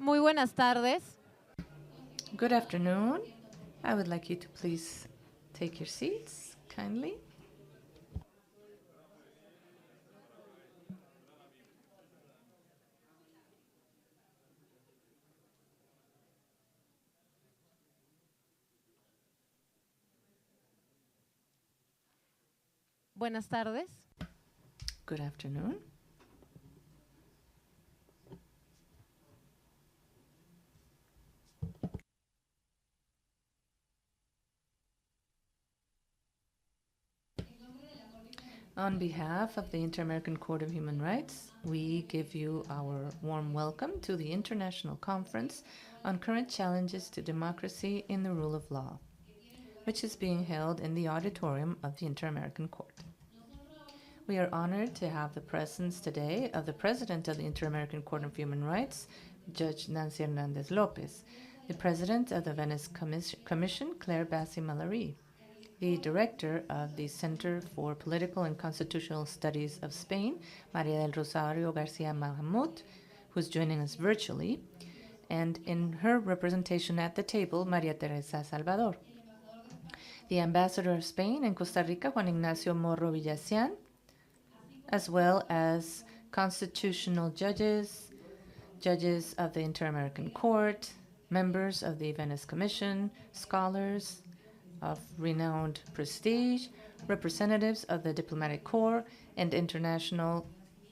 Muy buenas tardes. Good afternoon. I would like you to please take your seats kindly. Buenas tardes. Good afternoon. On behalf of the Inter-American Court of Human Rights, we give you our warm welcome to the International Conference on Current Challenges to Democracy in the Rule of Law, which is being held in the auditorium of the Inter-American Court. We are honored to have the presence today of the President of the Inter-American Court of Human Rights, Judge Nancy Hernandez Lopez, the President of the Venice Commission, Claire Bassi-Mallory, the Director of the Center for Political and Constitutional Studies of Spain, Maria del Rosario Garcia Mahamud, who is joining us virtually, and in her representation at the table, Maria Teresa Salvador, the Ambassador of Spain in Costa Rica, Juan Ignacio Morro Villacian, as well as constitutional judges, judges of the Inter-American Court, members of the Venice Commission, scholars of renowned prestige, representatives of the diplomatic corps, and international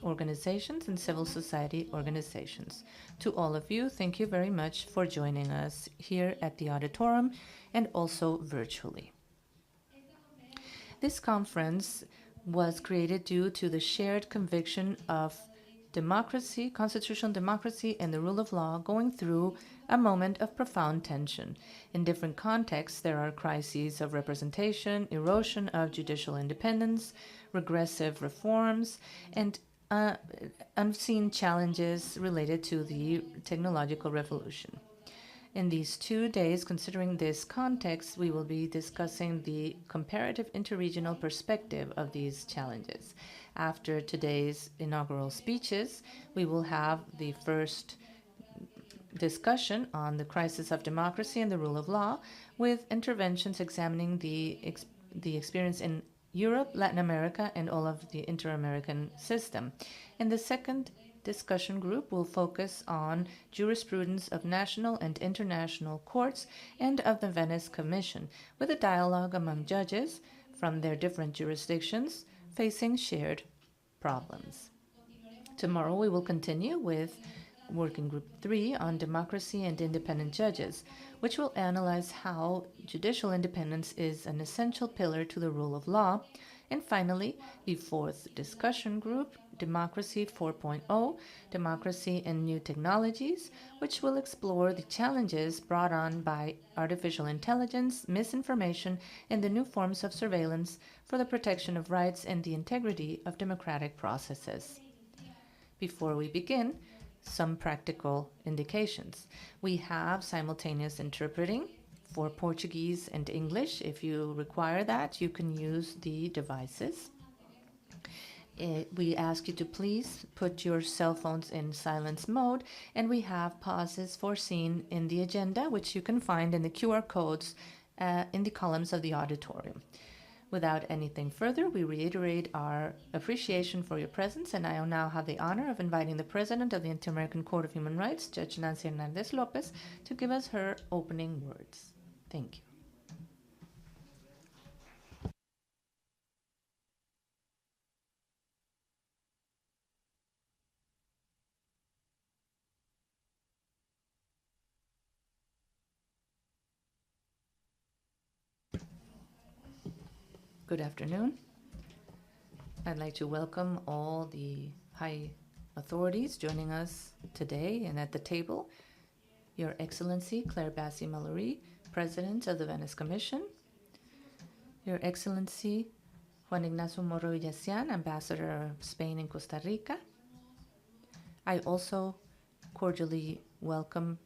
organizations and civil society organizations. To all of you, thank you very much for joining us here at the auditorium and also virtually. This conference was created due to the shared conviction of democracy, constitutional democracy, and the rule of law going through a moment of profound tension. In different contexts, there are crises of representation, erosion of judicial independence, regressive reforms, and unseen challenges related to the technological revolution. In these 2 days, considering this context, we will be discussing the comparative interregional perspective of these challenges. After today's inaugural speeches, we will have the first discussion on the crisis of democracy and the rule of law, with interventions examining the experience in Europe, Latin America, and all of the inter-American system. In the second discussion group will focus on jurisprudence of national and international courts and of the Venice Commission, with a dialogue among judges from their different jurisdictions facing shared problems. Tomorrow we will continue with Working Group 3 on democracy and independent judges, which will analyze how judicial independence is an essential pillar to the rule of law. And finally, the fourth discussion group, Democracy 4.0, Democracy and New Technologies, which will explore the challenges brought on by artificial intelligence, misinformation, and the new forms of surveillance for the protection of rights and the integrity of democratic processes. Before we begin, some practical indications. We have simultaneous interpreting for Portuguese and English. If you require that, you can use the devices. We ask you to please put your cell phones in silence mode, and we have pauses foreseen in the agenda, which you can find in the QR codes in the columns of the auditorium. Without anything further, we reiterate our appreciation for your presence, and I now have the honor of inviting the President of the Inter-American Court of Human Rights, Judge Nancy Hernandez Lopez, to give us her opening words. Thank you. Good afternoon. I'd like to welcome all the high authorities joining us today and at the table. Your Excellency, Claire Bassi-Mallory, President of the Venice Commission. Your Excellency, Juan Ignacio Morro Villacian, Ambassador of Spain in Costa Rica. I also cordially welcome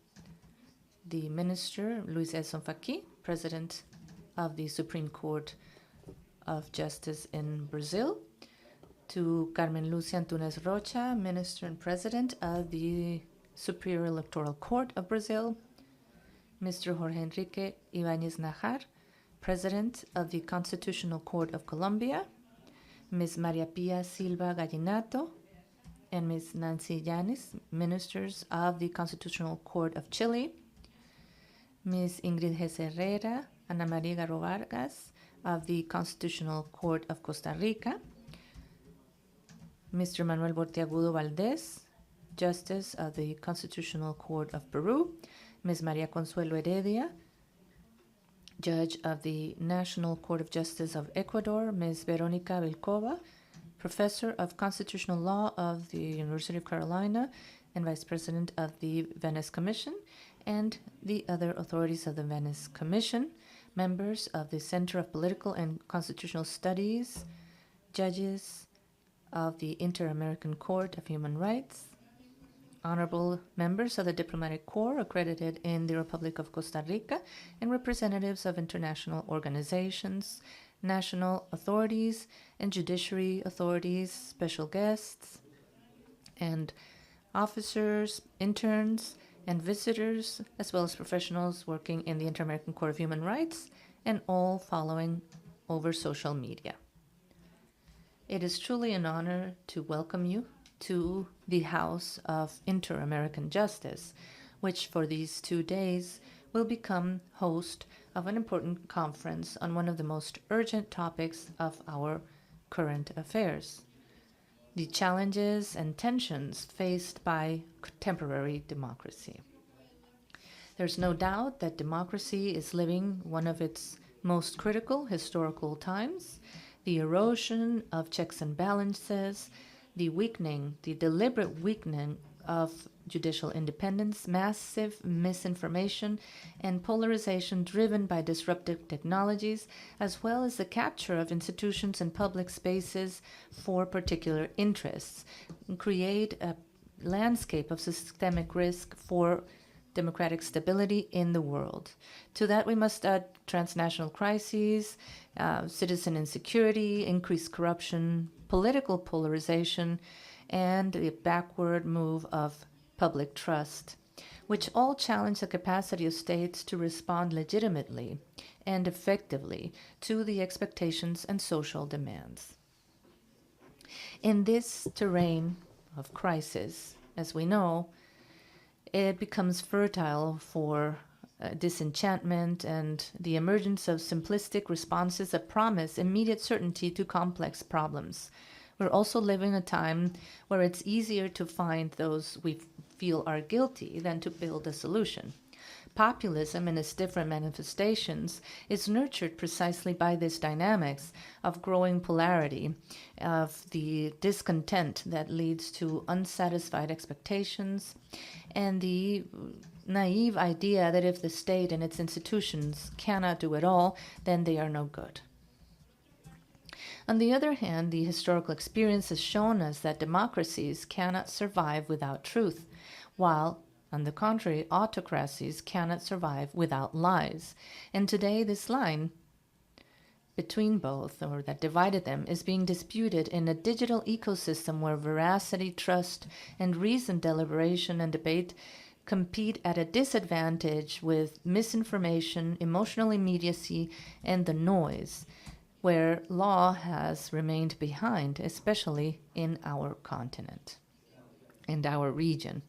the Minister, Luis Edson Fachin, President of the Supreme Court of Justice in Brazil, to Carmen Lucia Antunes Rocha, Minister and President of the Superior Electoral Court of Brazil, Mr. Jorge Enrique Ibáñez Najar, President of the Constitutional Court of Colombia, Ms. Maria Pia Silva Gallinato, and Ms. Nancy Yanis, Ministers of the Constitutional Court of Chile, Ms. Ingrid Hesse Herrera, Ana Maria Garro Vargas of the Constitutional Court of Costa Rica, Mr. Manuel Bortiagudo Valdez, Justice of the Constitutional Court of Peru, Ms. Maria Consuelo Heredia, Judge of the National Court of Justice of Ecuador, Ms. Veronica Vilcova, Professor of Constitutional Law of the University of Carolina and Vice President of the Venice Commission, and the other authorities of the Venice Commission, members of the Center of Political and Constitutional Studies, judges of the Inter-American Court of Human Rights, honorable members of the Diplomatic Corps accredited in the Republic of Costa Rica, and representatives of international organizations, national authorities, and judiciary authorities, special guests, and officers, interns, and visitors, as well as professionals working in the Inter-American Court of Human Rights, and all following over social media. It is truly an honor to welcome you to the House of Inter-American Justice, which for these 2 days will become host of an important conference on one of the most urgent topics of our current affairs: the challenges and tensions faced by contemporary democracy. There's no doubt that democracy is living one of its most critical historical times. The erosion of checks and balances, the deliberate weakening of judicial independence, massive misinformation, and polarization driven by disruptive technologies, as well as the capture of institutions and public spaces for particular interests, create a landscape of systemic risk for democratic stability in the world. To that, we must add transnational crises, citizen insecurity, increased corruption, political polarization, and the backward move of public trust, which all challenge the capacity of states to respond legitimately and effectively to the expectations and social demands. In this terrain of crisis, as we know, it becomes fertile for disenchantment and the emergence of simplistic responses that promise immediate certainty to complex problems. We're also living a time where it's easier to find those we feel are guilty than to build a solution. Populism in its different manifestations is nurtured precisely by this dynamics of growing polarity, of the discontent that leads to unsatisfied expectations, and the naive idea that if the state and its institutions cannot do it all, then they are no good. On the other hand, the historical experience has shown us that democracies cannot survive without truth, while, on the contrary, autocracies cannot survive without lies. And today, this line between both, or that divided them, is being disputed in a digital ecosystem where veracity, trust, and reasoned deliberation and debate compete at a disadvantage with misinformation, emotional immediacy, and the noise, where law has remained behind, especially in our continent and our region,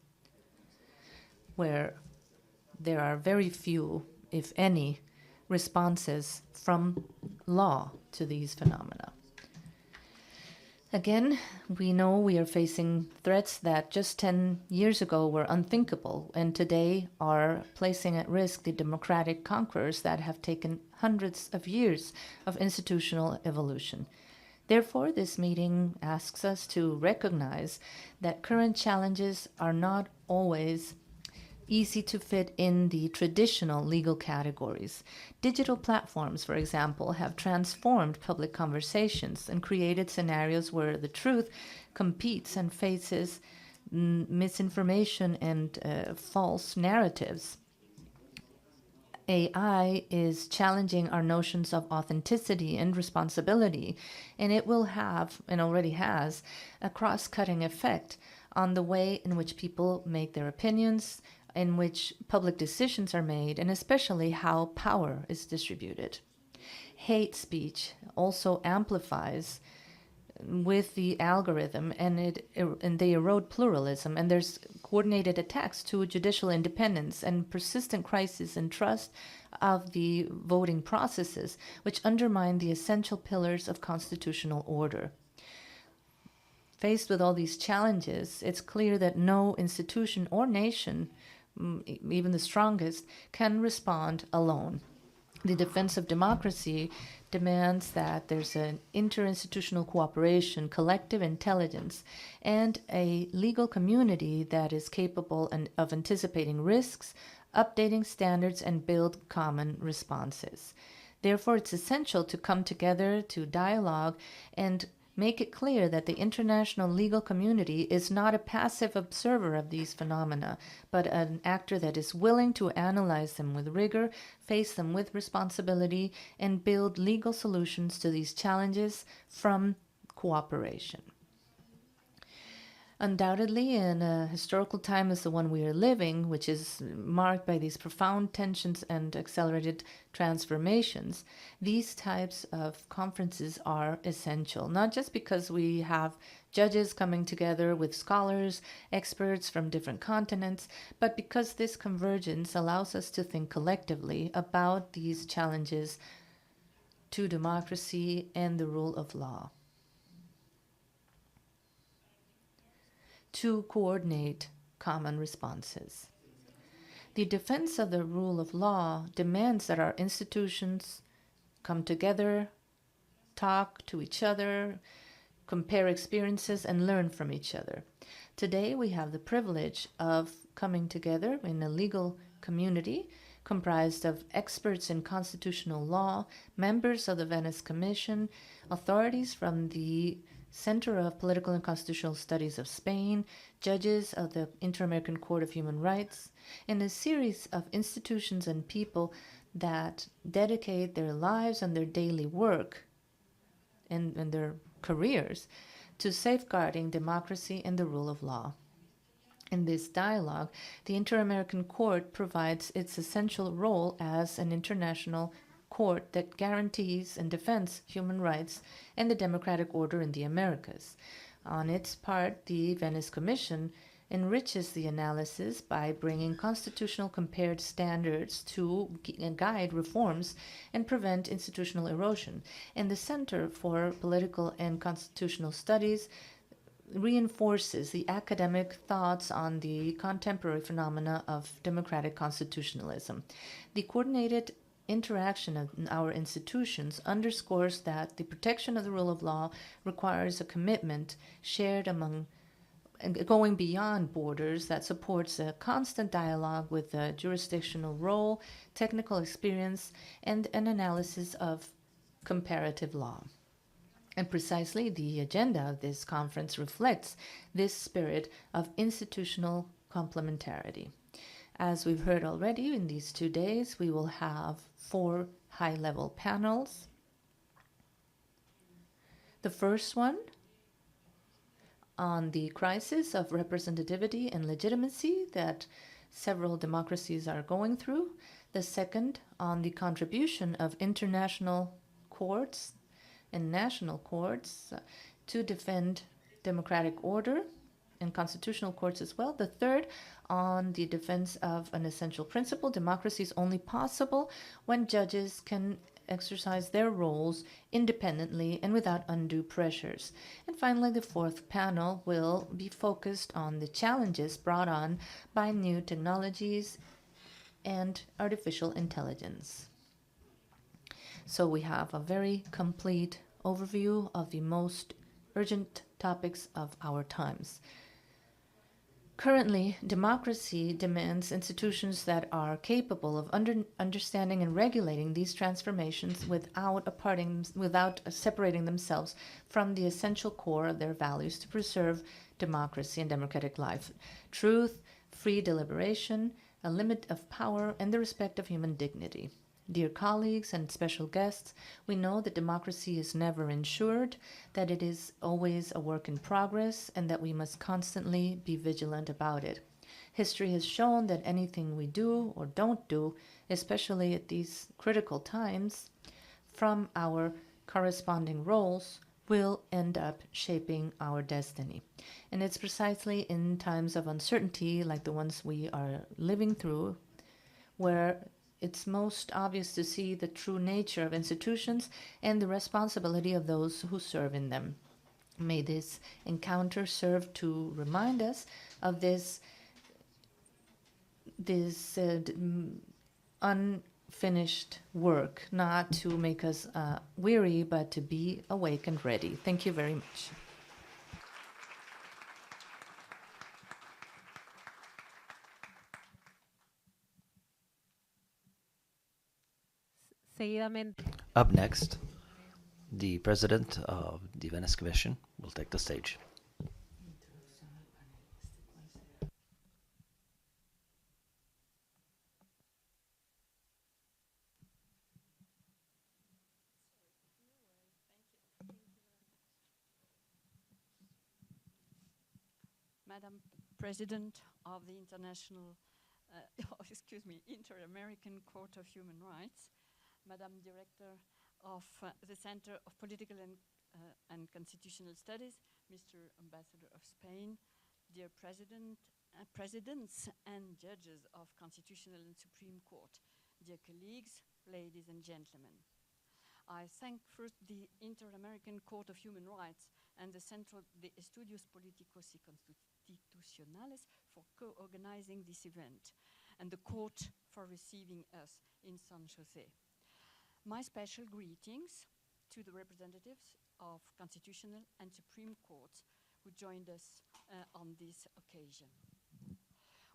where there are very few, if any, responses from law to these phenomena. Again, we know we are facing threats that just 10 years ago were unthinkable and today are placing at risk the democratic conquerors that have taken hundreds of years of institutional evolution. Therefore, this meeting asks us to recognize that current challenges are not always easy to fit in the traditional legal categories. Digital platforms, for example, have transformed public conversations and created scenarios where the truth competes and faces misinformation and false narratives. AI is challenging our notions of authenticity and responsibility, and it will have, and already has, a cross-cutting effect on the way in which people make their opinions, in which public decisions are made, and especially how power is distributed. Hate speech also amplifies with the algorithm, and they erode pluralism, and there's coordinated attacks to judicial independence and persistent crisis in trust of the voting processes, which undermine the essential pillars of constitutional order. Faced with all these challenges, it's clear that no institution or nation, even the strongest, can respond alone. The defense of democracy demands that there's an interinstitutional cooperation, collective intelligence, and a legal community that is capable of anticipating risks, updating standards, and build common responses. Therefore, it's essential to come together, to dialogue, and make it clear that the international legal community is not a passive observer of these phenomena, but an actor that is willing to analyze them with rigor, face them with responsibility, and build legal solutions to these challenges from cooperation. Undoubtedly, in a historical time as the one we are living, which is marked by these profound tensions and accelerated transformations, these types of conferences are essential, not just because we have judges coming together with scholars, experts from different continents, but because this convergence allows us to think collectively about these challenges to democracy and the rule of law. To coordinate common responses. The defense of the rule of law demands that our institutions come together, talk to each other, compare experiences, and learn from each other. Today, we have the privilege of coming together in a legal community comprised of experts in constitutional law, members of the Venice Commission, authorities from the Center of Political and Constitutional Studies of Spain, judges of the Inter-American Court of Human Rights, and a series of institutions and people that dedicate their lives and their daily work and their careers to safeguarding democracy and the rule of law. In this dialogue, the Inter-American Court provides its essential role as an international court that guarantees and defends human rights and the democratic order in the Americas. On its part, the Venice Commission enriches the analysis by bringing constitutional compared standards to guide reforms and prevent institutional erosion. And the Center for Political and Constitutional Studies reinforces the academic thoughts on the contemporary phenomena of democratic constitutionalism. The coordinated interaction of our institutions underscores that the protection of the rule of law requires a commitment shared among going beyond borders that supports a constant dialogue with a jurisdictional role, technical experience, and an analysis of comparative law. And precisely the agenda of this conference reflects this spirit of institutional complementarity. As we've heard already, in these 2 days, we will have 4 high-level panels. The first one on the crisis of representativity and legitimacy that several democracies are going through. The second on the contribution of international courts and national courts to defend democratic order, and constitutional courts as well. The third on the defense of an essential principle: democracy is only possible when judges can exercise their roles independently and without undue pressures. And finally, the fourth panel will be focused on the challenges brought on by new technologies and artificial intelligence. So we have a very complete overview of the most urgent topics of our times. Currently, democracy demands institutions that are capable of understanding and regulating these transformations without separating themselves from the essential core of their values to preserve democracy and democratic life: truth, free deliberation, a limit of power, and the respect of human dignity. Dear colleagues and special guests, we know that democracy is never ensured, that it is always a work in progress, and that we must constantly be vigilant about it. History has shown that anything we do or don't do, especially at these critical times, from our corresponding roles, will end up shaping our destiny. And it's precisely in times of uncertainty like the ones we are living through where it's most obvious to see the true nature of institutions and the responsibility of those who serve in them. May this encounter serve to remind us of this unfinished work, not to make us weary, but to be awake and ready. Thank you very much. Up next, the president of the Venice Commission will take the stage. Madam President of the Inter-American Court of Human Rights, Madam Director of the Center of Political and Constitutional Studies, Mr. Ambassador of Spain, dear Presidents and judges of Constitutional and Supreme Court, dear colleagues, ladies and gentlemen. I thank first the Inter-American Court of Human Rights and the Estudios Políticos y Constitucionales for co-organizing this event, and the court for receiving us in San Jose. My special greetings to the representatives of Constitutional and Supreme Courts who joined us on this occasion.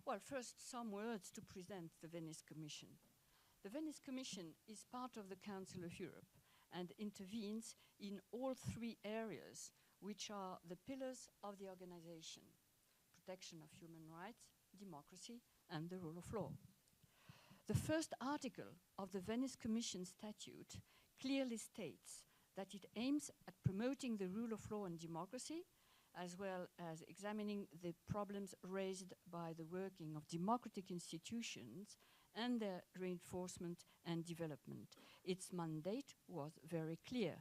Well, first, some words to present the Venice Commission. The Venice Commission is part of the Council of Europe and intervenes in all three areas which are the pillars of the organization: protection of human rights, democracy, and the rule of law. The first article of the Venice Commission Statute clearly states that it aims at promoting the rule of law and democracy, as well as examining the problems raised by the working of democratic institutions and their reinforcement and development. Its mandate was very clear: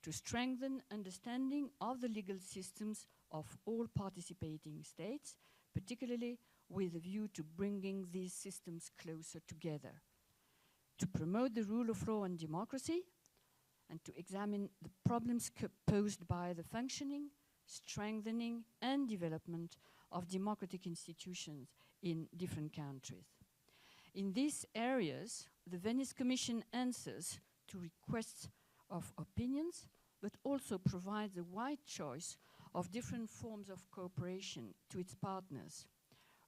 to strengthen understanding of the legal systems of all participating states, particularly with a view to bringing these systems closer together, to promote the rule of law and democracy, and to examine the problems posed by the functioning, strengthening, and development of democratic institutions in different countries. In these areas, the Venice Commission answers to requests of opinions, but also provides a wide choice of different forms of cooperation to its partners.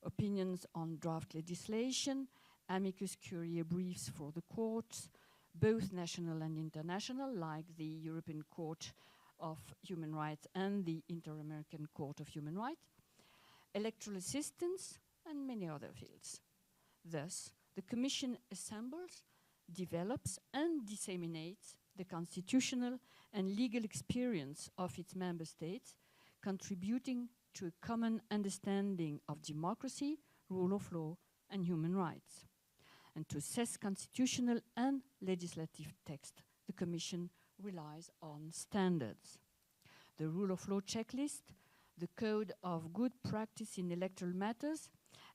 Opinions on draft legislation, amicus curiae briefs for the courts, both national and international, like the European Court of Human Rights and the Inter-American Court of Human Rights, electoral assistance, and many other fields. Thus, the Commission assembles, develops, and disseminates the constitutional and legal experience of its member states, contributing to a common understanding of democracy, rule of law, and human rights. And to assess constitutional and legislative text, the Commission relies on standards. The rule of law checklist, the code of good practice in electoral matters,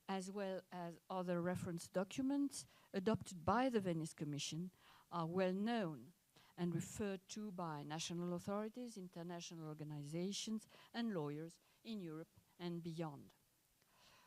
as well as other reference documents adopted by the Venice Commission, are well known and referred to by national authorities, international organizations, and lawyers in Europe and beyond.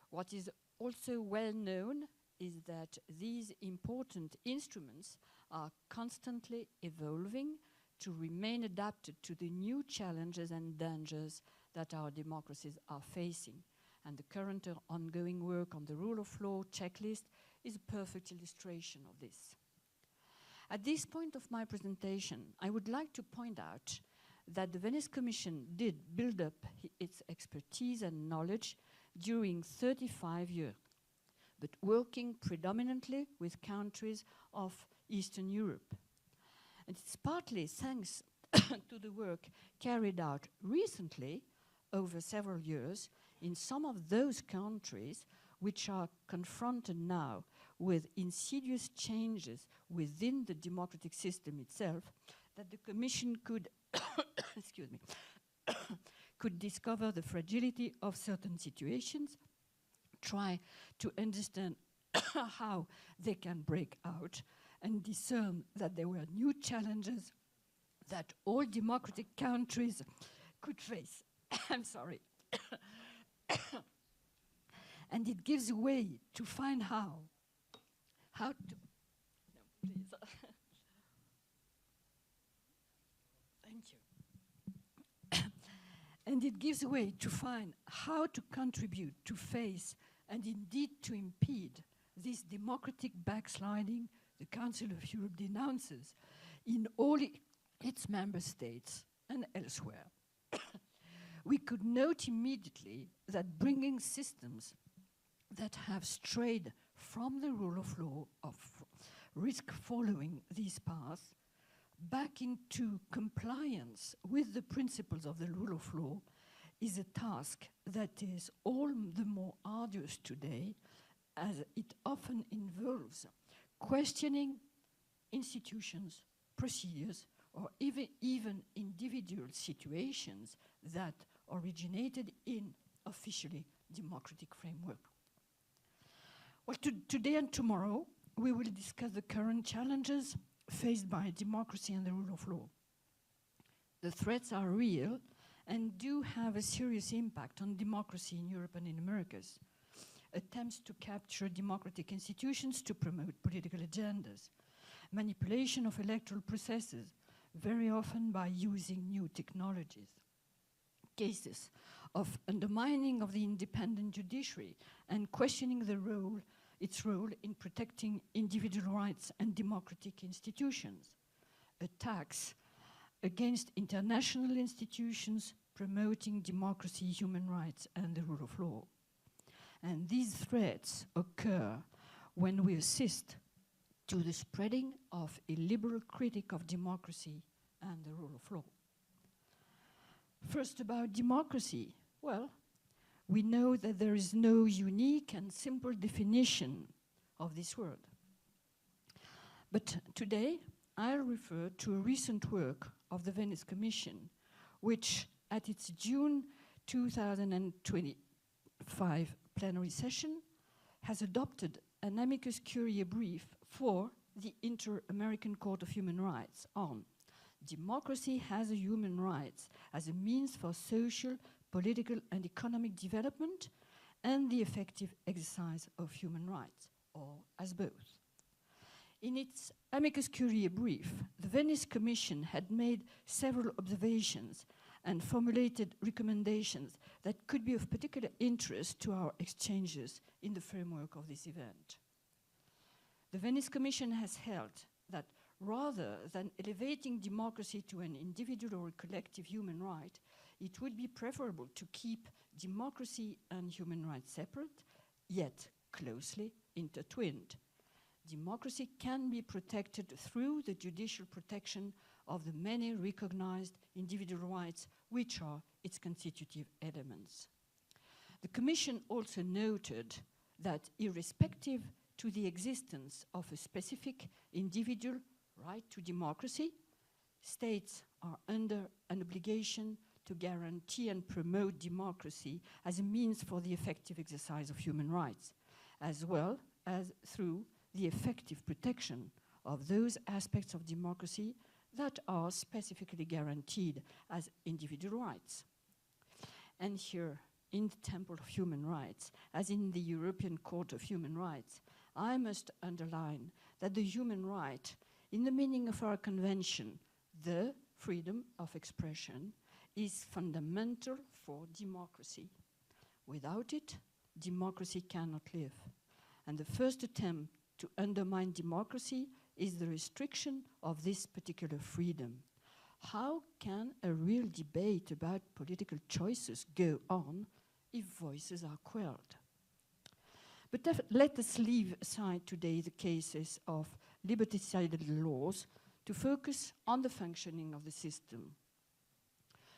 What is also well known is that these important instruments are constantly evolving to remain adapted to the new challenges and dangers that our democracies are facing. And the current ongoing work on the rule of law checklist is a perfect illustration of this. At this point of my presentation, I would like to point out that the Venice Commission did build up its expertise and knowledge during 35 years. but working predominantly with countries of Eastern Europe. And it's partly thanks to the work carried out recently, over several years, in some of those countries which are confronted now with insidious changes within the democratic system itself, that the Commission could, excuse me, could discover the fragility of certain situations, try to understand how they can break out, and discern that there were new challenges that all democratic countries could face. I'm sorry. And it gives a way to find how to, no, please. Thank you. And it gives a way to find how to contribute to face and indeed to impede this democratic backsliding the Council of Europe denounces in all its member states and elsewhere. We could note immediately that bringing systems that have strayed from the rule of law, of risk following these paths, back into compliance with the principles of the rule of law is a task that is all the more arduous today, as it often involves questioning institutions, procedures, or even individual situations that originated in officially democratic framework. Well, today and tomorrow, we will discuss the current challenges faced by democracy and the rule of law. The threats are real and do have a serious impact on democracy in Europe and in Americas. Attempts to capture democratic institutions to promote political agendas, manipulation of electoral processes, very often by using new technologies, cases of undermining of the independent judiciary and questioning its role in protecting individual rights and democratic institutions, attacks against international institutions promoting democracy, human rights, and the rule of law. And these threats occur when we assist to the spreading of a liberal critique of democracy and the rule of law. First, about democracy. Well, we know that there is no unique and simple definition of this word. But today, I'll refer to a recent work of the Venice Commission, which at its June 2025 plenary session has adopted an amicus curiae brief for the Inter-American Court of Human Rights on democracy as a human rights as a means for social, political, and economic development and the effective exercise of human rights, or as both. In its amicus curiae brief, the Venice Commission had made several observations and formulated recommendations that could be of particular interest to our exchanges in the framework of this event. The Venice Commission has held that rather than elevating democracy to an individual or a collective human right, it would be preferable to keep democracy and human rights separate, yet closely intertwined. Democracy can be protected through the judicial protection of the many recognized individual rights, which are its constitutive elements. The Commission also noted that irrespective to the existence of a specific individual right to democracy, states are under an obligation to guarantee and promote democracy as a means for the effective exercise of human rights, as well as through the effective protection of those aspects of democracy that are specifically guaranteed as individual rights. And here, in the Temple of Human Rights, as in the European Court of Human Rights, I must underline that the human right, in the meaning of our convention, the freedom of expression, is fundamental for democracy. Without it, democracy cannot live. And the first attempt to undermine democracy is the restriction of this particular freedom. How can a real debate about political choices go on if voices are quelled? But let us leave aside today the cases of liberticidal laws to focus on the functioning of the system.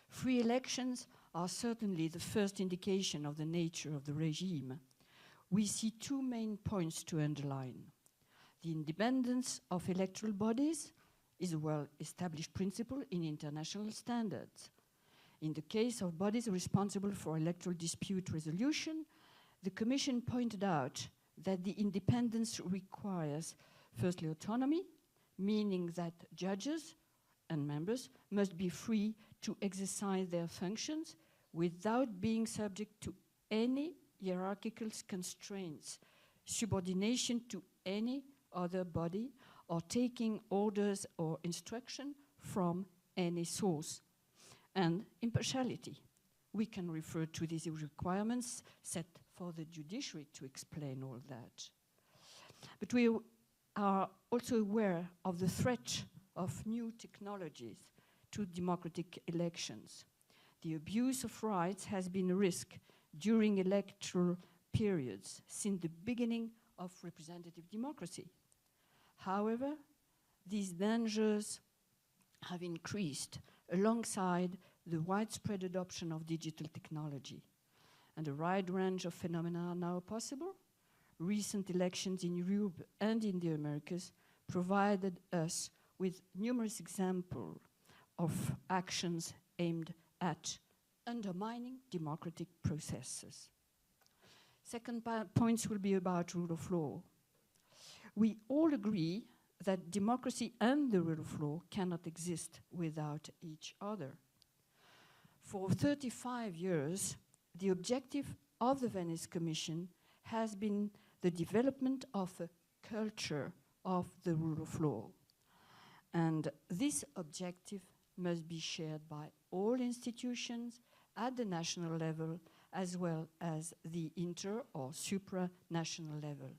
Free elections are certainly the first indication of the nature of the regime. We see two main points to underline. The independence of electoral bodies is a well-established principle in international standards. In the case of bodies responsible for electoral dispute resolution, the Commission pointed out that the independence requires, firstly, autonomy, meaning that judges and members must be free to exercise their functions without being subject to any hierarchical constraints, subordination to any other body, or taking orders or instruction from any source. And impartiality. We can refer to these requirements set for the judiciary to explain all that. But we are also aware of the threat of new technologies to democratic elections. The abuse of rights has been a risk during electoral periods since the beginning of representative democracy. However, these dangers have increased alongside the widespread adoption of digital technology. And a wide range of phenomena are now possible. Recent elections in Europe and in the Americas provided us with numerous examples of actions aimed at undermining democratic processes. Second points will be about rule of law. We all agree that democracy and the rule of law cannot exist without each other. For 35 years, the objective of the Venice Commission has been the development of a culture of the rule of law. And this objective must be shared by all institutions at the national level as well as the inter- or supranational level.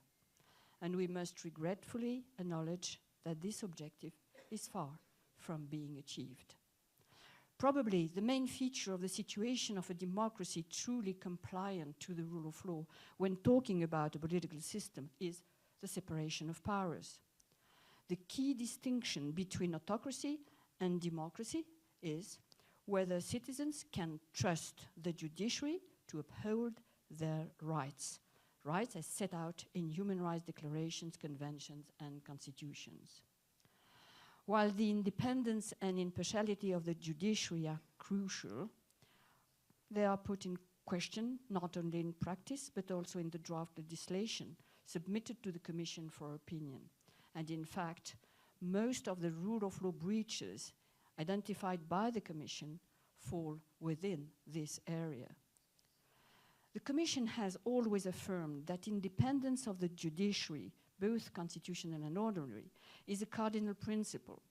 And we must regretfully acknowledge that this objective is far from being achieved. Probably the main feature of the situation of a democracy truly compliant to the rule of law when talking about a political system is the separation of powers. The key distinction between autocracy and democracy is whether citizens can trust the judiciary to uphold their rights as set out in human rights declarations, conventions, and constitutions. While the independence and impartiality of the judiciary are crucial, they are put in question not only in practice but also in the draft legislation submitted to the Commission for opinion. And in fact, most of the rule of law breaches identified by the Commission fall within this area. The Commission has always affirmed that independence of the judiciary, both constitutional and ordinary, is a cardinal principle,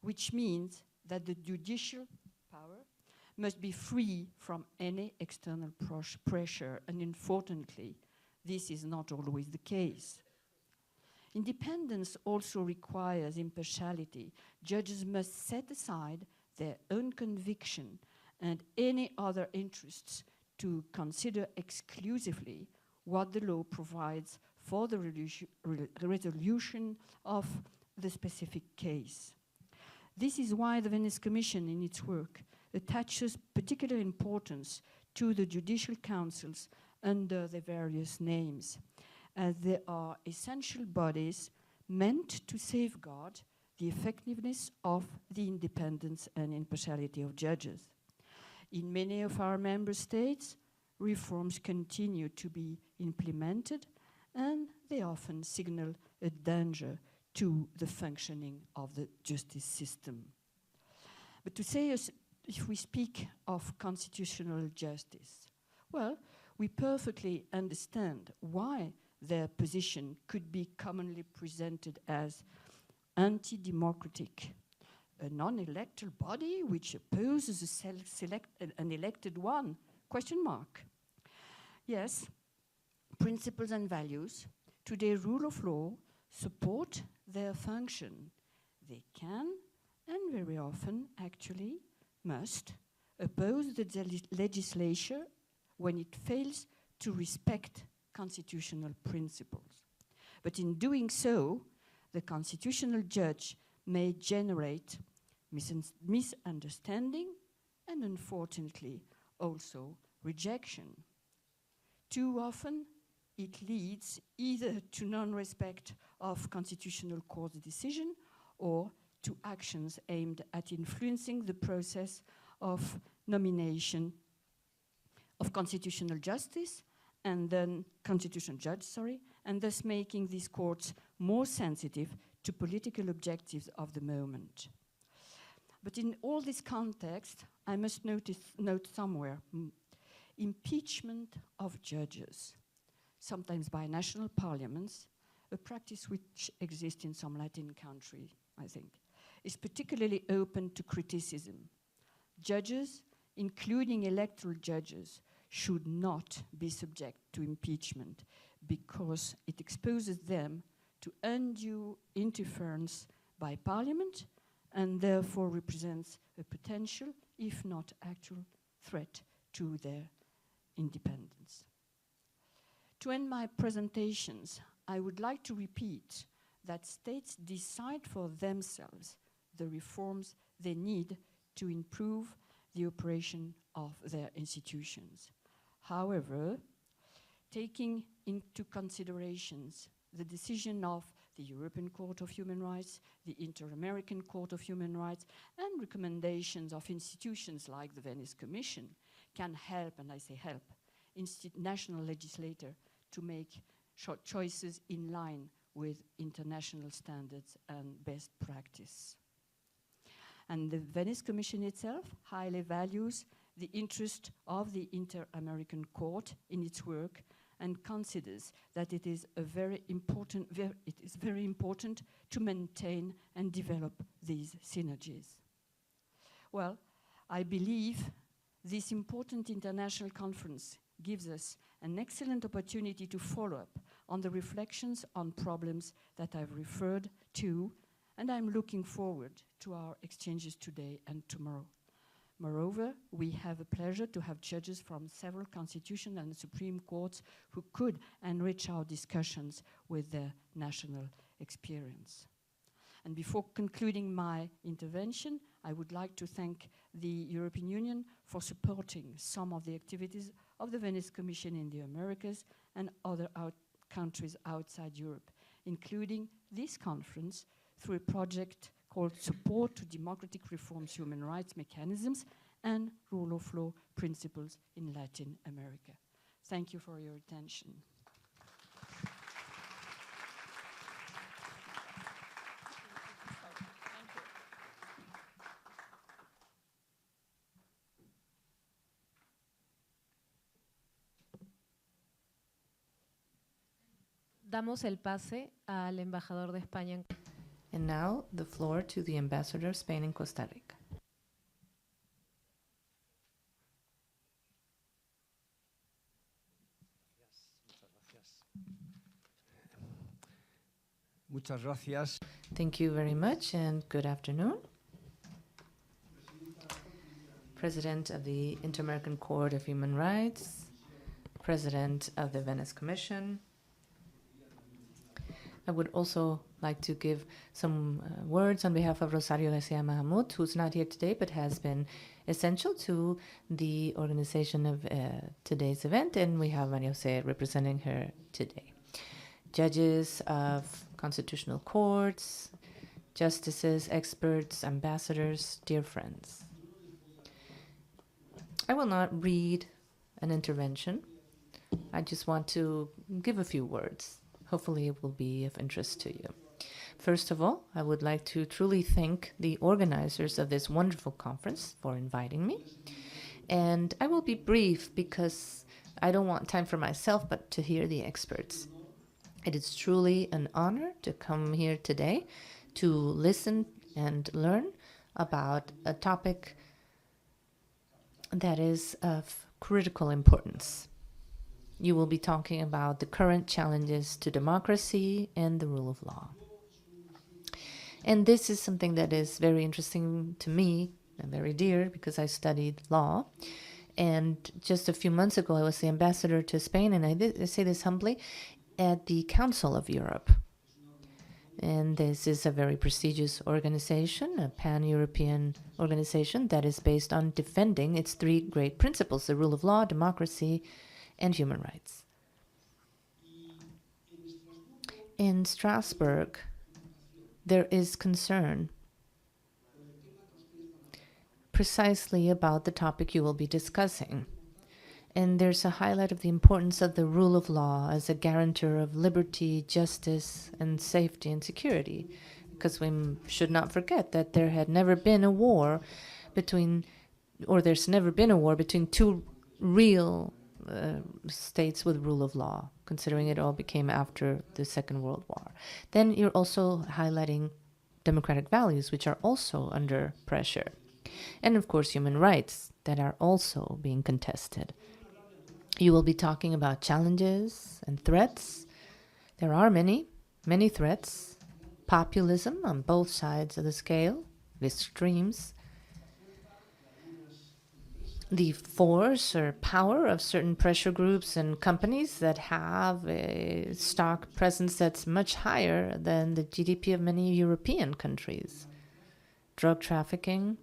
which means that the judicial power must be free from any external pressure, and unfortunately, this is not always the case. Independence also requires impartiality. Judges must set aside their own conviction and any other interests to consider exclusively what the law provides for the resolution of the specific case. This is why the Venice Commission, in its work, attaches particular importance to the judicial councils under their various names, as they are essential bodies meant to safeguard the effectiveness of the independence and impartiality of judges. In many of our member states, reforms continue to be implemented, and they often signal a danger to the functioning of the justice system. But to say, if we speak of constitutional justice, well, we perfectly understand why their position could be commonly presented as anti-democratic, a non-electoral body which opposes an elected one, question mark. Yes, principles and values, today rule of law, support their function. They can, and very often actually must, oppose the legislature when it fails to respect constitutional principles. But in doing so, the constitutional judge may generate misunderstanding and, unfortunately, also rejection. Too often, it leads either to non-respect of constitutional court's decision or to actions aimed at influencing the process of nomination of constitutional justice and then constitutional judge, and thus making these courts more sensitive to political objectives of the moment. But in all this context, I must note somewhere impeachment of judges, sometimes by national parliaments, a practice which exists in some Latin countries, I think, is particularly open to criticism. Judges, including electoral judges, should not be subject to impeachment because it exposes them to undue interference by parliament and therefore represents a potential, if not actual, threat to their independence. To end my presentations, I would like to repeat that states decide for themselves the reforms they need to improve the operation of their institutions. However, taking into considerations the decision of the European Court of Human Rights, the Inter-American Court of Human Rights, and recommendations of institutions like the Venice Commission can help, and I say help, national legislators to make short choices in line with international standards and best practice. And the Venice Commission itself highly values the interest of the Inter-American Court in its work and considers that it is very important to maintain and develop these synergies. Well, I believe this important international conference gives us an excellent opportunity to follow up on the reflections on problems that I've referred to, and I'm looking forward to our exchanges today and tomorrow. Moreover, we have a pleasure to have judges from several constitutional and Supreme Courts who could enrich our discussions with their national experience. And before concluding my intervention, I would like to thank the European Union for supporting some of the activities of the Venice Commission in the Americas and other countries outside Europe, including this conference through a project called Support to Democratic Reforms, Human Rights Mechanisms and Rule of Law Principles in Latin America. Thank you for your attention. Damos el pase al embajador de España. And now the floor to the Ambassador of Spain in Costa Rica. Muchas gracias. Thank you very much and good afternoon. President of the Inter-American Court of Human Rights, President of the Venice Commission. I would also like to give some words on behalf of Rosario Garcia Mahamud, who's not here today but has been essential to the organization of today's event, and we have Maria Jose representing her today. Judges of constitutional courts, justices, experts, ambassadors, dear friends. I will not read an intervention. I just want to give a few words. Hopefully it will be of interest to you. First of all, I would like to truly thank the organizers of this wonderful conference for inviting me. And I will be brief because I don't want time for myself, but to hear the experts. It is truly an honor to come here today to listen and learn about a topic that is of critical importance. You will be talking about the current challenges to democracy and the rule of law. And this is something that is very interesting to me and very dear because I studied law. And just a few months ago, I was the ambassador to Spain, and I say this humbly, at the Council of Europe. And this is a very prestigious organization, a pan-European organization that is based on defending its three great principles: the rule of law, democracy, and human rights. In Strasbourg, there is concern precisely about the topic you will be discussing. And there's a highlight of the importance of the rule of law as a guarantor of liberty, justice, and safety and security. Because we should not forget that there had never been a war between, or there's never been a war between two real states with rule of law, considering it all became after the Second World War. Then you're also highlighting democratic values, which are also under pressure. And of course, human rights that are also being contested. You will be talking about challenges and threats. There are many threats. Populism on both sides of the scale, the extremes. The force or power of certain pressure groups and companies that have a stock presence that's much higher than the GDP of many European countries. Drug trafficking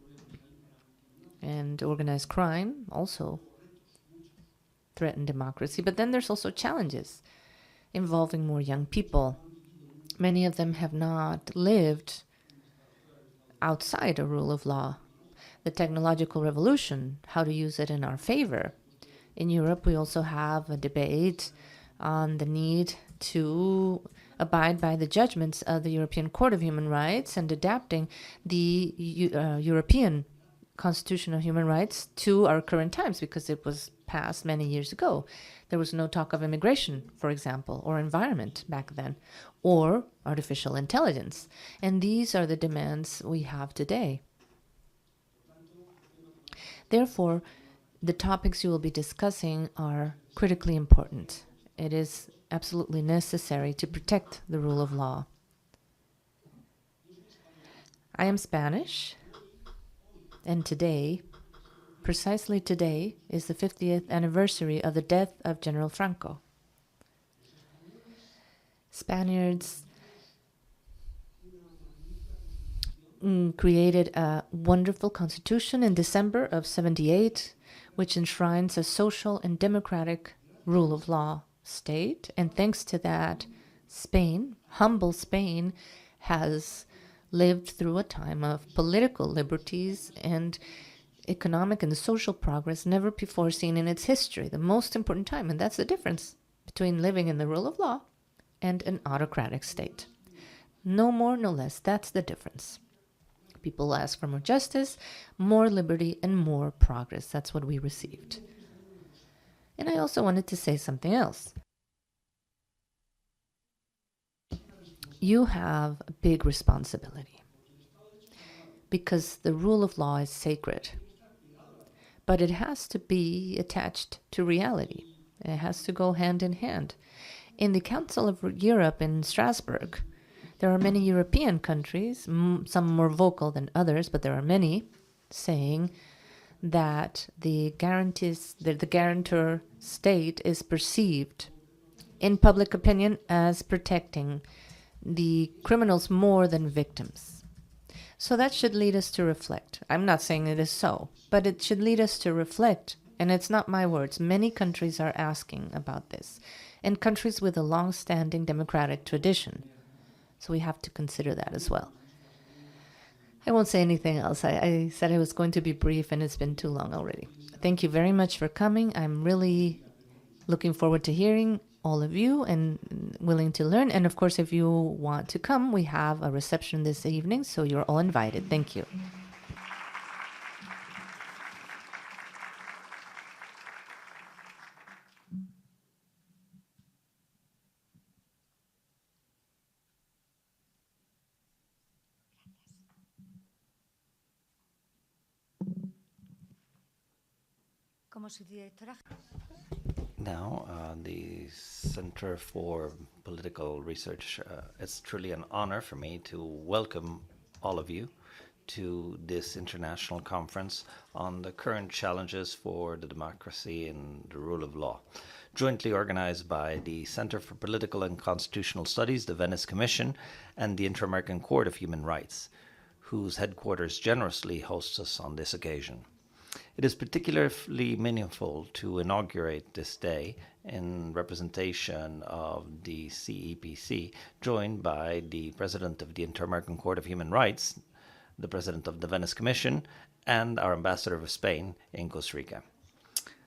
and organized crime also threaten democracy. But then there's also challenges involving more young people. Many of them have not lived outside a rule of law. The technological revolution, how to use it in our favor. In Europe, we also have a debate on the need to abide by the judgments of the European Court of Human Rights and adapting the European Constitution of Human Rights to our current times, because it was passed many years ago. There was no talk of immigration, for example, or environment back then, or artificial intelligence. And these are the demands we have today. Therefore, the topics you will be discussing are critically important. It is absolutely necessary to protect the rule of law. I am Spanish, and today, precisely today, is the 50th anniversary of the death of General Franco. Spaniards created a wonderful constitution in December of 78, which enshrines a social and democratic rule of law state. And thanks to that, Spain, humble Spain, has lived through a time of political liberties and economic and social progress never before seen in its history, the most important time. And that's the difference between living in the rule of law and an autocratic state. No more, no less. That's the difference. People ask for more justice, more liberty, and more progress. That's what we received. And I also wanted to say something else. You have a big responsibility because the rule of law is sacred, but it has to be attached to reality. It has to go hand in hand. In the Council of Europe in Strasbourg, there are many European countries, some more vocal than others, but there are many, saying that the guarantor state is perceived in public opinion as protecting the criminals more than victims. So that should lead us to reflect. I'm not saying it is so, but it should lead us to reflect. And it's not my words. Many countries are asking about this, and countries with a long-standing democratic tradition. So we have to consider that as well. I won't say anything else. I said I was going to be brief, and it's been too long already. Thank you very much for coming. I'm really looking forward to hearing all of you and willing to learn. And of course, if you want to come, we have a reception this evening, so you're all invited. Thank you. Now, the Center for Political Research, it's truly an honor for me to welcome all of you to this international conference on the current challenges for the democracy and the rule of law, jointly organized by the Center for Political and Constitutional Studies, the Venice Commission, and the Inter-American Court of Human Rights, whose headquarters generously hosts us on this occasion. It is particularly meaningful to inaugurate this day in representation of the CEPC, joined by the President of the Inter-American Court of Human Rights, the President of the Venice Commission, and our Ambassador of Spain in Costa Rica.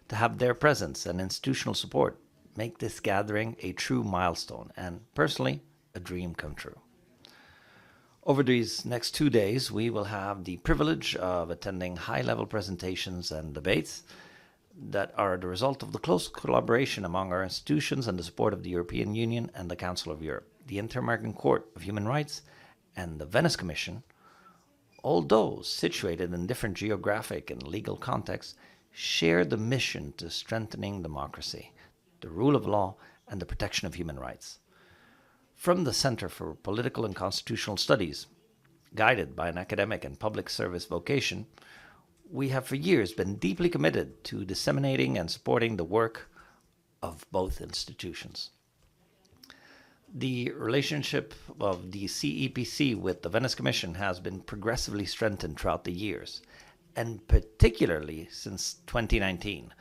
To have their presence and institutional support make this gathering a true milestone and, personally, a dream come true. Over these next 2 days, we will have the privilege of attending high-level presentations and debates that are the result of the close collaboration among our institutions and the support of the European Union and the Council of Europe, the Inter-American Court of Human Rights, and the Venice Commission. Although situated in different geographic and legal contexts, share the mission to strengthening democracy, the rule of law, and the protection of human rights. From the Center for Political and Constitutional Studies, guided by an academic and public service vocation, we have for years been deeply committed to disseminating and supporting the work of both institutions. The relationship of the CEPC with the Venice Commission has been progressively strengthened throughout the years, and particularly since 2019,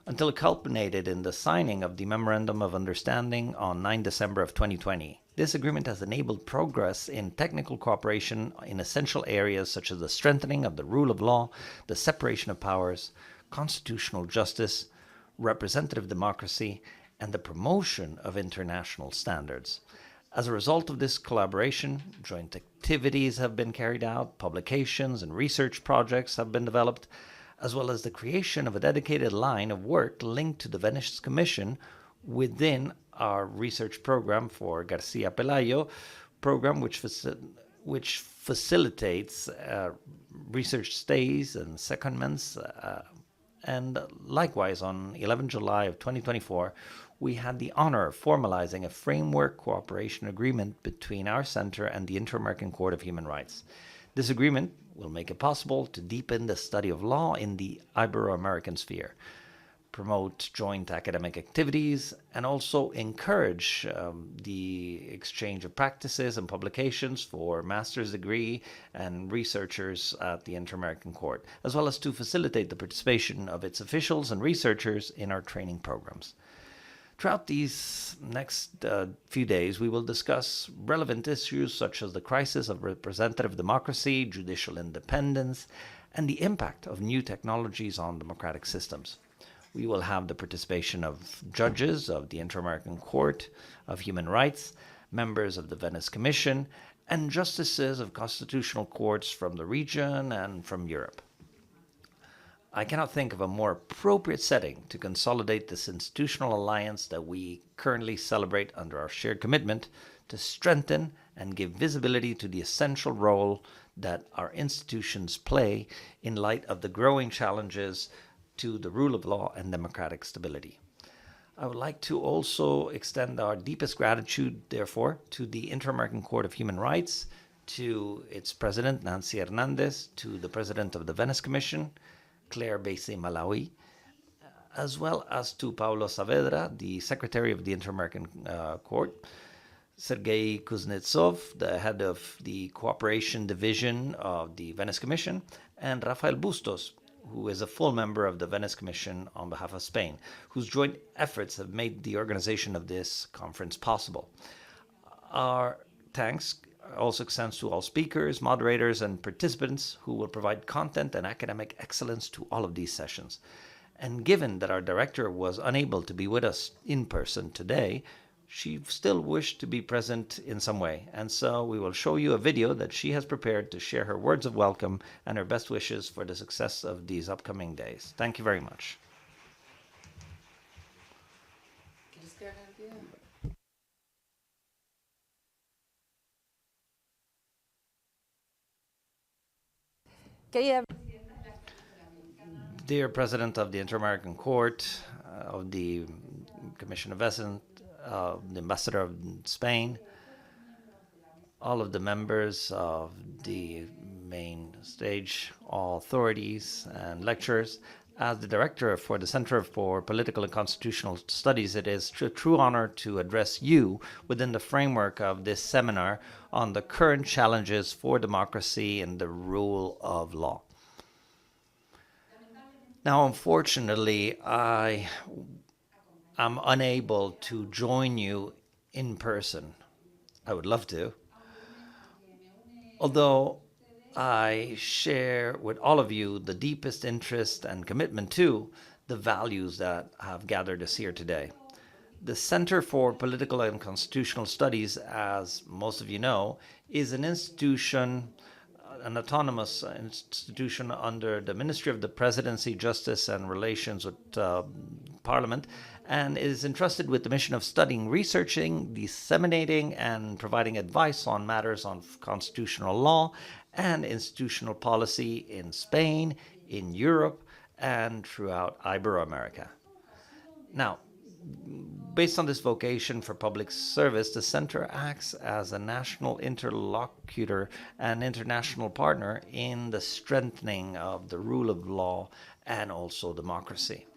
until it culminated in the signing of the Memorandum of Understanding on 9 December of 2020. This agreement has enabled progress in technical cooperation in essential areas such as the strengthening of the rule of law, the separation of powers, constitutional justice, representative democracy, and the promotion of international standards. As a result of this collaboration, joint activities have been carried out, publications and research projects have been developed, as well as the creation of a dedicated line of work linked to the Venice Commission within our research program for Garcia Pelayo program, which facilitates research stays and secondments. And likewise, on 11 July of 2024, we had the honor of formalizing a framework cooperation agreement between our center and the Inter-American Court of Human Rights. This agreement will make it possible to deepen the study of law in the Ibero-American sphere, promote joint academic activities, and also encourage the exchange of practices and publications for master's degree and researchers at the Inter-American Court, as well as to facilitate the participation of its officials and researchers in our training programs. Throughout these next few days, we will discuss relevant issues such as the crisis of representative democracy, judicial independence, and the impact of new technologies on democratic systems. We will have the participation of judges of the Inter-American Court of Human Rights, members of the Venice Commission, and justices of constitutional courts from the region and from Europe. I cannot think of a more appropriate setting to consolidate this institutional alliance that we currently celebrate under our shared commitment to strengthen and give visibility to the essential role that our institutions play in light of the growing challenges to the rule of law and democratic stability. I would like to also extend our deepest gratitude, therefore, to the Inter-American Court of Human Rights, to its president, Nancy Hernandez, to the president of the Venice Commission, Claire Bassey Malawi, as well as to Paulo Saavedra, the secretary of the Inter-American Court, Sergei Kuznetsov, the head of the Cooperation Division of the Venice Commission, and Rafael Bustos, who is a full member of the Venice Commission on behalf of Spain, whose joint efforts have made the organization of this conference possible. Our thanks also extends to all speakers, moderators, and participants who will provide content and academic excellence to all of these sessions. And given that our director was unable to be with us in person today, she still wished to be present in some way. And so we will show you a video that she has prepared to share her words of welcome and her best wishes for the success of these upcoming days. Thank you very much. Dear President of the Inter-American Court, of the Commission of Venice, the Ambassador of Spain, all of the members of the main stage, all authorities and lecturers. As the director for the Center for Political and Constitutional Studies, it is a true honor to address you within the framework of this seminar on the current challenges for democracy and the rule of law. Now, unfortunately, I am unable to join you in person. I would love to. Although I share with all of you the deepest interest and commitment to the values that have gathered us here today. The Center for Political and Constitutional Studies, as most of you know, is an institution, an autonomous institution under the Ministry of the Presidency, Justice and Relations with Parliament, and is entrusted with the mission of studying, researching, disseminating, and providing advice on matters on constitutional law and institutional policy in Spain, in Europe, and throughout Iberoamerica. Now, based on this vocation for public service, the Center acts as a national interlocutor and international partner in the strengthening of the rule of law and also democracy.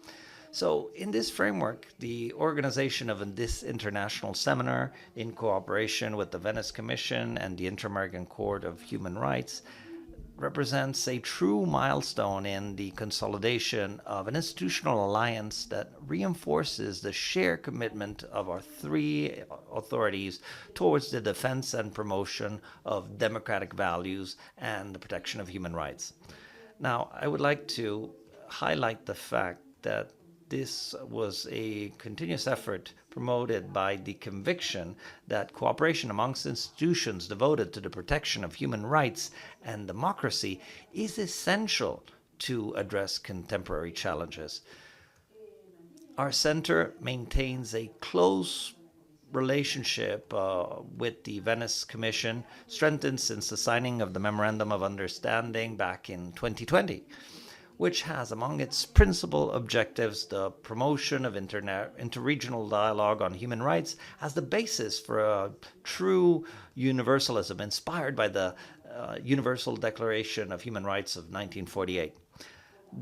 So in this framework, the organization of this international seminar, in cooperation with the Venice Commission and the Inter-American Court of Human Rights, represents a true milestone in the consolidation of an institutional alliance that reinforces the shared commitment of our three authorities towards the defense and promotion of democratic values and the protection of human rights. Now, I would like to highlight the fact that this was a continuous effort promoted by the conviction that cooperation amongst institutions devoted to the protection of human rights and democracy is essential to address contemporary challenges. Our center maintains a close relationship with the Venice Commission, strengthened since the signing of the Memorandum of Understanding back in 2020. Which has among its principal objectives the promotion of interregional dialogue on human rights as the basis for a true universalism inspired by the Universal Declaration of Human Rights of 1948.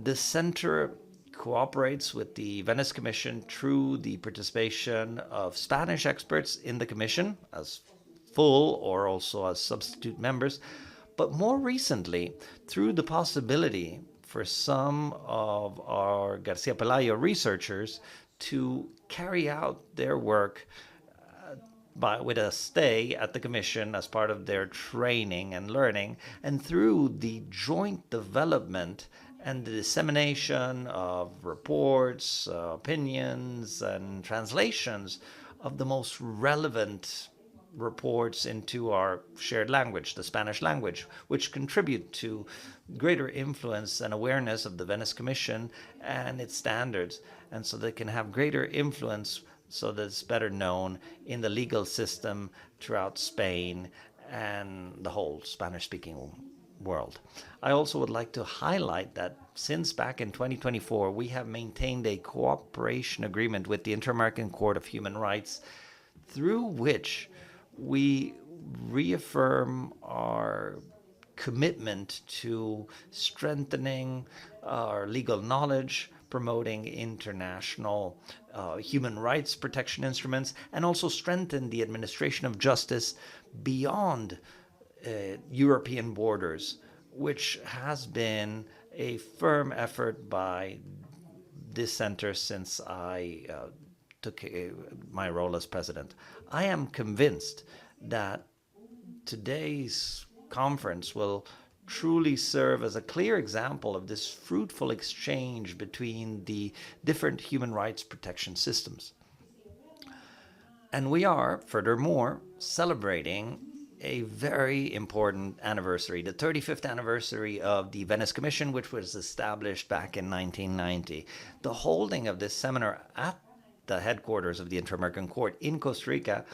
The Center cooperates with the Venice Commission through the participation of Spanish experts in the Commission as full or also as substitute members, but more recently through the possibility for some of our Garcia Pelayo researchers to carry out their work with a stay at the Commission as part of their training and learning, and through the joint development and the dissemination of reports, opinions, and translations of the most relevant reports into our shared language, the Spanish language, which contribute to greater influence and awareness of the Venice Commission and its standards, and so they can have greater influence so that it's better known in the legal system throughout Spain and the whole Spanish-speaking world. I also would like to highlight that since back in 2024, we have maintained a cooperation agreement with the Inter-American Court of Human Rights, through which we reaffirm our commitment to strengthening our legal knowledge, promoting international human rights protection instruments, and also strengthen the administration of justice beyond European borders, which has been a firm effort by this center since I took my role as president. I am convinced that today's conference will truly serve as a clear example of this fruitful exchange between the different human rights protection systems. And we are, furthermore, celebrating a very important anniversary, the 35th anniversary of the Venice Commission, which was established back in 1990. The holding of this seminar at the headquarters of the Inter-American Court in Costa Rica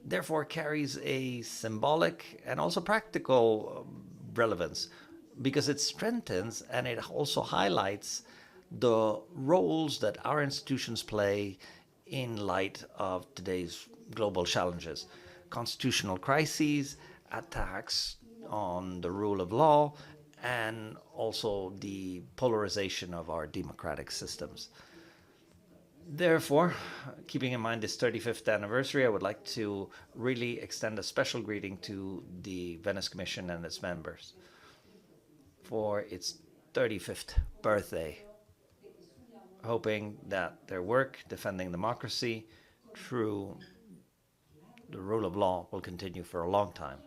therefore carries a symbolic and also practical relevance, because it strengthens and it also highlights the roles that our institutions play in light of today's global challenges, constitutional crises, attacks on the rule of law and also the polarization of our democratic systems. Therefore, keeping in mind this 35th anniversary, I would like to really extend a special greeting to the Venice Commission and its members for its 35th birthday, hoping that their work defending democracy through the rule of law will continue for a long time.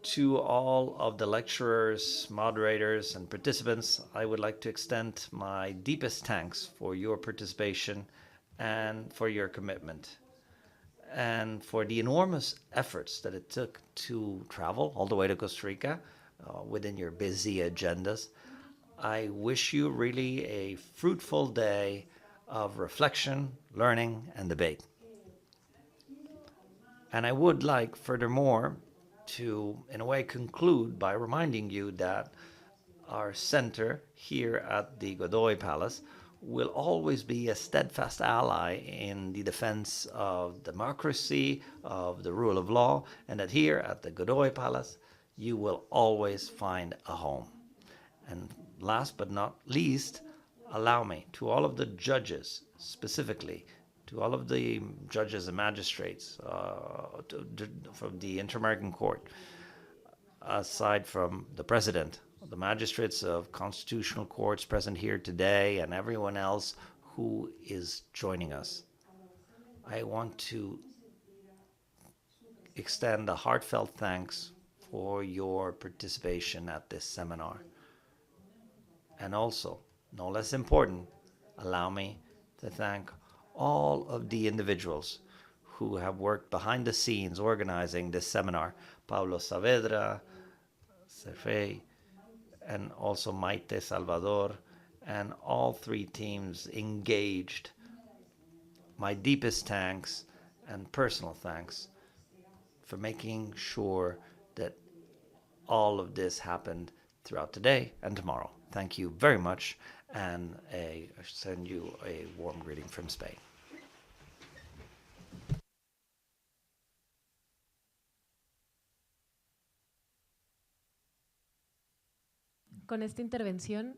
To all of the lecturers, moderators, and participants, I would like to extend my deepest thanks for your participation and for your commitment, and for the enormous efforts that it took to travel all the way to Costa Rica within your busy agendas. I wish you really a fruitful day of reflection, learning, and debate. And I would like, furthermore, to, in a way, conclude by reminding you that our center here at the Godoy Palace will always be a steadfast ally in the defense of democracy, of the rule of law, and that here at the Godoy Palace, you will always find a home. And last but not least, allow me, to all of the judges specifically, to all of the judges and magistrates from the Inter-American Court, aside from the president, the magistrates of constitutional courts present here today, and everyone else who is joining us. I want to extend a heartfelt thanks for your participation at this seminar. And also, no less important, allow me to thank all of the individuals who have worked behind the scenes organizing this seminar. Pablo Saavedra, Serfei, and also Maite Salvador, and all three teams engaged. My deepest thanks and personal thanks for making sure that all of this happened throughout today and tomorrow. Thank you very much, and I send you a warm greeting from Spain. Con esta intervención,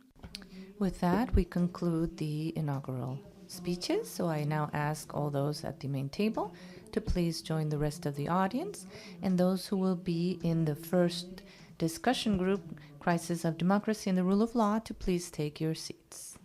With that, we conclude the inaugural speeches. So I now ask all those at the main table to please join the rest of the audience, and those who will be in the first discussion group, Crisis of Democracy and the Rule of Law, to please take your seats.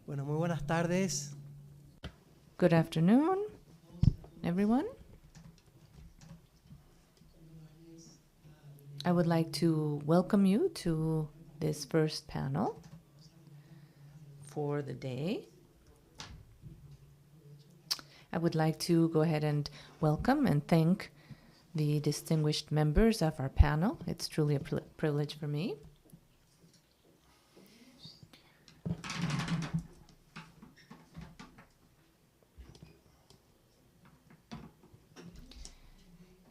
Bueno, muy buenas tardes. Good afternoon, everyone. I would like to welcome you to this first panel for the day. I would like to go ahead and welcome and thank the distinguished members of our panel. It's truly a privilege for me.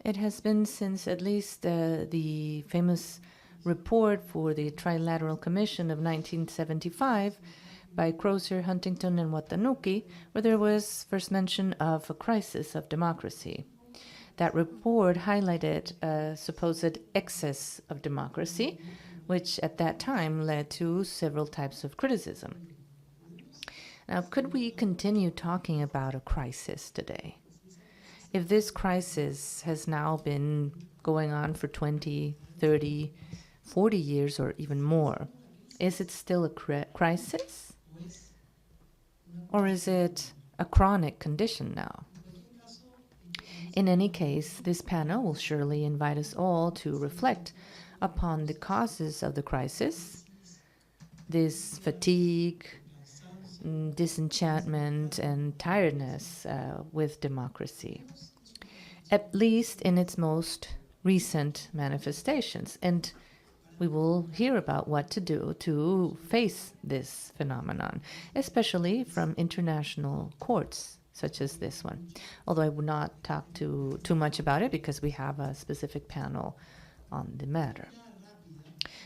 It has been since at least the famous report for the Trilateral Commission of 1975 by Crozier, Huntington, and Watanuki, where there was first mention of a crisis of democracy. That report highlighted a supposed excess of democracy, which at that time led to several types of criticism. Now, could we continue talking about a crisis today? If this crisis has now been going on for 20, 30, 40 years or even more, is it still a crisis? Or is it a chronic condition now? In any case, this panel will surely invite us all to reflect upon the causes of the crisis, this fatigue, disenchantment, and tiredness with democracy, at least in its most recent manifestations. And we will hear about what to do to face this phenomenon, especially from international courts such as this one. Although I would not talk too much about it because we have a specific panel on the matter.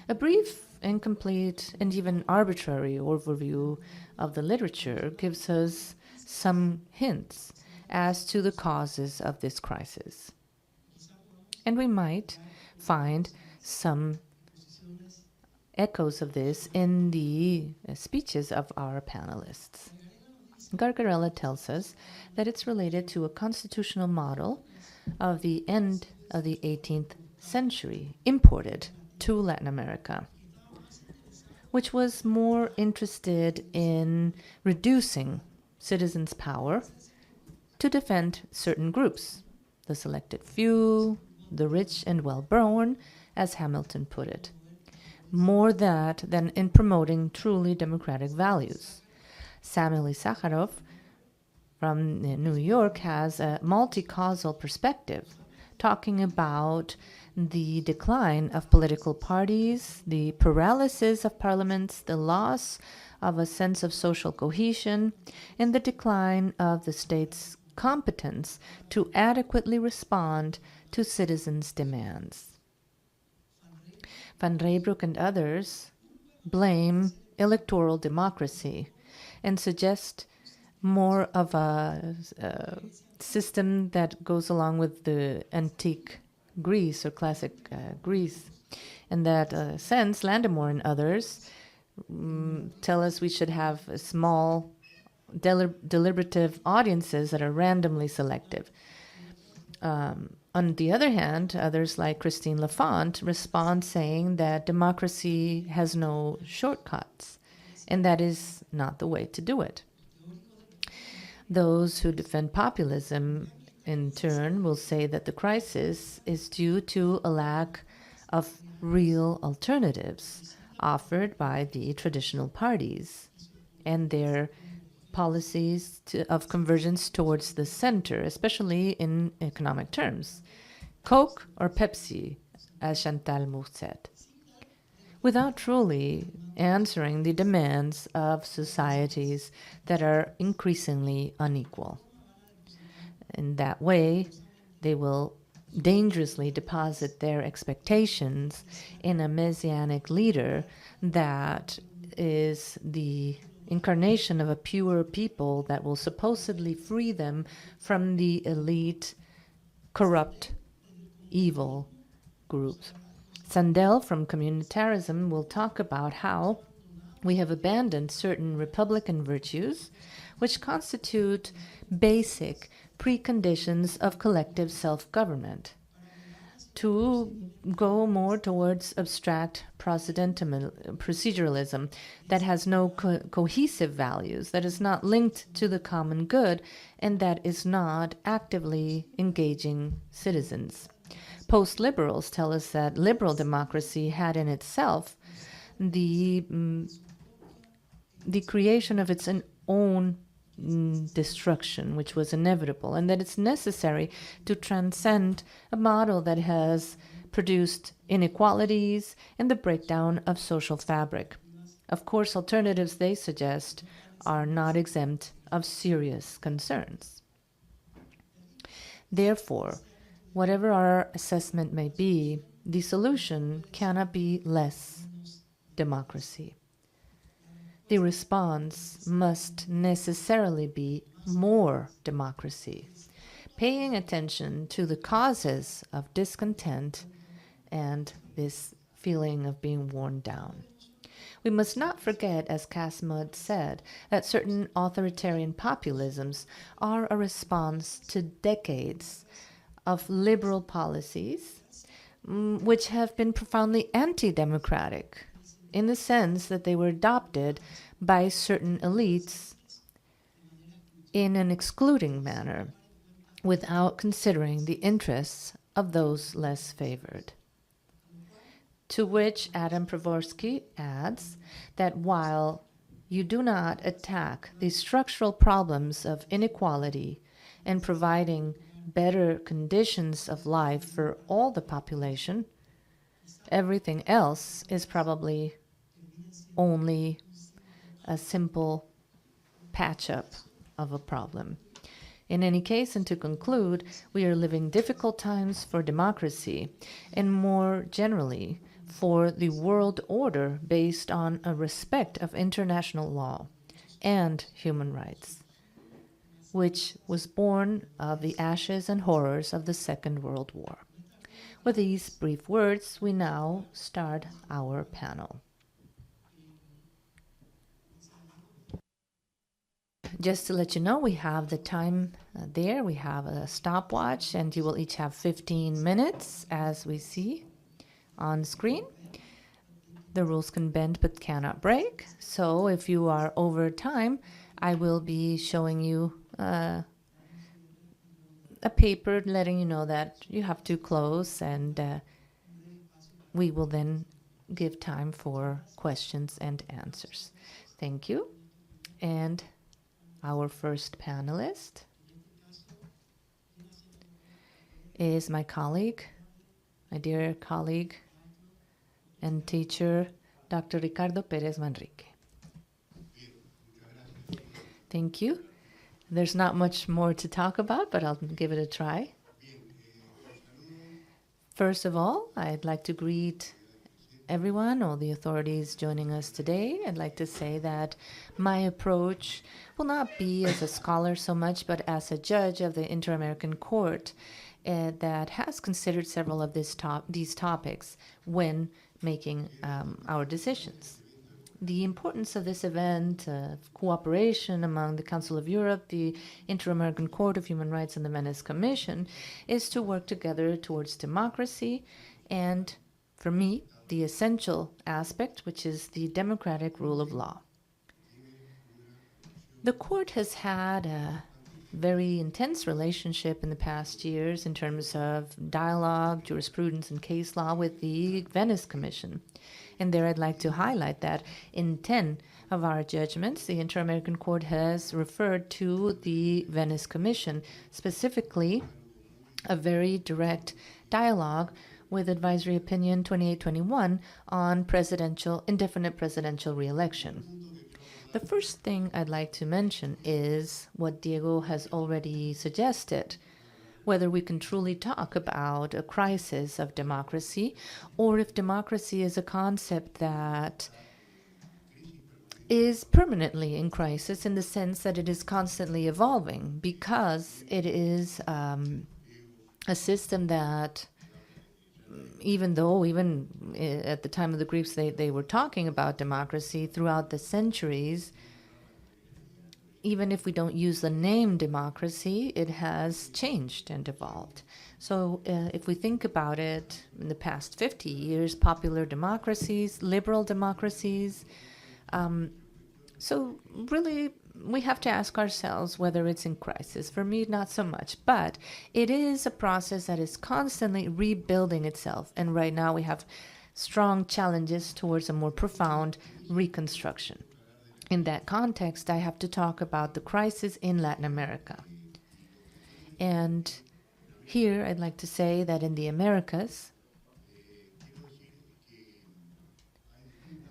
A brief, incomplete, and even arbitrary overview of the literature gives us some hints as to the causes of this crisis. And we might find some echoes of this in the speeches of our panelists. Gargarella tells us that it's related to a constitutional model of the end of the 18th century, imported to Latin America, which was more interested in reducing citizens' power to defend certain groups, the selected few, the rich and well-born, as Hamilton put it, more that than in promoting truly democratic values. Samuel Issacharoff from New York has a multi-causal perspective, talking about the decline of political parties, the paralysis of parliaments, the loss of a sense of social cohesion, and the decline of the state's competence to adequately respond to citizens' demands. Van Reybrouck and others blame electoral democracy and suggest more of a system that goes along with the antique Greece or classic Greece. In that sense, Landemore and others tell us we should have small deliberative audiences that are randomly selective. On the other hand, others like Christine Lafont respond saying that democracy has no shortcuts, and that is not the way to do it. Those who defend populism, in turn, will say that the crisis is due to a lack of real alternatives offered by the traditional parties and their policies of convergence towards the center, especially in economic terms. Coke or Pepsi, as Chantal Mouffe said, without truly answering the demands of societies that are increasingly unequal. In that way, they will dangerously deposit their expectations in a messianic leader that is the incarnation of a pure people that will supposedly free them from the elite, corrupt, evil groups. Sandel from Communitarism will talk about how we have abandoned certain Republican virtues which constitute basic preconditions of collective self-government. to go more towards abstract proceduralism that has no cohesive values, that is not linked to the common good, and that is not actively engaging citizens. Post-liberals tell us that liberal democracy had in itself the creation of its own destruction, which was inevitable, and that it's necessary to transcend a model that has produced inequalities and the breakdown of social fabric. Of course, alternatives they suggest are not exempt of serious concerns. Therefore, whatever our assessment may be, the solution cannot be less democracy. The response must necessarily be more democracy, paying attention to the causes of discontent and this feeling of being worn down. We must not forget, as Casmud said, that certain authoritarian populisms are a response to decades of liberal policies which have been profoundly anti-democratic, in the sense that they were adopted by certain elites in an excluding manner, without considering the interests of those less favored. To which Adam Pravorsky adds that while you do not attack the structural problems of inequality and providing better conditions of life for all the population, everything else is probably only a simple patch-up of a problem. In any case, and to conclude, we are living difficult times for democracy, and more generally, for the world order based on a respect of international law and human rights, which was born of the ashes and horrors of the Second World War. With these brief words, we now start our panel. Just to let you know, we have the time there. We have a stopwatch, and you will each have 15 minutes, as we see on screen. The rules can bend but cannot break. So if you are over time, I will be showing you a paper letting you know that you have to close, and we will then give time for questions and answers. Thank you. And our first panelist is my colleague, my dear colleague and teacher, Dr. Ricardo Pérez Manrique. Thank you. There's not much more to talk about, but I'll give it a try. First of all, I'd like to greet everyone, all the authorities joining us today. I'd like to say that my approach will not be as a scholar so much, but as a judge of the Inter-American Court that has considered several of these topics when making our decisions. The importance of this event of cooperation among the Council of Europe, the Inter-American Court of Human Rights, and the Venice Commission is to work together towards democracy and, for me, the essential aspect, which is the democratic rule of law. The court has had a very intense relationship in the past years in terms of dialogue, jurisprudence, and case law with the Venice Commission. And there I'd like to highlight that in 10 of our judgments, the Inter-American Court has referred to the Venice Commission, specifically a very direct dialogue with Advisory Opinion 2821 on indefinite presidential re-election. The first thing I'd like to mention is what Diego has already suggested, whether we can truly talk about a crisis of democracy, or if democracy is a concept that is permanently in crisis in the sense that it is constantly evolving, because it is a system that, even at the time of the Greeks, they were talking about democracy throughout the centuries, even if we don't use the name democracy, it has changed and evolved. So if we think about it, in the past 50 years, popular democracies, liberal democracies, so really we have to ask ourselves whether it's in crisis. For me, not so much, but it is a process that is constantly rebuilding itself. And right now we have strong challenges towards a more profound reconstruction. In that context, I have to talk about the crisis in Latin America. And here I'd like to say that in the Americas,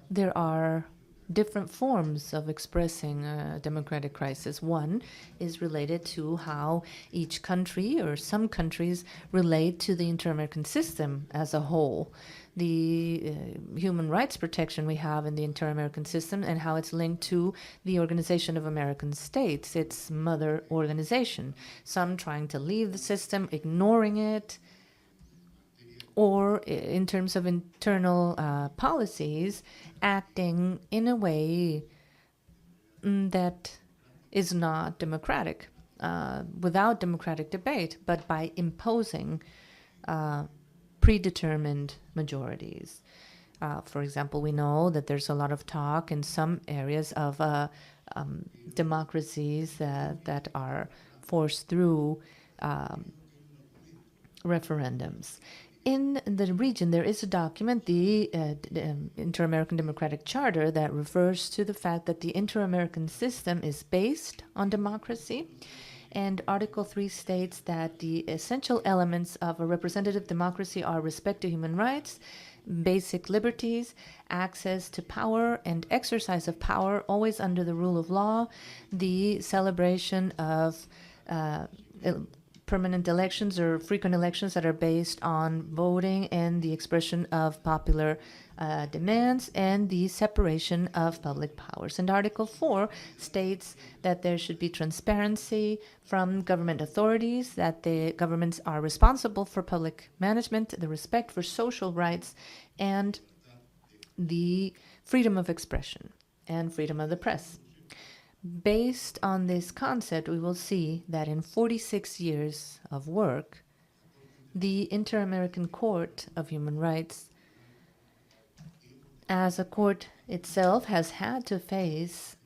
there are different forms of expressing a democratic crisis. One is related to how each country or some countries relate to the inter-American system as a whole. The human rights protection we have in the inter-American system and how it's linked to the Organization of American States, its mother organization. Some trying to leave the system, ignoring it, or in terms of internal policies, acting in a way that is not democratic, without democratic debate, but by imposing predetermined majorities. For example, we know that there's a lot of talk in some areas of democracies that are forced through referendums. In the region, there is a document, the Inter-American Democratic Charter, that refers to the fact that the inter-American system is based on democracy. And Article 3 states that the essential elements of a representative democracy are respect to human rights, basic liberties, access to power and exercise of power, always under the rule of law, the celebration of permanent elections or frequent elections that are based on voting and the expression of popular demands, and the separation of public powers. And Article 4 states that there should be transparency from government authorities, that the governments are responsible for public management, the respect for social rights, and the freedom of expression and freedom of the press. Based on this concept, we will see that in 46 years of work, the Inter-American Court of Human Rights, as a court itself, has had to face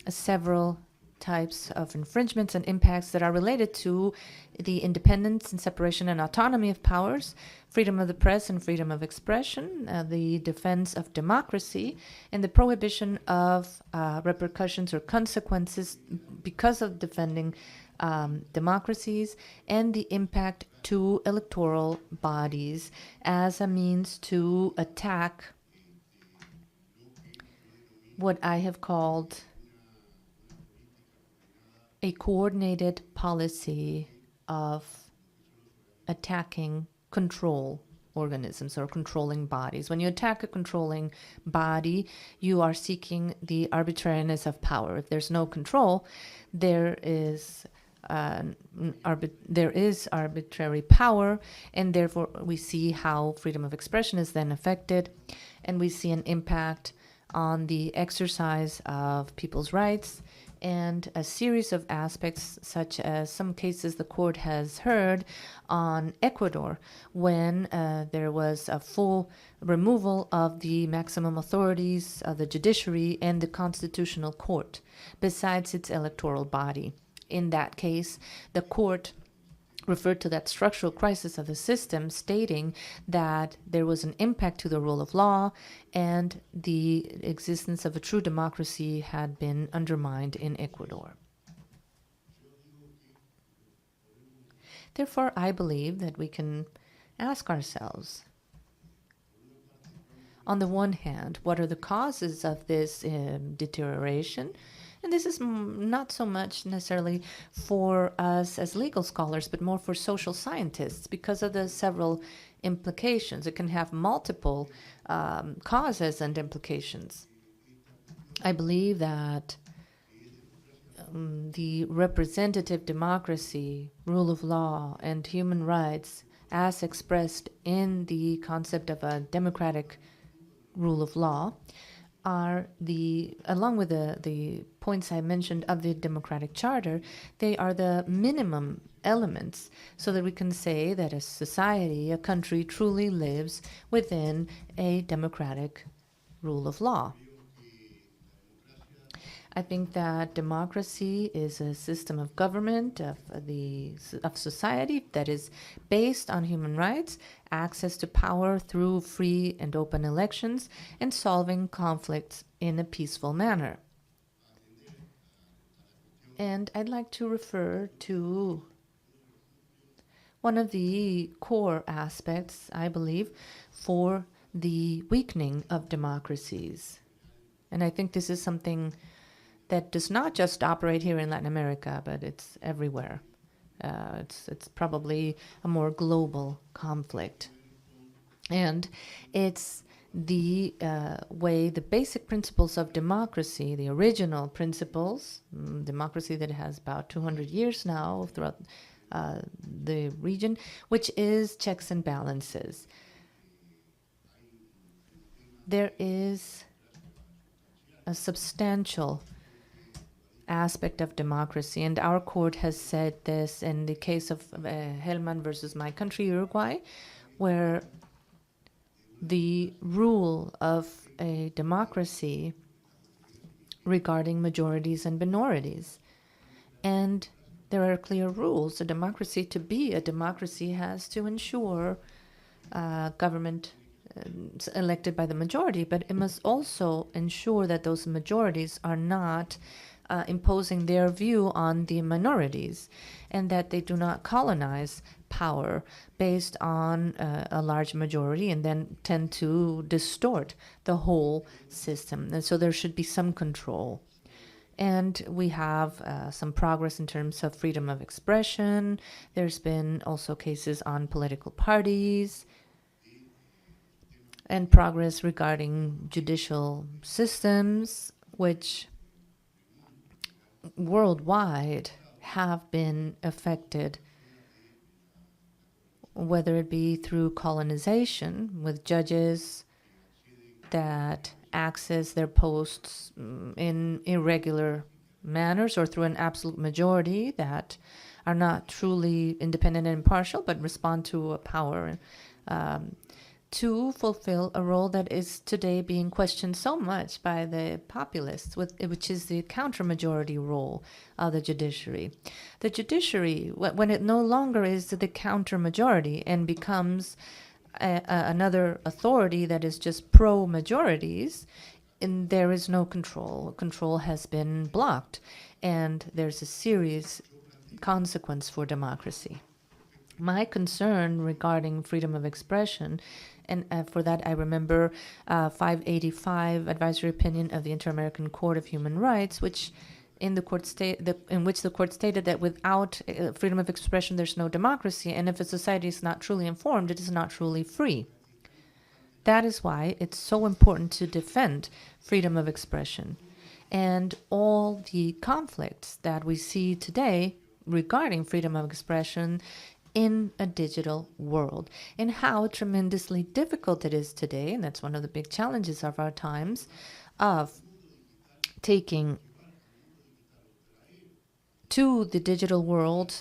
several types of infringements and impacts that are related to the independence and separation and autonomy of powers, freedom of the press and freedom of expression, the defense of democracy, and the prohibition of repercussions or consequences because of defending democracies, and the impact to electoral bodies as a means to attack what I have called a coordinated policy of attacking control organisms or controlling bodies. When you attack a controlling body, you are seeking the arbitrariness of power. If there's no control, there is arbitrary power, and therefore we see how freedom of expression is then affected, and we see an impact on the exercise of people's rights, and a series of aspects, such as some cases the court has heard on Ecuador, when there was a full removal of the maximum authorities of the judiciary and the constitutional court, besides its electoral body. In that case, the court referred to that structural crisis of the system, stating that there was an impact to the rule of law and the existence of a true democracy had been undermined in Ecuador. Therefore, I believe that we can ask ourselves, on the one hand, what are the causes of this deterioration? And this is not so much necessarily for us as legal scholars, but more for social scientists, because of the several implications. It can have multiple causes and implications. I believe that the representative democracy, rule of law, and human rights, as expressed in the concept of a democratic rule of law, are along with the points I mentioned of the Democratic Charter, they are the minimum elements so that we can say that a society, a country truly lives within a democratic rule of law. I think that democracy is a system of government, of society that is based on human rights, access to power through free and open elections, and solving conflicts in a peaceful manner. And I'd like to refer to one of the core aspects, I believe, for the weakening of democracies. And I think this is something that does not just operate here in Latin America, but it's everywhere. It's probably a more global conflict. And it's the way the basic principles of democracy, the original principles, democracy that has about 200 years now throughout the region, which is checks and balances. There is a substantial aspect of democracy, and our court has said this in the case of Hellman versus my country, Uruguay, where the rule of a democracy regarding majorities and minorities. And there are clear rules. A democracy, to be a democracy, has to ensure government elected by the majority, but it must also ensure that those majorities are not imposing their view on the minorities, and that they do not colonize power based on a large majority and then tend to distort the whole system. And so there should be some control. And we have some progress in terms of freedom of expression. There's been also cases on political parties and progress regarding judicial systems, which worldwide have been affected, whether it be through colonization with judges that access their posts in irregular manners, or through an absolute majority that are not truly independent and impartial but respond to a power to fulfill a role that is today being questioned so much by the populists, which is the counter-majority role of the judiciary. The judiciary, when it no longer is the counter-majority and becomes another authority that is just pro-majorities, and there is no control. Control has been blocked, and there's a serious consequence for democracy. My concern regarding freedom of expression, and for that I remember 585 advisory opinion of the Inter-American Court of Human Rights, which in which the court stated that without freedom of expression there's no democracy, and if a society is not truly informed, it is not truly free. That is why it's so important to defend freedom of expression. And all the conflicts that we see today regarding freedom of expression in a digital world, and how tremendously difficult it is today, and that's one of the big challenges of our times, of taking to the digital world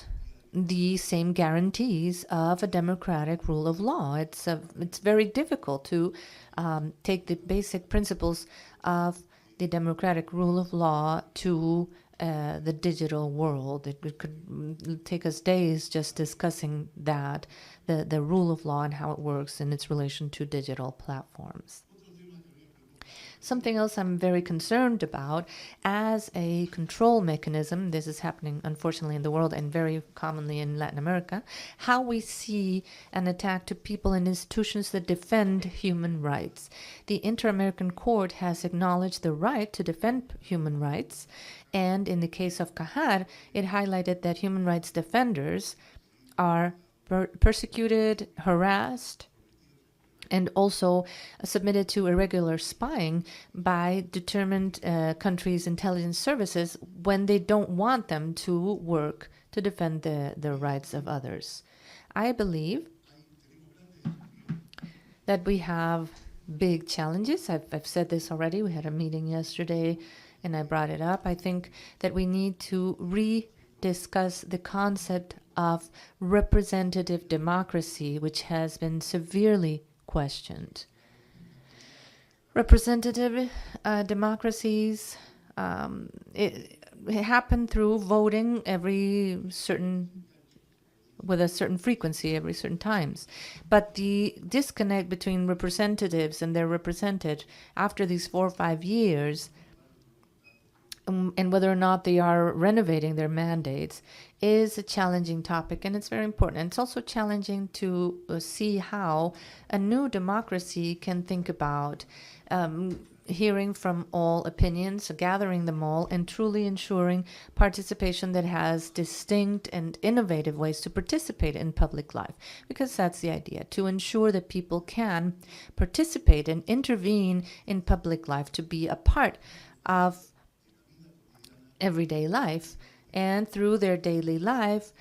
the same guarantees of a democratic rule of law. It's very difficult to take the basic principles of the democratic rule of law to the digital world. It could take us days just discussing that, the rule of law and how it works in its relation to digital platforms. Something else I'm very concerned about as a control mechanism, this is happening unfortunately in the world and very commonly in Latin America, how we see an attack to people and institutions that defend human rights. The Inter-American Court has acknowledged the right to defend human rights, and in the case of Cajar, it highlighted that human rights defenders are persecuted, harassed, and also submitted to irregular spying by determined countries' intelligence services when they don't want them to work to defend the rights of others. I believe that we have big challenges. I've said this already. We had a meeting yesterday and I brought it up. I think that we need to rediscuss the concept of representative democracy, which has been severely questioned. Representative democracies it happen through voting with a certain frequency every certain times. But the disconnect between representatives and their represented after these 4 or 5 years, and whether or not they are renovating their mandates, is a challenging topic, and it's very important. And it's also challenging to see how a new democracy can think about hearing from all opinions, gathering them all, and truly ensuring participation that has distinct and innovative ways to participate in public life. Because that's the idea, to ensure that people can participate and intervene in public life, to be a part of everyday life, and through their daily life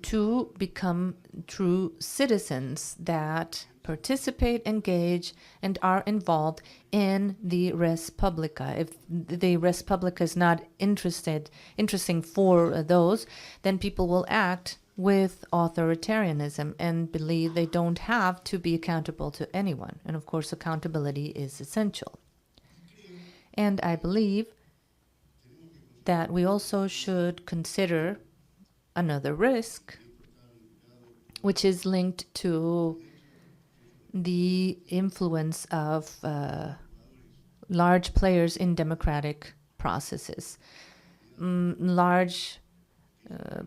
to become true citizens that participate, engage, and are involved in the res publica. If the res publica is not interesting for those, then people will act with authoritarianism and believe they don't have to be accountable to anyone. And of course, accountability is essential. And I believe that we also should consider another risk, which is linked to the influence of large players in democratic processes. Large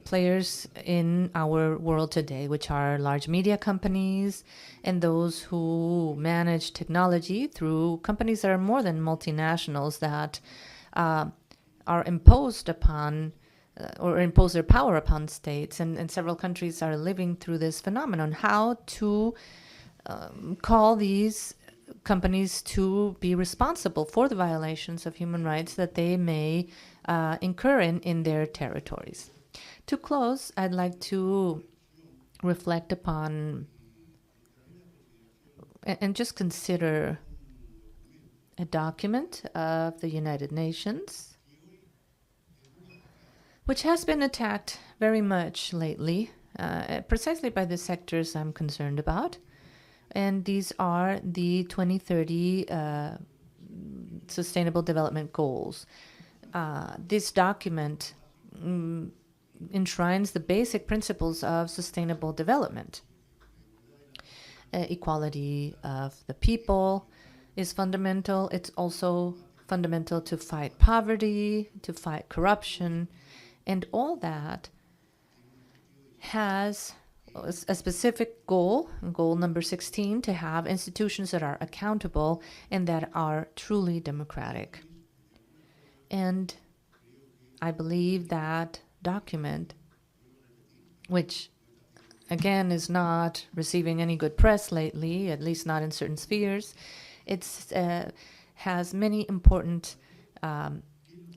players in our world today, which are large media companies and those who manage technology through companies that are more than multinationals, that are imposed upon or impose their power upon states. And several countries are living through this phenomenon. How to call these companies to be responsible for the violations of human rights that they may incur in their territories. To close, I'd like to reflect upon and just consider a document of the United Nations, which has been attacked very much lately, precisely by the sectors I'm concerned about. And these are the 2030 Sustainable Development Goals. This document enshrines the basic principles of sustainable development. Equality of the people is fundamental. It's also fundamental to fight poverty, to fight corruption, and all that has a specific goal number 16, to have institutions that are accountable and that are truly democratic. And I believe that document, which again is not receiving any good press lately, at least not in certain spheres, it's has many important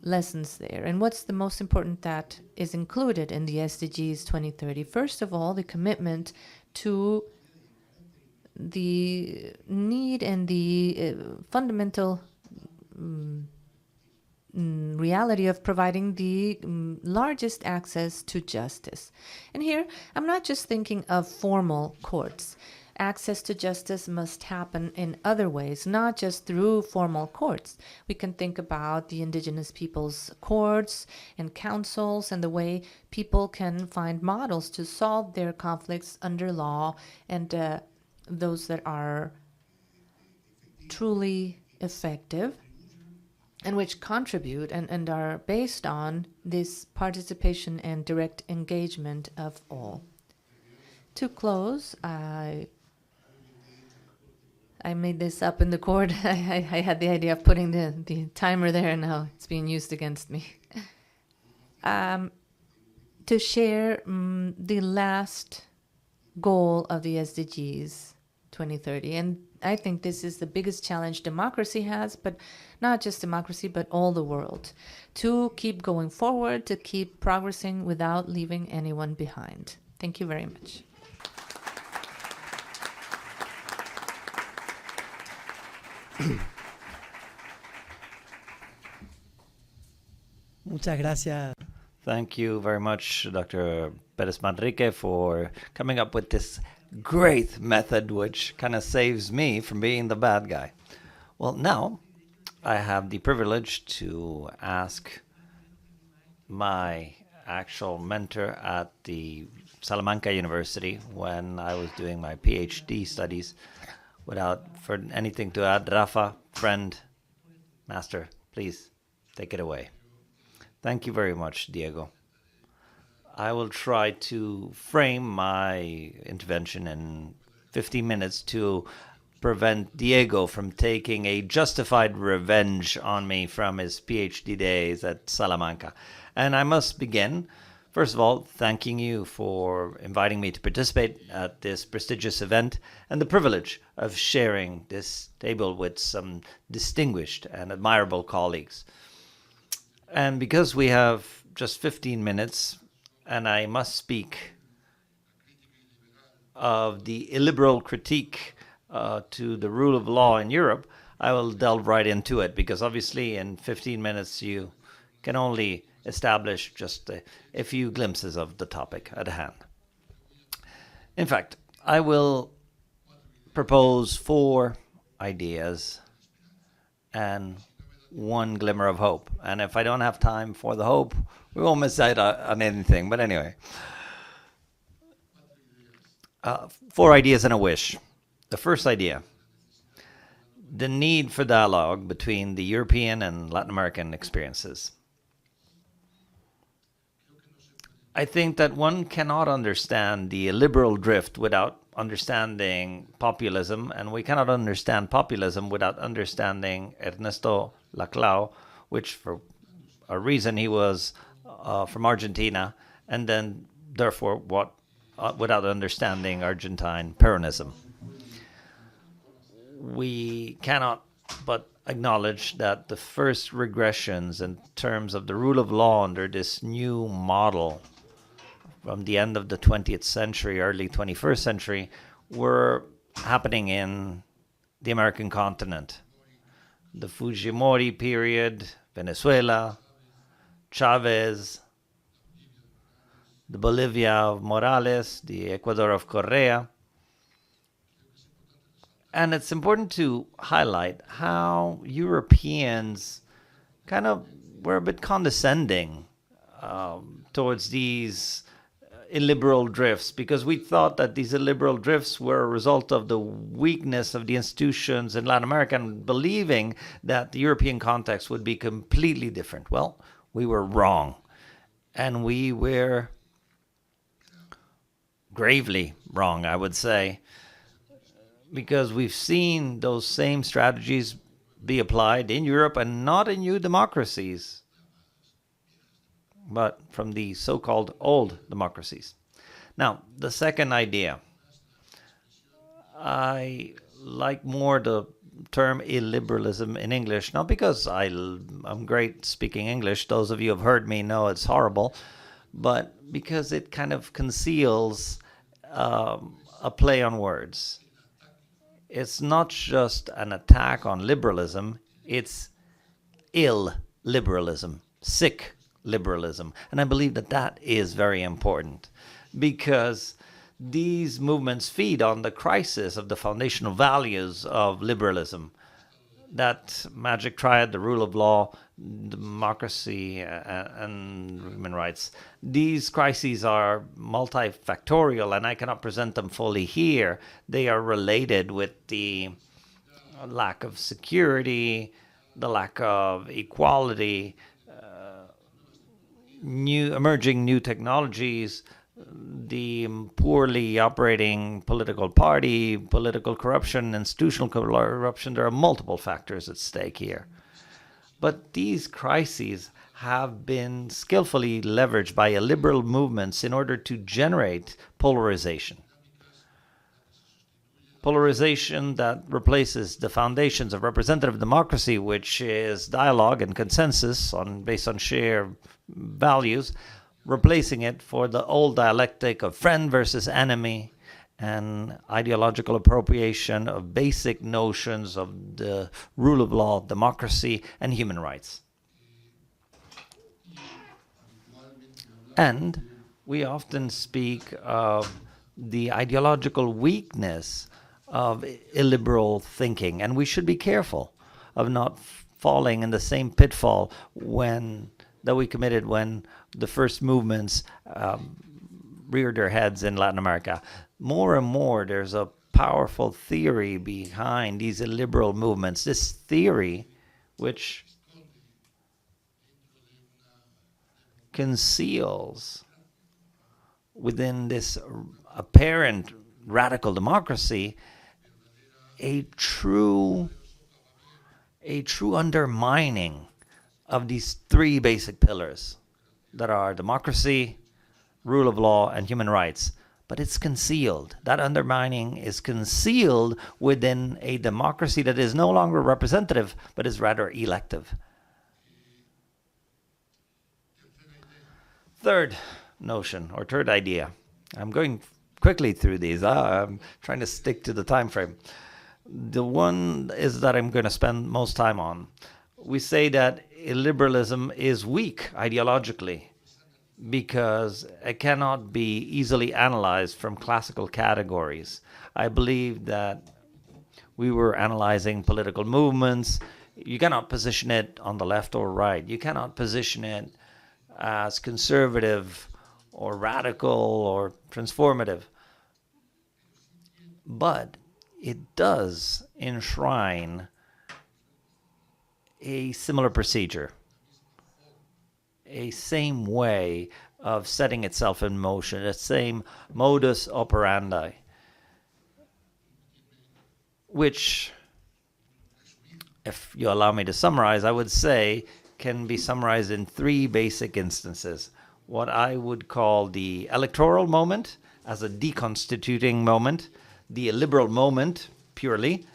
lessons there. And what's the most important that is included in the SDGs 2030? First of all, the commitment to the need and the fundamental reality of providing the largest access to justice. And here, I'm not just thinking of formal courts. Access to justice must happen in other ways, not just through formal courts. We can think about the indigenous peoples' courts and councils and the way people can find models to solve their conflicts under law, and those that are truly effective and which contribute and are based on this participation and direct engagement of all. To close, I made this up in the court. I had the idea of putting the timer there, and now it's being used against me. To share the last goal of the SDGs 2030. And I think this is the biggest challenge democracy has, but not just democracy, but all the world. To keep going forward, to keep progressing without leaving anyone behind. Thank you very much. Muchas gracias. Thank you very much, Dr. Perez Manrique, for coming up with this great method, which kind of saves me from being the bad guy. Well, now I have the privilege to ask my actual mentor at the Salamanca University when I was doing my PhD studies. Without for anything to add, Rafa, friend, master, please take it away. Thank you very much, Diego. I will try to frame my intervention in 15 minutes to prevent Diego from taking a justified revenge on me from his PhD days at Salamanca. And I must begin, first of all, thanking you for inviting me to participate at this prestigious event and the privilege of sharing this table with some distinguished and admirable colleagues. And because we have just 15 minutes, and I must speak of the illiberal critique to the rule of law in Europe, I will delve right into it, because obviously in 15 minutes you can only establish just a few glimpses of the topic at hand. In fact, I will propose 4 ideas and one glimmer of hope. And if I don't have time for the hope, we won't miss out on anything. But anyway, 4 ideas and a wish. The first idea: the need for dialogue between the European and Latin American experiences. I think that one cannot understand the liberal drift without understanding populism, and we cannot understand populism without understanding Ernesto Laclau, which for a reason he was from Argentina, and then therefore without understanding Argentine Peronism. We cannot but acknowledge that the first regressions in terms of the rule of law under this new model from the end of the 20th century, early 21st century, were happening in the American continent. The Fujimori period, Venezuela, Chavez, the Bolivia of Morales, the Ecuador of Correa. And it's important to highlight how Europeans kind of were a bit condescending towards these illiberal drifts, because we thought that these illiberal drifts were a result of the weakness of the institutions in Latin America, and believing that the European context would be completely different. Well, we were wrong. And we were gravely wrong, I would say, because we've seen those same strategies be applied in Europe and not in new democracies, but from the so-called old democracies. Now, the second idea. I like more the term illiberalism in English, not because I'm great speaking English. Those of you who have heard me know it's horrible, but because it kind of conceals a play on words. It's not just an attack on liberalism, it's illiberalism, sick liberalism. And I believe that that is very important, because these movements feed on the crisis of the foundational values of liberalism. That magic triad, the rule of law, democracy, and human rights. These crises are multifactorial, and I cannot present them fully here. They are related with the lack of security, the lack of equality, emerging new technologies, the poorly operating political party, political corruption, institutional corruption. There are multiple factors at stake here. But these crises have been skillfully leveraged by illiberal movements in order to generate polarization. Polarization that replaces the foundations of representative democracy, which is dialogue and consensus based on shared values, replacing it for the old dialectic of friend versus enemy and ideological appropriation of basic notions of the rule of law, democracy, and human rights. And we often speak of the ideological weakness of illiberal thinking, and we should be careful of not falling in the same pitfall that we committed when the first movements reared their heads in Latin America. More and more, there's a powerful theory behind these illiberal movements. This theory, which conceals within this apparent radical democracy a true undermining of these three basic pillars that are democracy, rule of law, and human rights. But it's concealed. That undermining is concealed within a democracy that is no longer representative, but is rather elective. Third notion, or third idea. I'm going quickly through these. I'm trying to stick to the time frame. The one is that I'm going to spend most time on. We say that illiberalism is weak ideologically because it cannot be easily analyzed from classical categories. I believe that we were analyzing political movements. You cannot position it on the left or right. You cannot position it as conservative or radical or transformative. But it does enshrine a similar procedure, a same way of setting itself in motion, a same modus operandi, which, if you allow me to summarize, I would say can be summarized in three basic instances. What I would call the electoral moment as a deconstituting moment, the illiberal moment purely,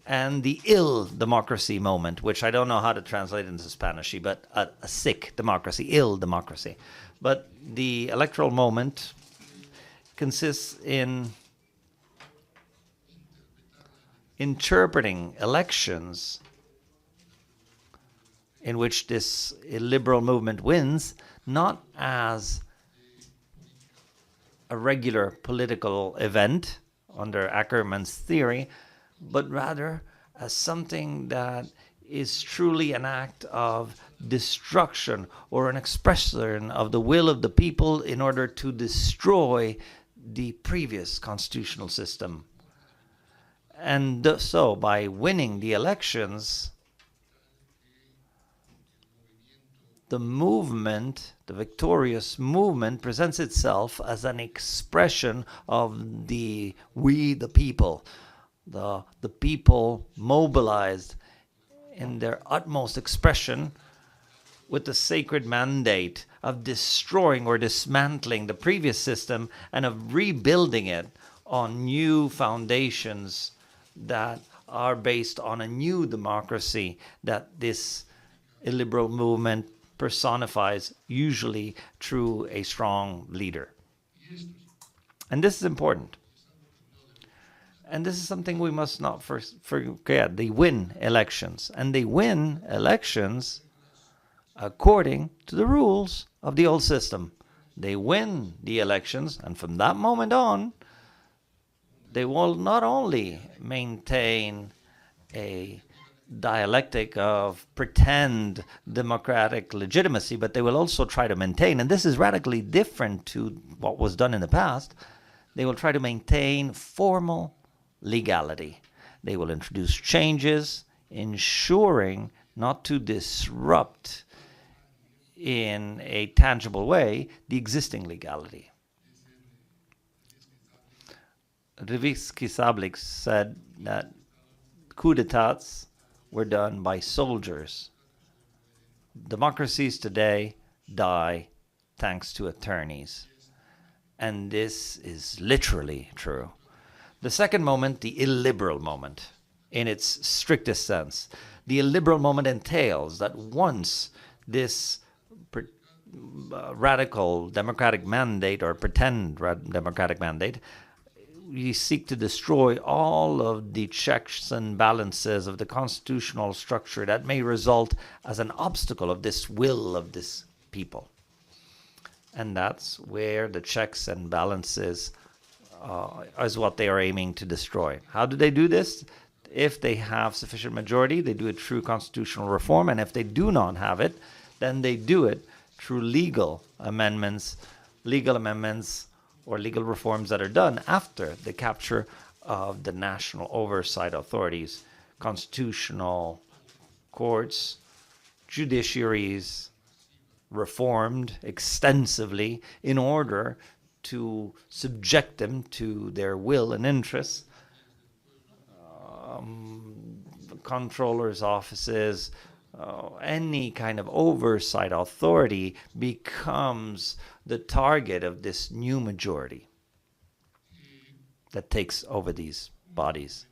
and the ill democracy moment, which I don't know how to translate into Spanish, but a sick democracy, ill democracy. But the electoral moment consists in interpreting elections in which this illiberal movement wins, not as a regular political event under Ackerman's theory, but rather as something that is truly an act of destruction or an expression of the will of the people in order to destroy the previous constitutional system. And so by winning the elections, the movement, the victorious movement, presents itself as an expression of the we, the people, the people mobilized in their utmost expression with the sacred mandate of destroying or dismantling the previous system and of rebuilding it on new foundations that are based on a new democracy that this illiberal movement personifies, usually through a strong leader. And this is important. And this is something we must not forget. They win elections. And they win elections according to the rules of the old system. They win the elections, and from that moment on, they will not only maintain a dialectic of pretend democratic legitimacy, but they will also try to maintain, and this is radically different to what was done in the past, they will try to maintain formal legality. They will introduce changes, ensuring not to disrupt in a tangible way the existing legality. Rivitsky-Sablik said that coups d'etats were done by soldiers. Democracies today die thanks to attorneys. And this is literally true. The second moment, the illiberal moment, in its strictest sense. The illiberal moment entails that once this radical democratic mandate or pretend democratic mandate we seek to destroy all of the checks and balances of the constitutional structure that may result as an obstacle of this will of this people. And that's where the checks and balances is what they are aiming to destroy. How do they do this? If they have sufficient majority, they do it through constitutional reform. And if they do not have it, then they do it through legal amendments or legal reforms that are done after the capture of the national oversight authorities, constitutional courts, judiciaries, reformed extensively in order to subject them to their will and interests. Controllers' offices, any kind of oversight authority becomes the target of this new majority that takes over these bodies.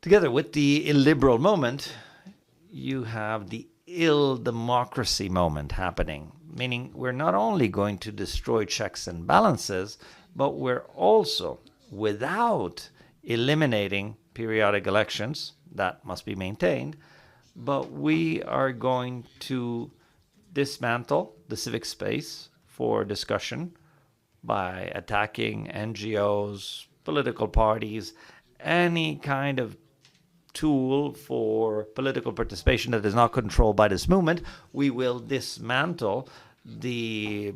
Together with the illiberal moment, you have the ill democracy moment happening, meaning we're not only going to destroy checks and balances, but we're also, without eliminating periodic elections that must be maintained, but we are going to dismantle the civic space for discussion by attacking NGOs, political parties, any kind of tool for political participation that is not controlled by this movement. We will dismantle the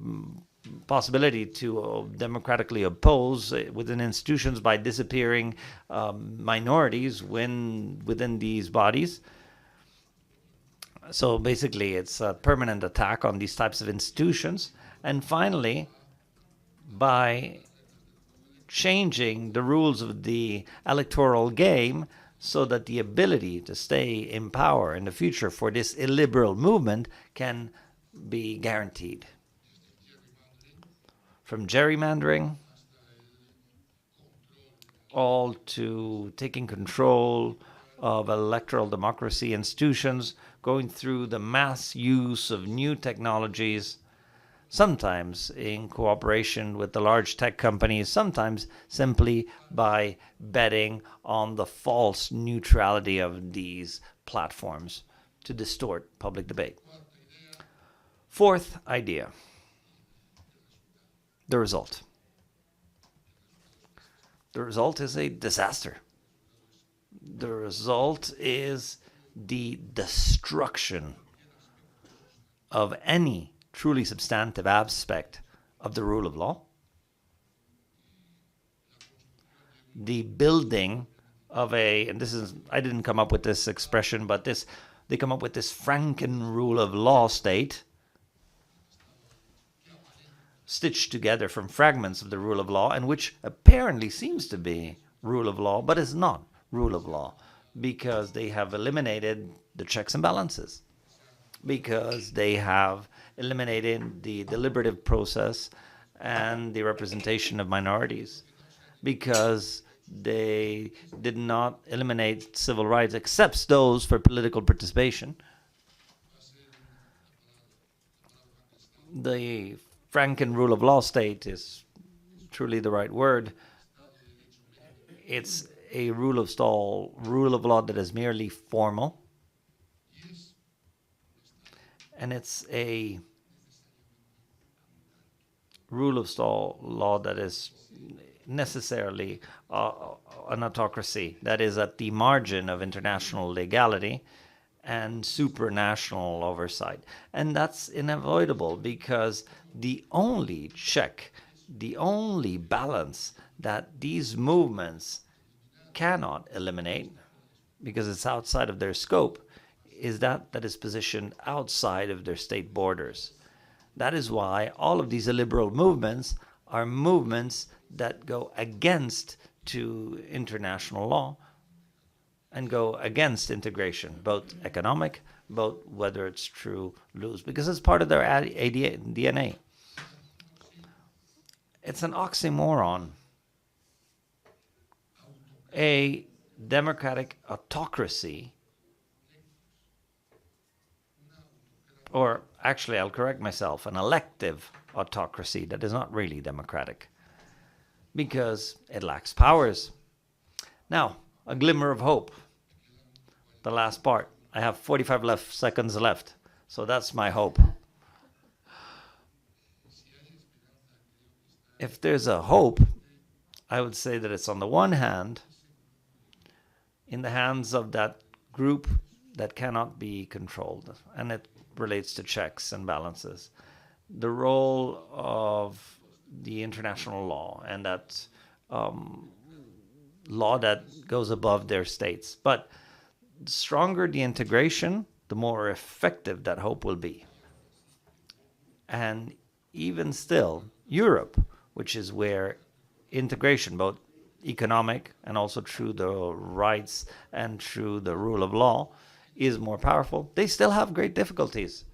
possibility to democratically oppose within institutions by disappearing minorities within these bodies. So basically, it's a permanent attack on these types of institutions. And finally, by changing the rules of the electoral game so that the ability to stay in power in the future for this illiberal movement can be guaranteed. From gerrymandering all to taking control of electoral democracy institutions, going through the mass use of new technologies, sometimes in cooperation with the large tech companies, sometimes simply by betting on the false neutrality of these platforms to distort public debate. Fourth idea, the result. The result is a disaster. The result is the destruction of any truly substantive aspect of the rule of law, the building of and this is, I didn't come up with this expression, but they come up with this Franken rule of law state, stitched together from fragments of the rule of law, and which apparently seems to be rule of law, but is not rule of law, because they have eliminated the checks and balances, because they have eliminated the deliberative process and the representation of minorities, because they did not eliminate civil rights except those for political participation. The Franken rule of law state is truly the right word. It's a rule of law that is merely formal, and it's a rule of law that is necessarily an autocracy that is at the margin of international legality and supranational oversight. And that's unavoidable, because the only check, the only balance that these movements cannot eliminate, because it's outside of their scope, is that is positioned outside of their state borders. That is why all of these illiberal movements are movements that go against to international law and go against integration, both economic, both whether it's true loose, because it's part of their DNA. It's an oxymoron. A democratic autocracy, or actually, I'll correct myself, an elective autocracy that is not really democratic, because it lacks powers. Now, a glimmer of hope. The last part. I have 45 seconds left, so that's my hope. If there's a hope, I would say that it's on the one hand, in the hands of that group that cannot be controlled, and it relates to checks and balances. The role of the international law and that law that goes above their states. But the stronger the integration, the more effective that hope will be. And even still, Europe, which is where integration, both economic and also through the rights and through the rule of law, is more powerful, they still have great difficulties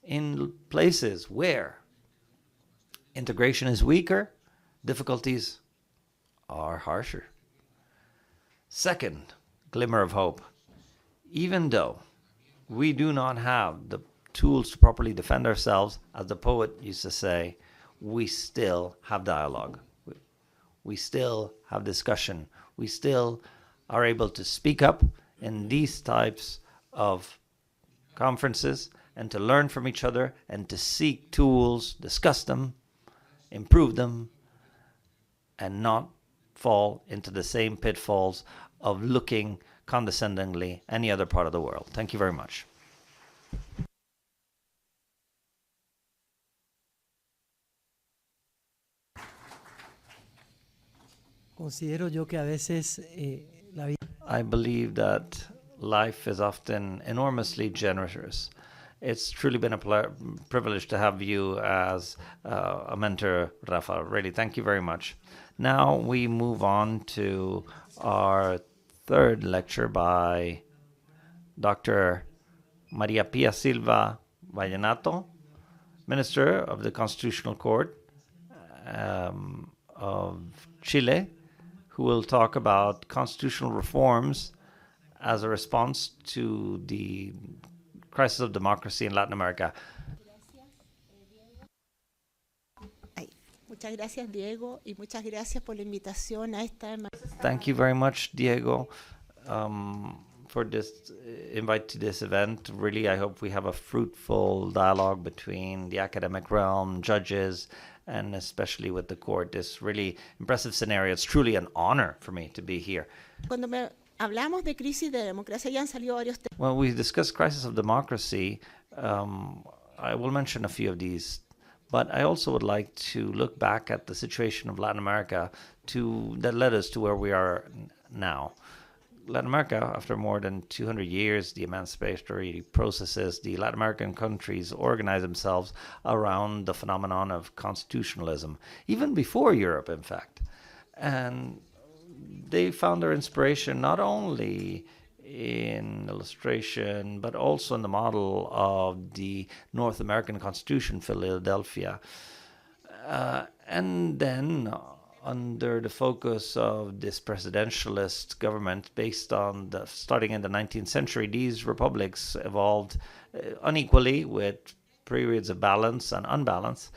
in places where integration is weaker, difficulties are harsher. Second glimmer of hope. Even though we do not have the tools to properly defend ourselves, as the poet used to say, we still have dialogue. We still have discussion. We still are able to speak up in these types of conferences and to learn from each other and to seek tools, discuss them, improve them, and not fall into the same pitfalls of looking condescendingly any other part of the world. Thank you very much. Considero yo que a veces la vida I believe that life is often enormously generous. It's truly been a privilege to have you as a mentor, Rafa. Really, thank you very much. Now we move on to our third lecture by Dr. Maria Pia Silva Vallenato, Minister of the Constitutional Court of Chile, who will talk about constitutional reforms as a response to the crisis of democracy in Latin America. Muchas gracias, Diego, y muchas gracias por la invitación a esta. Thank you very much, Diego, for this invite to this event. Really, I hope we have a fruitful dialogue between the academic realm, judges, and especially with the court. This really impressive scenario. It's truly an honor for me to be here. Cuando hablamos de crisis de democracia, ya han salido varios temas. When we discuss crisis of democracy, I will mention a few of these. But I also would like to look back at the situation of Latin America that led us to where we are now. Latin America, after more than 200 years, the emancipatory processes, the Latin American countries organize themselves around the phenomenon of constitutionalism, even before Europe, in fact. And they found their inspiration not only in illustration, but also in the model of the North American Constitution, Philadelphia. And then under the focus of this presidentialist government based on starting in the 19th century, these republics evolved unequally with periods of balance and unbalance,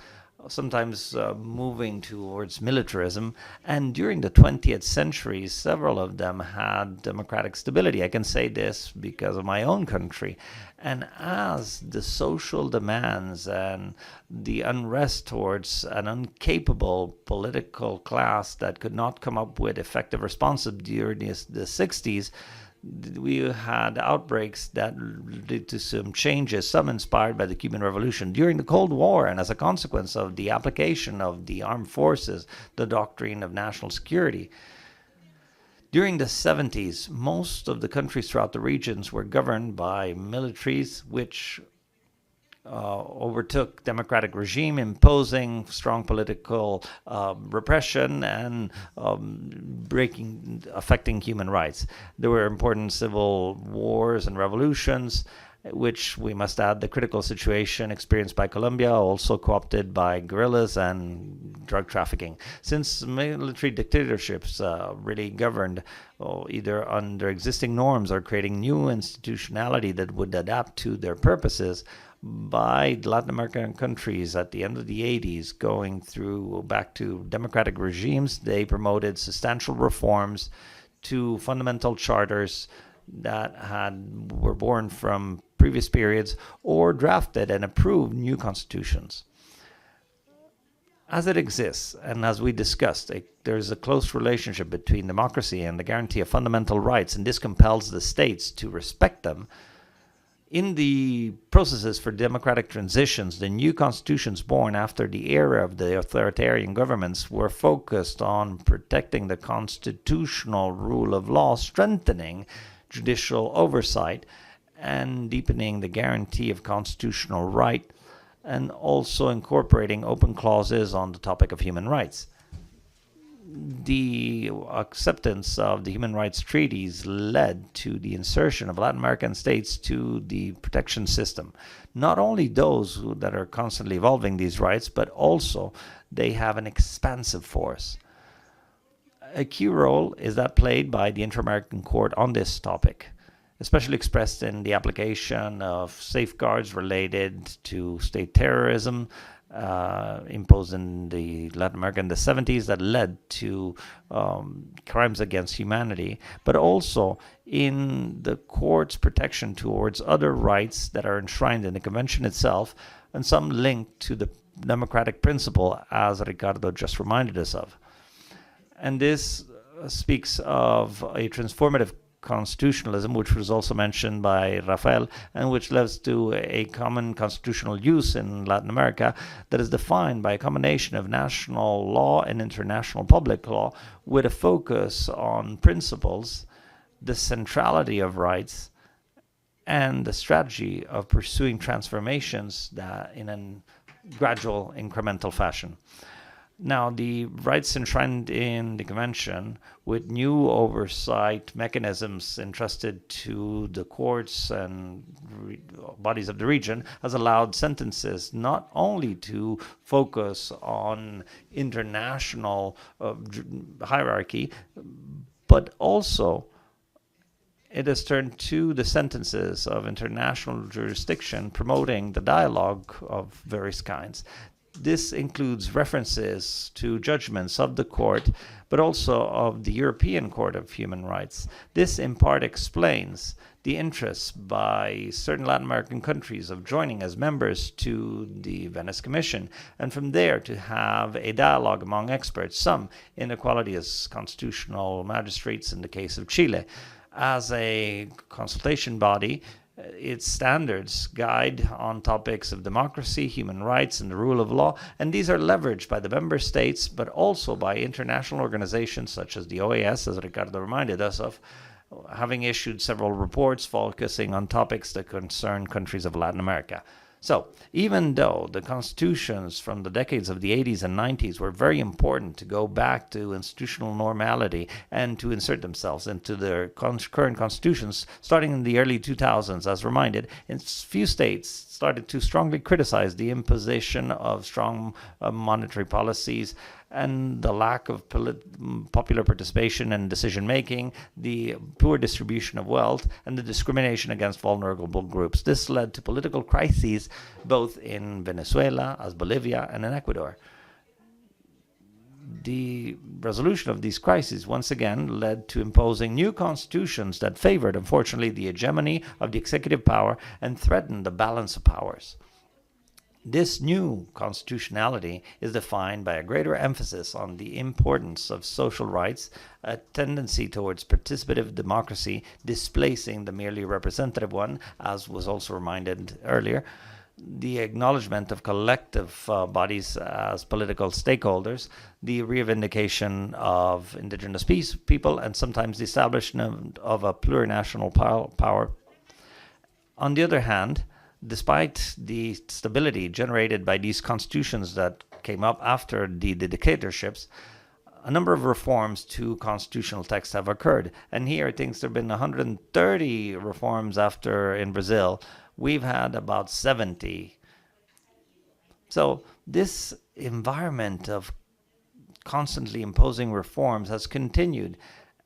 sometimes moving towards militarism. And during the 20th century, several of them had democratic stability. I can say this because of my own country. And as the social demands and the unrest towards an incapable political class that could not come up with effective responses during the 60s, we had outbreaks that led to some changes, some inspired by the Cuban Revolution. During the Cold War, and as a consequence of the application of the armed forces, the doctrine of national security. During the 70s, most of the countries throughout the regions were governed by militaries, which overtook democratic regime, imposing strong political repression and affecting human rights. There were important civil wars and revolutions, which we must add the critical situation experienced by Colombia, also co-opted by guerrillas and drug trafficking. Since military dictatorships really governed either under existing norms or creating new institutionality that would adapt to their purposes, by Latin American countries at the end of the 80s, going through back to democratic regimes. They promoted substantial reforms to fundamental charters that were born from previous periods or drafted and approved new constitutions. As it exists, and as we discussed, there's a close relationship between democracy and the guarantee of fundamental rights, and this compels the states to respect them. In the processes for democratic transitions, the new constitutions born after the era of the authoritarian governments were focused on protecting the constitutional rule of law, strengthening judicial oversight, and deepening the guarantee of constitutional right, and also incorporating open clauses on the topic of human rights. The acceptance of the human rights treaties led to the insertion of Latin American states to the protection system. Not only those that are constantly evolving these rights, but also they have an expansive force. A key role is that played by the Inter-American Court on this topic, especially expressed in the application of safeguards related to state terrorism imposed in the Latin America in the 70s that led to crimes against humanity, but also in the court's protection towards other rights that are enshrined in the convention itself, and some linked to the democratic principle, as Ricardo just reminded us of. And this speaks of a transformative constitutionalism, which was also mentioned by Rafael, and which leads to a common constitutional use in Latin America that is defined by a combination of national law and international public law, with a focus on principles, the centrality of rights, and the strategy of pursuing transformations that in a gradual, incremental fashion. Now, the rights enshrined in the Convention, with new oversight mechanisms entrusted to the courts and bodies of the region, has allowed sentences not only to focus on international hierarchy, but also it has turned to the sentences of international jurisdiction, promoting the dialogue of various kinds. This includes references to judgments of the court, but also of the European Court of Human Rights. This in part explains the interest by certain Latin American countries of joining as members to the Venice Commission, and from there to have a dialogue among experts, some in their quality as constitutional magistrates in the case of Chile. As a consultation body, its standards guide on topics of democracy, human rights, and the rule of law, and these are leveraged by the member states, but also by international organizations such as the OAS, as Ricardo reminded us of, having issued several reports focusing on topics that concern countries of Latin America. So, even though the constitutions from the decades of the 80s and 90s were very important to go back to institutional normality and to insert themselves into their current constitutions, starting in the early 2000s, as reminded, in few states started to strongly criticize the imposition of strong monetary policies and the lack of popular participation and decision-making, the poor distribution of wealth, and the discrimination against vulnerable groups. This led to political crises both in Venezuela, as Bolivia, and in Ecuador. The resolution of these crises once again led to imposing new constitutions that favored, unfortunately, the hegemony of the executive power and threatened the balance of powers. This new constitutionality is defined by a greater emphasis on the importance of social rights, a tendency towards participative democracy, displacing the merely representative one, as was also reminded earlier, the acknowledgement of collective bodies as political stakeholders, the reivindication of indigenous people, and sometimes the establishment of a plurinational power. On the other hand, despite the stability generated by these constitutions that came up after the dictatorships, a number of reforms to constitutional texts have occurred. And here, I think there have been 130 reforms after in Brazil. We've had about 70. So this environment of constantly imposing reforms has continued.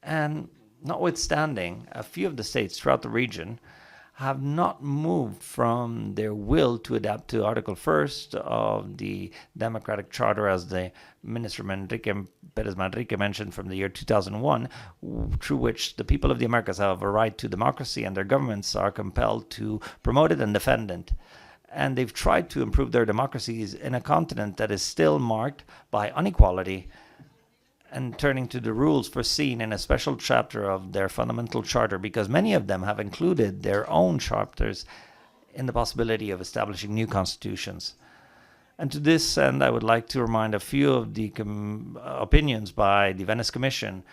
And notwithstanding, a few of the states throughout the region have not moved from their will to adapt to Article 1st of the Democratic Charter, as the Minister Perez Manrique mentioned, from the year 2001, through which the people of the Americas have a right to democracy and their governments are compelled to promote it and defend it. And they've tried to improve their democracies in a continent that is still marked by inequality, and turning to the rules foreseen in a special chapter of their fundamental charter, because many of them have included their own chapters in the possibility of establishing new constitutions. And to this end, I would like to remind a few of the opinions by the Venice Commission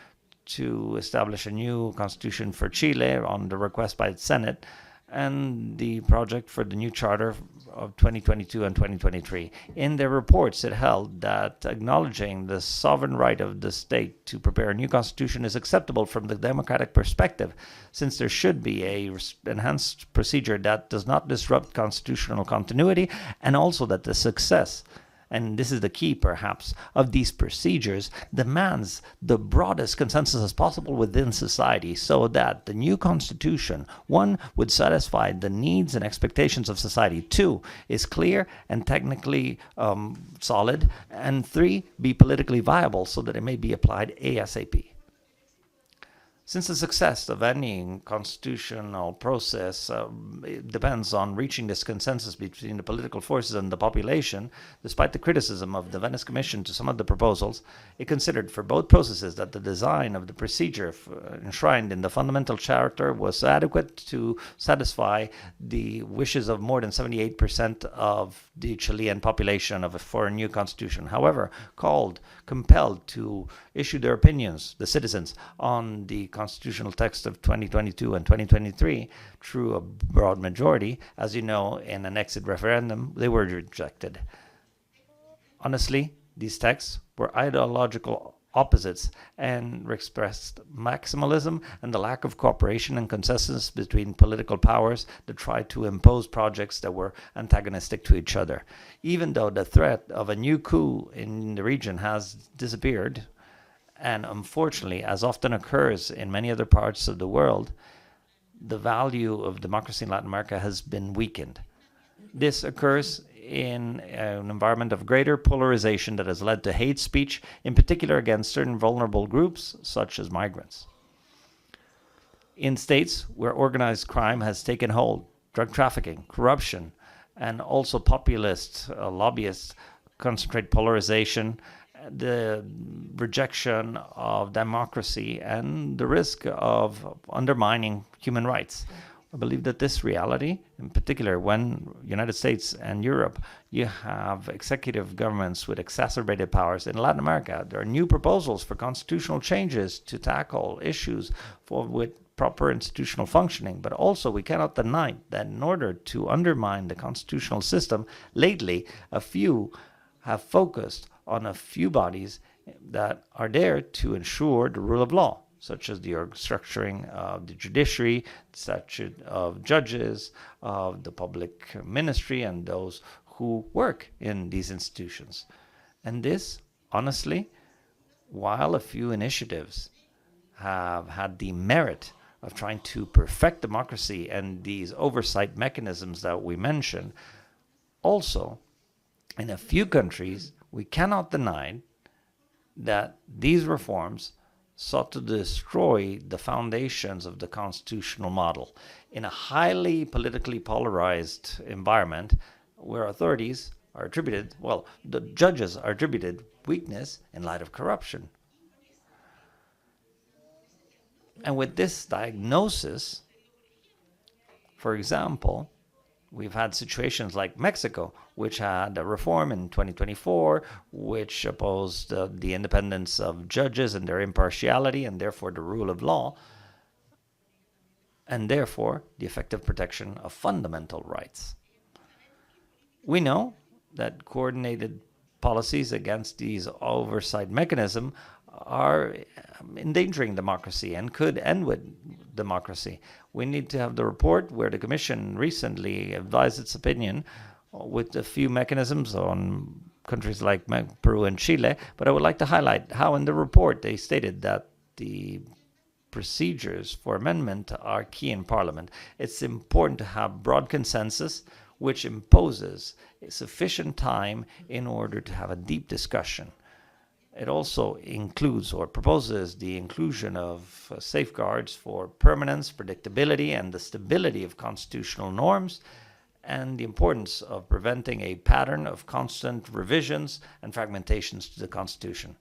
to establish a new constitution for Chile on the request by the Senate, and the project for the new charter of 2022 and 2023. In their reports, it held that acknowledging the sovereign right of the state to prepare a new constitution is acceptable from the democratic perspective, since there should be a enhanced procedure that does not disrupt constitutional continuity, and also that the success, and this is the key perhaps, of these procedures demands the broadest consensus as possible within society, so that the new constitution, one, would satisfy the needs and expectations of society, two, is clear and technically solid, and three, be politically viable so that it may be applied ASAP. Since the success of any constitutional process it depends on reaching this consensus between the political forces and the population, despite the criticism of the Venice Commission to some of the proposals, it considered for both processes that the design of the procedure enshrined in the fundamental charter was adequate to satisfy the wishes of more than 78% of the Chilean population for a new constitution. However, compelled to issue their opinions, the citizens, on the constitutional text of 2022 and 2023 through a broad majority, as you know, in an exit referendum, they were rejected. Honestly, these texts were ideological opposites and expressed maximalism and the lack of cooperation and consensus between political powers that tried to impose projects that were antagonistic to each other. Even though the threat of a new coup in the region has disappeared, and unfortunately, as often occurs in many other parts of the world, the value of democracy in Latin America has been weakened. This occurs in an environment of greater polarization that has led to hate speech, in particular against certain vulnerable groups, such as migrants. In states where organized crime has taken hold, drug trafficking, corruption, and also populist lobbyists concentrate polarization, the rejection of democracy, and the risk of undermining human rights. I believe that this reality, in particular when United States and Europe, you have executive governments with exacerbated powers. In Latin America, there are new proposals for constitutional changes to tackle issues with proper institutional functioning, but also we cannot deny that in order to undermine the constitutional system, lately a few have focused on a few bodies that are there to ensure the rule of law, such as the structuring of the judiciary, such of judges, of the public ministry, and those who work in these institutions. And this, honestly, while a few initiatives have had the merit of trying to perfect democracy and these oversight mechanisms that we mentioned, also, in a few countries, we cannot deny that these reforms sought to destroy the foundations of the constitutional model in a highly politically polarized environment where authorities are attributed, the judges are attributed weakness in light of corruption. And with this diagnosis, for example, we've had situations like Mexico, which had a reform in 2024, which opposed the independence of judges and their impartiality, and therefore the rule of law, and therefore the effective protection of fundamental rights. We know that coordinated policies against these oversight mechanisms are endangering democracy and could end with democracy. We need to have the report where the Commission recently advised its opinion with a few mechanisms on countries like Peru and Chile, but I would like to highlight how in the report they stated that the procedures for amendment are key in Parliament. It's important to have broad consensus, which imposes sufficient time in order to have a deep discussion. It also includes or proposes the inclusion of safeguards for permanence, predictability, and the stability of constitutional norms, and the importance of preventing a pattern of constant revisions and fragmentations to the Constitution.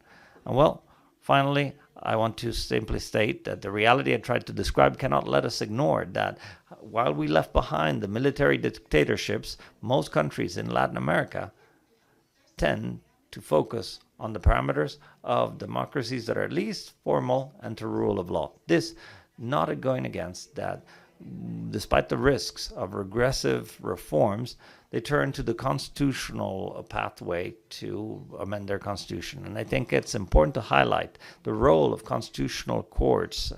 And well, finally, I want to simply state that the reality I tried to describe cannot let us ignore that while we left behind the military dictatorships, most countries in Latin America tend to focus on the parameters of democracies that are at least formal and to rule of law. This not going against that, despite the risks of regressive reforms, they turn to the constitutional pathway to amend their constitution. And I think it's important to highlight the role of constitutional courts,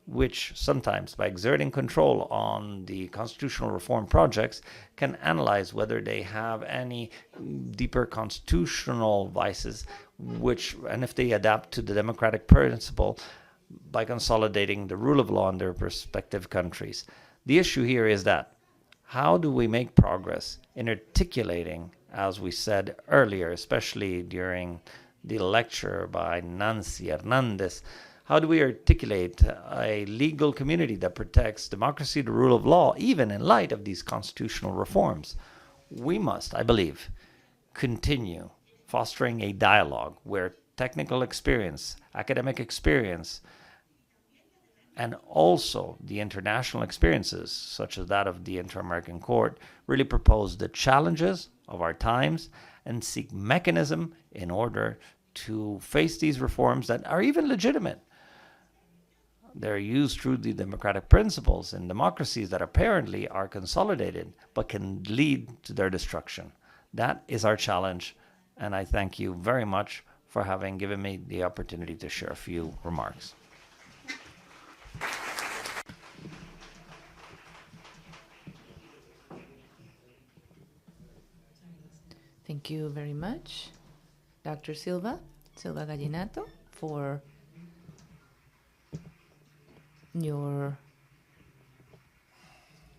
which sometimes, by exerting control on the constitutional reform projects, can analyze whether they have any deeper constitutional vices, and if they adapt to the democratic principle by consolidating the rule of law in their respective countries. The issue here is that how do we make progress in articulating, as we said earlier, especially during the lecture by Nancy Hernandez, how do we articulate a legal community that protects democracy, the rule of law, even in light of these constitutional reforms? We must, I believe, continue fostering a dialogue where technical experience, academic experience, and also the international experiences, such as that of the Inter-American Court, really propose the challenges of our times and seek mechanism in order to face these reforms that are even legitimate. They're used through the democratic principles in democracies that apparently are consolidated, but can lead to their destruction. That is our challenge, and I thank you very much for having given me the opportunity to share a few remarks. Thank you very much, Dr. Silva Gallinato, for your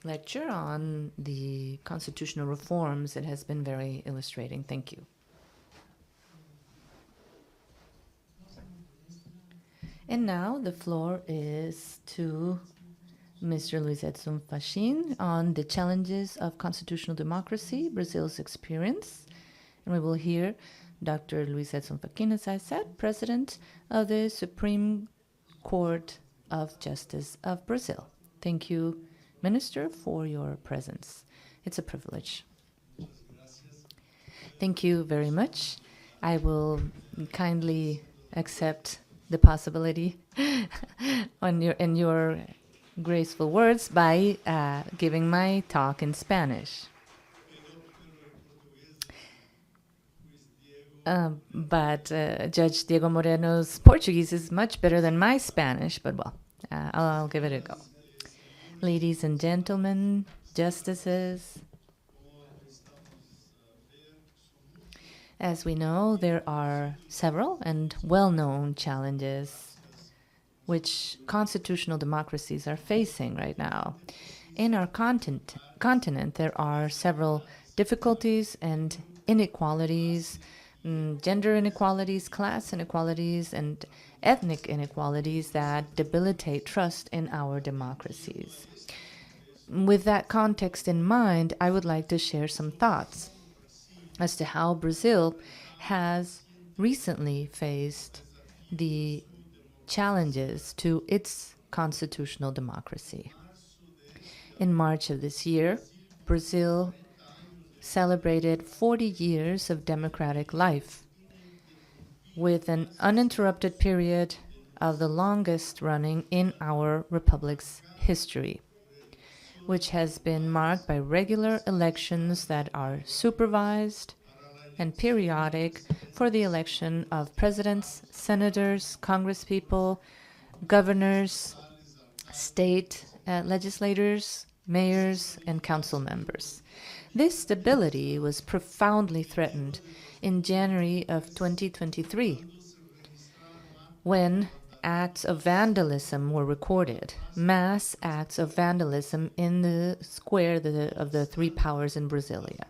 lecture on the constitutional reforms. It has been very illustrating. Thank you. And now the floor is to Mr. Luis Edson Fachin on the challenges of constitutional democracy, Brazil's experience. And we will hear Dr. Luis Edson Fachin, as I said, President of the Supreme Court of Justice of Brazil. Thank you, Minister, for your presence. It's a privilege. Thank you very much. I will kindly accept the possibility in your graceful words by giving my talk in Spanish. But Judge Diego Moreno's Portuguese is much better than my Spanish, but well, I'll give it a go. Ladies and gentlemen, justices, as we know, there are several and well-known challenges which constitutional democracies are facing right now. In our continent, there are several difficulties and inequalities, gender inequalities, class inequalities, and ethnic inequalities that debilitate trust in our democracies. With that context in mind, I would like to share some thoughts as to how Brazil has recently faced the challenges to its constitutional democracy. In March of this year, Brazil celebrated 40 years of democratic life, with an uninterrupted period of the longest running in our republic's history, which has been marked by regular elections that are supervised and periodic for the election of presidents, senators, congresspeople, governors, state legislators, mayors, and council members. This stability was profoundly threatened in January of 2023, when acts of vandalism were recorded, mass acts of vandalism in the square of the three powers in Brasilia.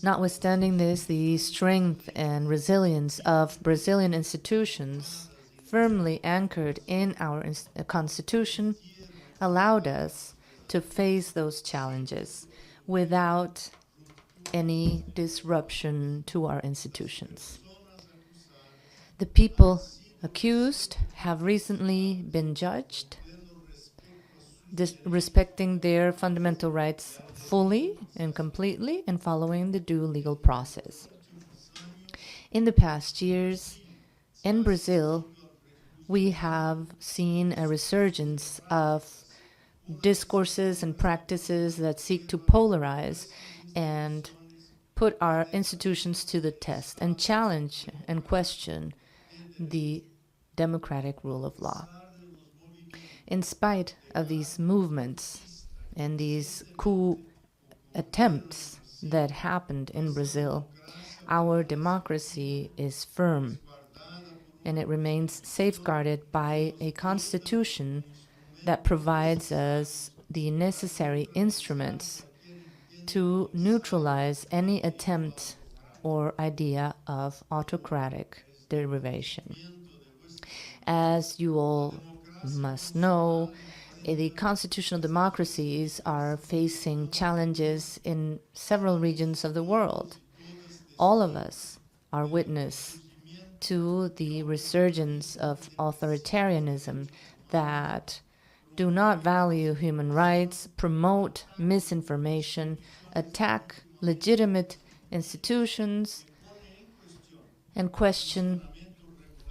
Notwithstanding this, the strength and resilience of Brazilian institutions, firmly anchored in our constitution, allowed us to face those challenges without any disruption to our institutions. The people accused have recently been judged, respecting their fundamental rights fully and completely and following the due legal process. In the past years, in Brazil, we have seen a resurgence of discourses and practices that seek to polarize and put our institutions to the test and challenge and question the democratic rule of law. In spite of these movements and these coup attempts that happened in Brazil, our democracy is firm and it remains safeguarded by a constitution that provides us the necessary instruments to neutralize any attempt or idea of autocratic derivation. As you all must know, the constitutional democracies are facing challenges in several regions of the world. All of us are witness to the resurgence of authoritarianism that do not value human rights, promote misinformation, attack legitimate institutions, and question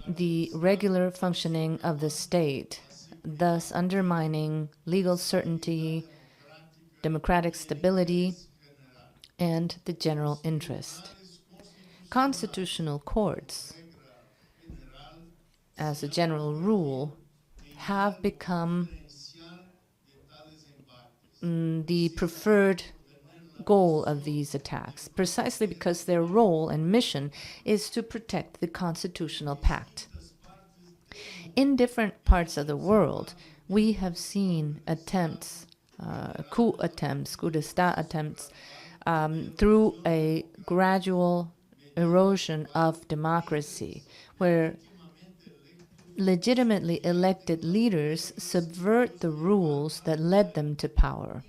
the regular functioning of the state, thus undermining legal certainty, democratic stability, and the general interest. Constitutional courts, as a general rule, have become the preferred goal of these attacks, precisely because their role and mission is to protect the constitutional pact. In different parts of the world, we have seen attempts, coup d'etat attempts, through a gradual erosion of democracy, where legitimately elected leaders subvert the rules that led them to power.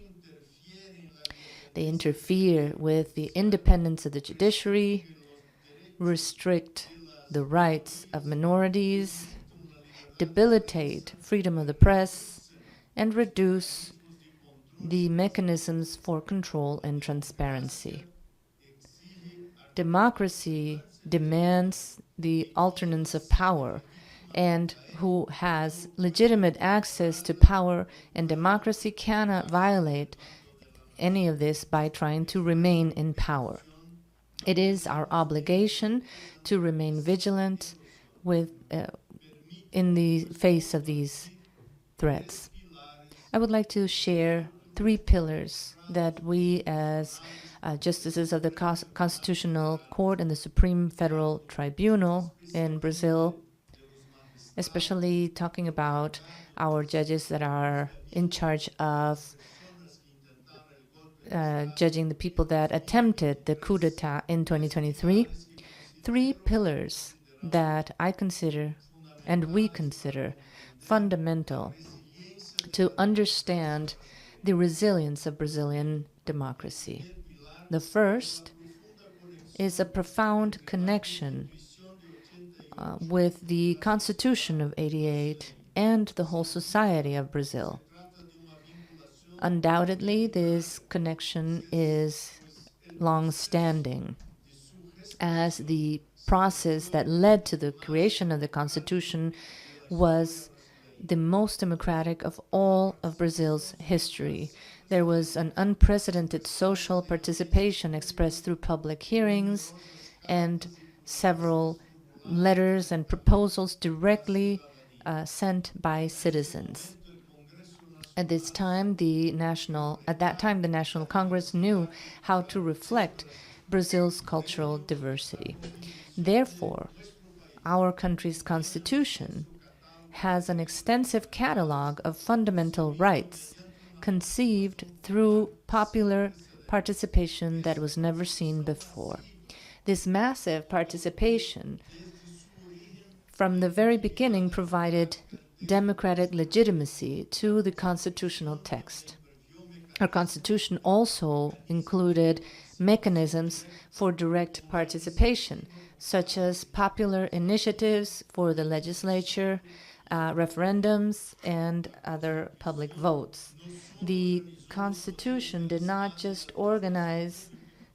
They interfere with the independence of the judiciary, restrict the rights of minorities, debilitate freedom of the press, and reduce the mechanisms for control and transparency. Democracy demands the alternance of power, and who has legitimate access to power, and democracy cannot violate any of this by trying to remain in power. It is our obligation to remain vigilant in the face of these threats. I would like to share 3 pillars that we as justices of the Constitutional Court and the Supreme Federal Tribunal in Brazil, especially talking about our judges that are in charge of judging the people that attempted the coup d'etat in 2023. 3 pillars that I consider and we consider fundamental to understand the resilience of Brazilian democracy. The first is a profound connection with the Constitution of '88 and the whole society of Brazil. Undoubtedly, this connection is long-standing, as the process that led to the creation of the Constitution was the most democratic of all of Brazil's history. There was an unprecedented social participation expressed through public hearings and several letters and proposals directly sent by citizens. At that time, the National Congress knew how to reflect Brazil's cultural diversity. Therefore, our country's constitution has an extensive catalog of fundamental rights conceived through popular participation that was never seen before. This massive participation from the very beginning provided democratic legitimacy to the constitutional text. Our constitution also included mechanisms for direct participation, such as popular initiatives for the legislature, referendums, and other public votes. The Constitution did not just organize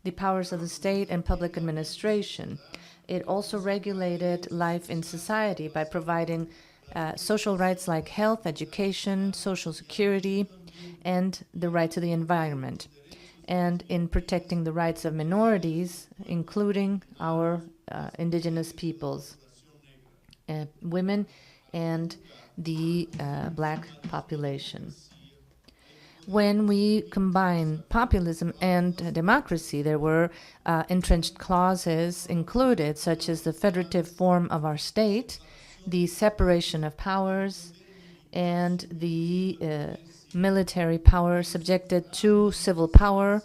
the powers of the state and public administration. It also regulated life in society by providing social rights like health, education, social security, and the right to the environment, and in protecting the rights of minorities, including our indigenous peoples, women, and the black population. When we combine populism and democracy, there were entrenched clauses included, such as the federative form of our state, the separation of powers, and the military power subjected to civil power,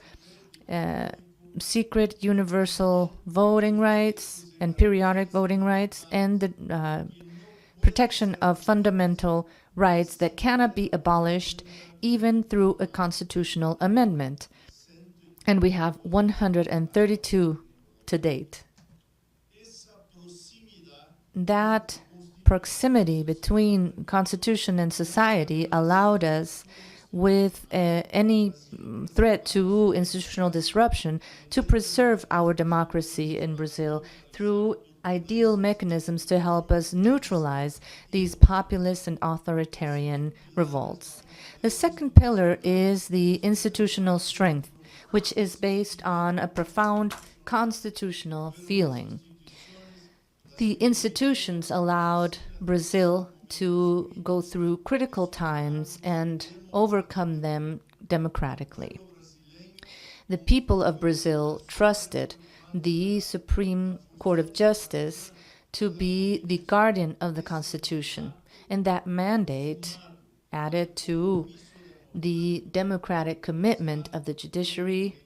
secret universal voting rights and periodic voting rights, and the protection of fundamental rights that cannot be abolished even through a constitutional amendment. And we have 132 to date. That proximity between constitution and society allowed us, with any threat to institutional disruption, to preserve our democracy in Brazil through ideal mechanisms to help us neutralize these populist and authoritarian revolts. The second pillar is the institutional strength, which is based on a profound constitutional feeling. The institutions allowed Brazil to go through critical times and overcome them democratically. The people of Brazil trusted the Supreme Court of Justice to be the guardian of the Constitution, and that mandate, added to the democratic commitment of the judiciary,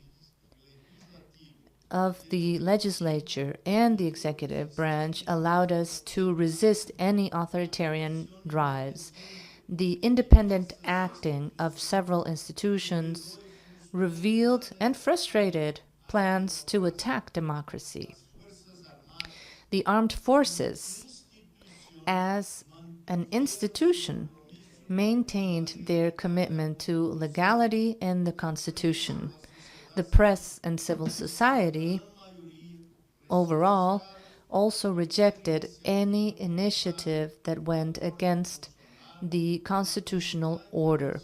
of the legislature, and the executive branch, allowed us to resist any authoritarian drives. The independent acting of several institutions revealed and frustrated plans to attack democracy. The armed forces, as an institution, maintained their commitment to legality and the Constitution. The press and civil society, overall, also rejected any initiative that went against the constitutional order,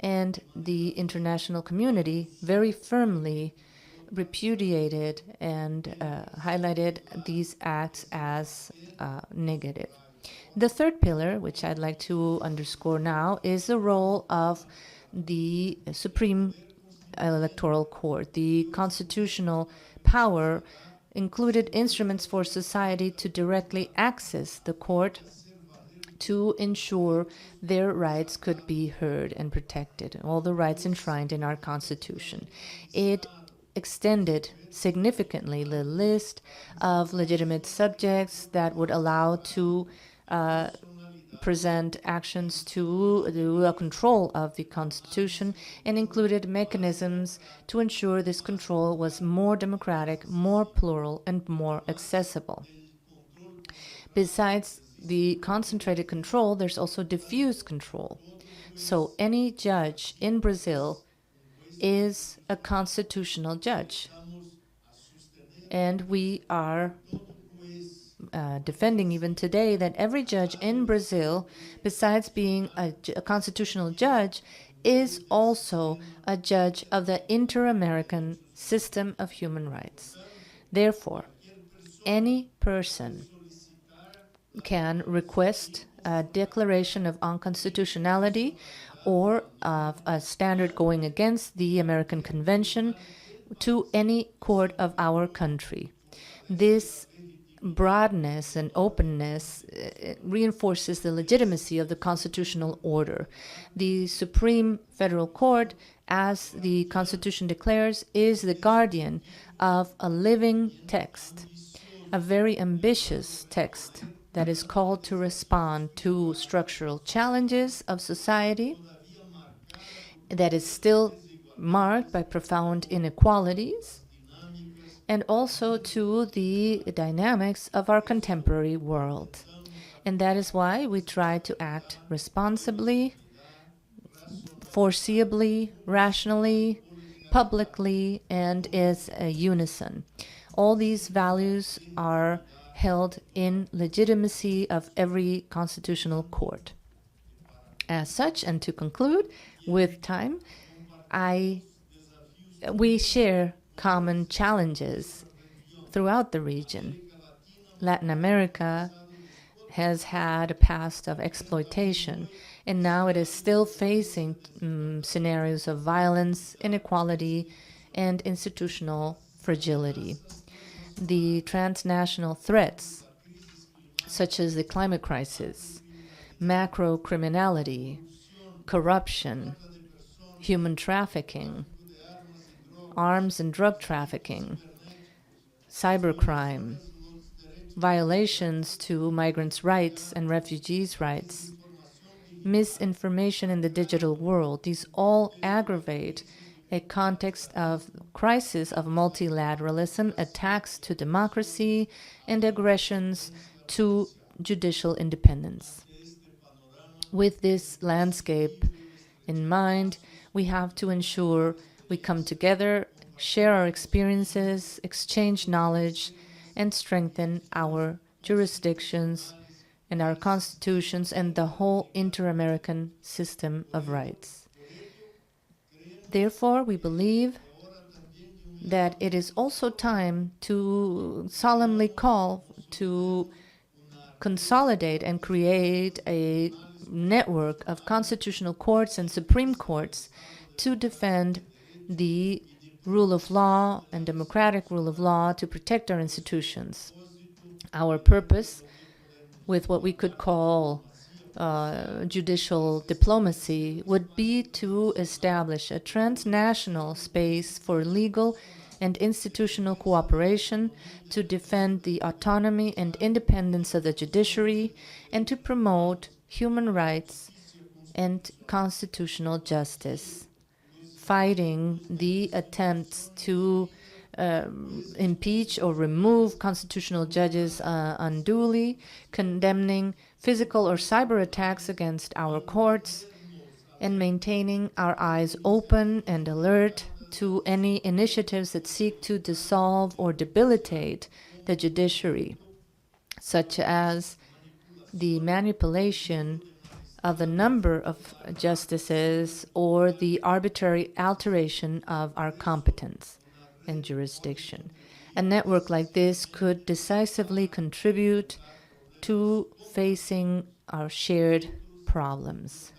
and the international community very firmly repudiated and highlighted these acts as negative. The third pillar, which I'd like to underscore now, is the role of the Supreme Electoral Court. The constitutional power included instruments for society to directly access the court to ensure their rights could be heard and protected, all the rights enshrined in our Constitution. It extended significantly the list of legitimate subjects that would allow to present actions to the control of the Constitution, and included mechanisms to ensure this control was more democratic, more plural, and more accessible. Besides the concentrated control, there's also diffuse control. So any judge in Brazil is a constitutional judge. And we are defending even today that every judge in Brazil, besides being a constitutional judge, is also a judge of the Inter-American System of Human Rights. Therefore, any person can request a declaration of unconstitutionality or of a standard going against the American Convention to any court of our country. This broadness and openness reinforces the legitimacy of the constitutional order. The Supreme Federal Court, as the Constitution declares, is the guardian of a living text, a very ambitious text that is called to respond to structural challenges of society that is still marked by profound inequalities, and also to the dynamics of our contemporary world. And that is why we try to act responsibly, foreseeably, rationally, publicly, and as a unison. All these values are held in legitimacy of every constitutional court. As such, and to conclude, with time, we share common challenges throughout the region. Latin America has had a past of exploitation, and now it is still facing scenarios of violence, inequality, and institutional fragility. The transnational threats, such as the climate crisis, macro criminality, corruption, human trafficking, arms and drug trafficking, cybercrime, violations to migrants' rights and refugees' rights, misinformation in the digital world, these all aggravate a context of crisis of multilateralism, attacks to democracy, and aggressions to judicial independence. With this landscape in mind, we have to ensure we come together, share our experiences, exchange knowledge, and strengthen our jurisdictions and our constitutions and the whole inter-American system of rights. Therefore, we believe that it is also time to solemnly call to consolidate and create a network of constitutional courts and Supreme Courts to defend the rule of law and democratic rule of law, to protect our institutions. Our purpose, with what we could call judicial diplomacy, would be to establish a transnational space for legal and institutional cooperation to defend the autonomy and independence of the judiciary and to promote human rights and constitutional justice, fighting the attempts to impeach or remove constitutional judges unduly, condemning physical or cyber attacks against our courts, and maintaining our eyes open and alert to any initiatives that seek to dissolve or debilitate the judiciary, such as the manipulation of the number of justices or the arbitrary alteration of our competence and jurisdiction. A network like this could decisively contribute to facing our shared problems.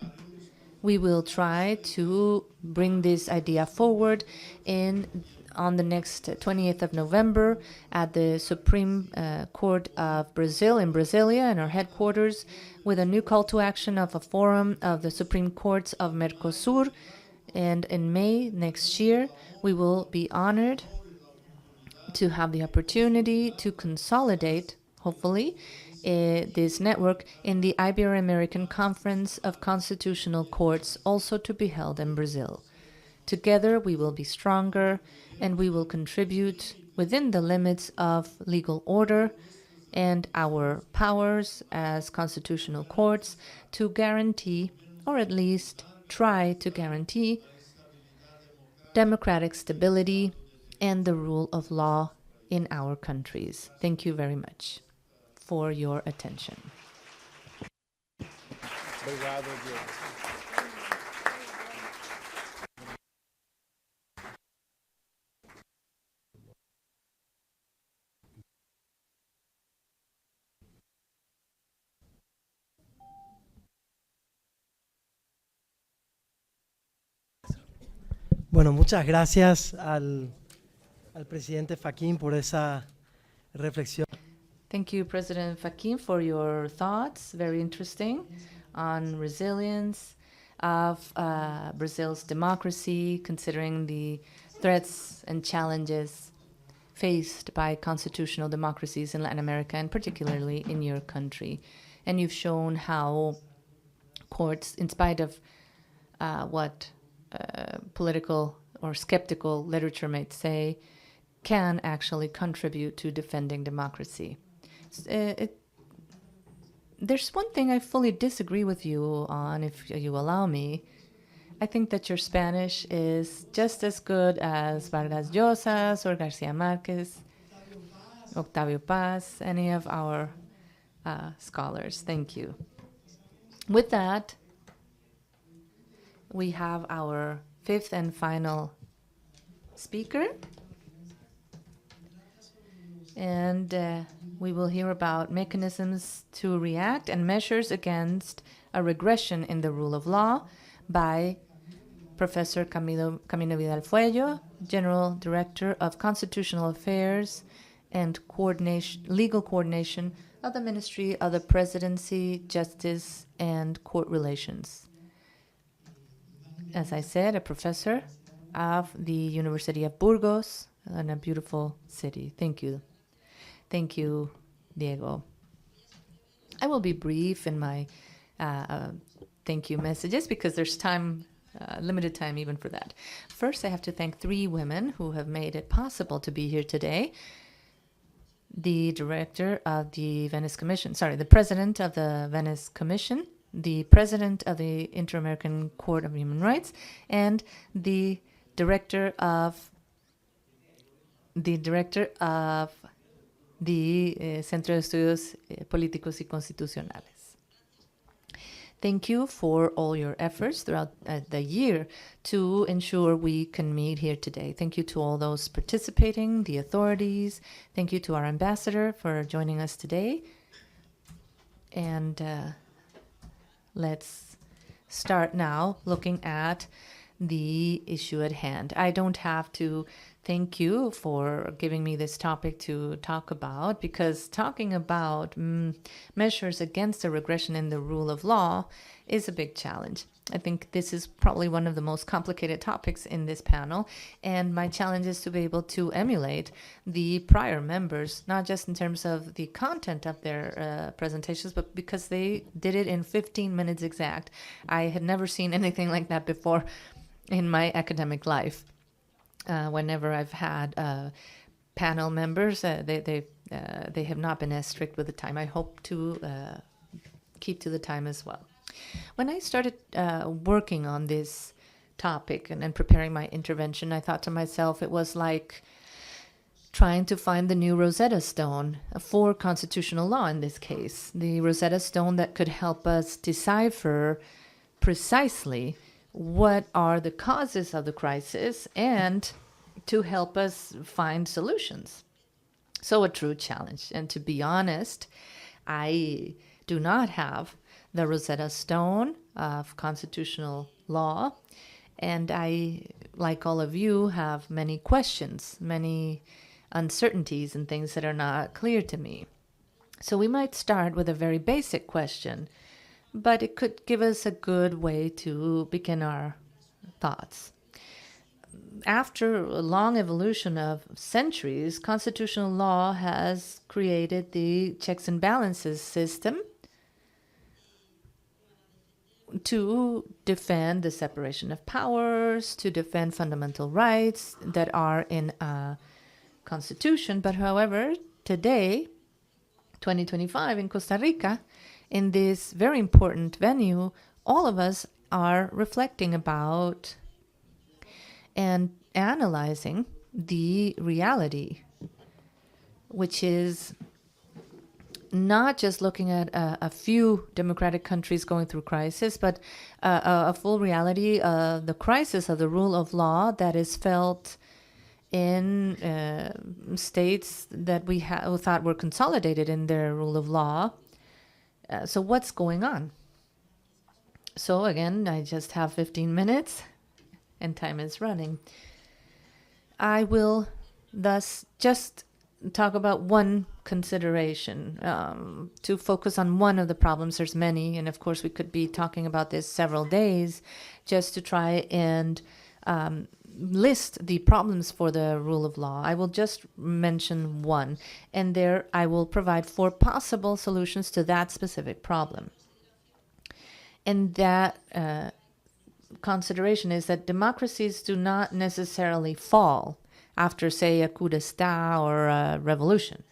We will try to bring this idea forward on the next 20th of November at the Supreme Court of Brazil in Brasilia, in our headquarters, with a new call to action of a forum of the Supreme Courts of Mercosur. And in May next year, we will be honored to have the opportunity to consolidate, hopefully, this network in the Ibero-American Conference of Constitutional Courts, also to be held in Brazil. Together, we will be stronger, and we will contribute within the limits of legal order and our powers as constitutional courts to guarantee, or at least try to guarantee, democratic stability and the rule of law in our countries. Thank you very much for your attention. Bueno, muchas gracias al presidente Fachin por esa reflexión. Thank you, President Faquin, for your thoughts. Very interesting on resilience of Brazil's democracy, considering the threats and challenges faced by constitutional democracies in Latin America, and particularly in your country. And you've shown how courts, in spite of what political or skeptical literature might say, can actually contribute to defending democracy. There's one thing I fully disagree with you on, if you allow me. I think that your Spanish is just as good as Vargas Llosa's or Garcia Marquez, Octavio Paz, any of our scholars. Thank you. With that, we have our fifth and final speaker. And we will hear about mechanisms to react and measures against a regression in the rule of law by Professor Camino Vidal Fuello, General Director of Constitutional Affairs and Legal Coordination of the Ministry of the Presidency, Justice, and Court Relations. As I said, a professor of the University of Burgos, in a beautiful city. Thank you. Thank you, Diego. I will be brief in my thank you messages because there's time, limited time even for that. First, I have to thank 3 women who have made it possible to be here today. The director of the Venice Commission, the president of the Venice Commission, the president of the Inter-American Court of Human Rights, and the director of the Centro de Estudios Políticos y Constitucionales. Thank you for all your efforts throughout the year to ensure we can meet here today. Thank you to all those participating, the authorities. Thank you to our ambassador for joining us today. And let's start now looking at the issue at hand. I don't have to thank you for giving me this topic to talk about, because talking about measures against a regression in the rule of law is a big challenge. I think this is probably one of the most complicated topics in this panel, and my challenge is to be able to emulate the prior members, not just in terms of the content of their presentations, but because they did it in 15 minutes exact. I had never seen anything like that before in my academic life. Whenever I've had panel members, they have not been as strict with the time. I hope to keep to the time as well. When I started working on this topic and preparing my intervention, I thought to myself it was like trying to find the new Rosetta Stone for constitutional law in this case, the Rosetta Stone that could help us decipher precisely what are the causes of the crisis and to help us find solutions. So a true challenge. And to be honest, I do not have the Rosetta Stone of constitutional law. And I, like all of you, have many questions, many uncertainties and things that are not clear to me. So we might start with a very basic question, but it could give us a good way to begin our thoughts. After a long evolution of centuries, constitutional law has created the checks and balances system to defend the separation of powers, to defend fundamental rights that are in a constitution. But however, today, 2025 in Costa Rica, in this very important venue, all of us are reflecting about and analyzing the reality, which is not just looking at a few democratic countries going through crisis, but a full reality of the crisis of the rule of law that is felt in states that we thought were consolidated in their rule of law. So what's going on? So again, I just have 15 minutes and time is running. I will thus just talk about one consideration to focus on one of the problems. There's many, and of course we could be talking about this several days, just to try and list the problems for the rule of law. I will just mention one, and there I will provide 4 possible solutions to that specific problem. And that consideration is that democracies do not necessarily fall after, say, a coup d'etat or a revolution.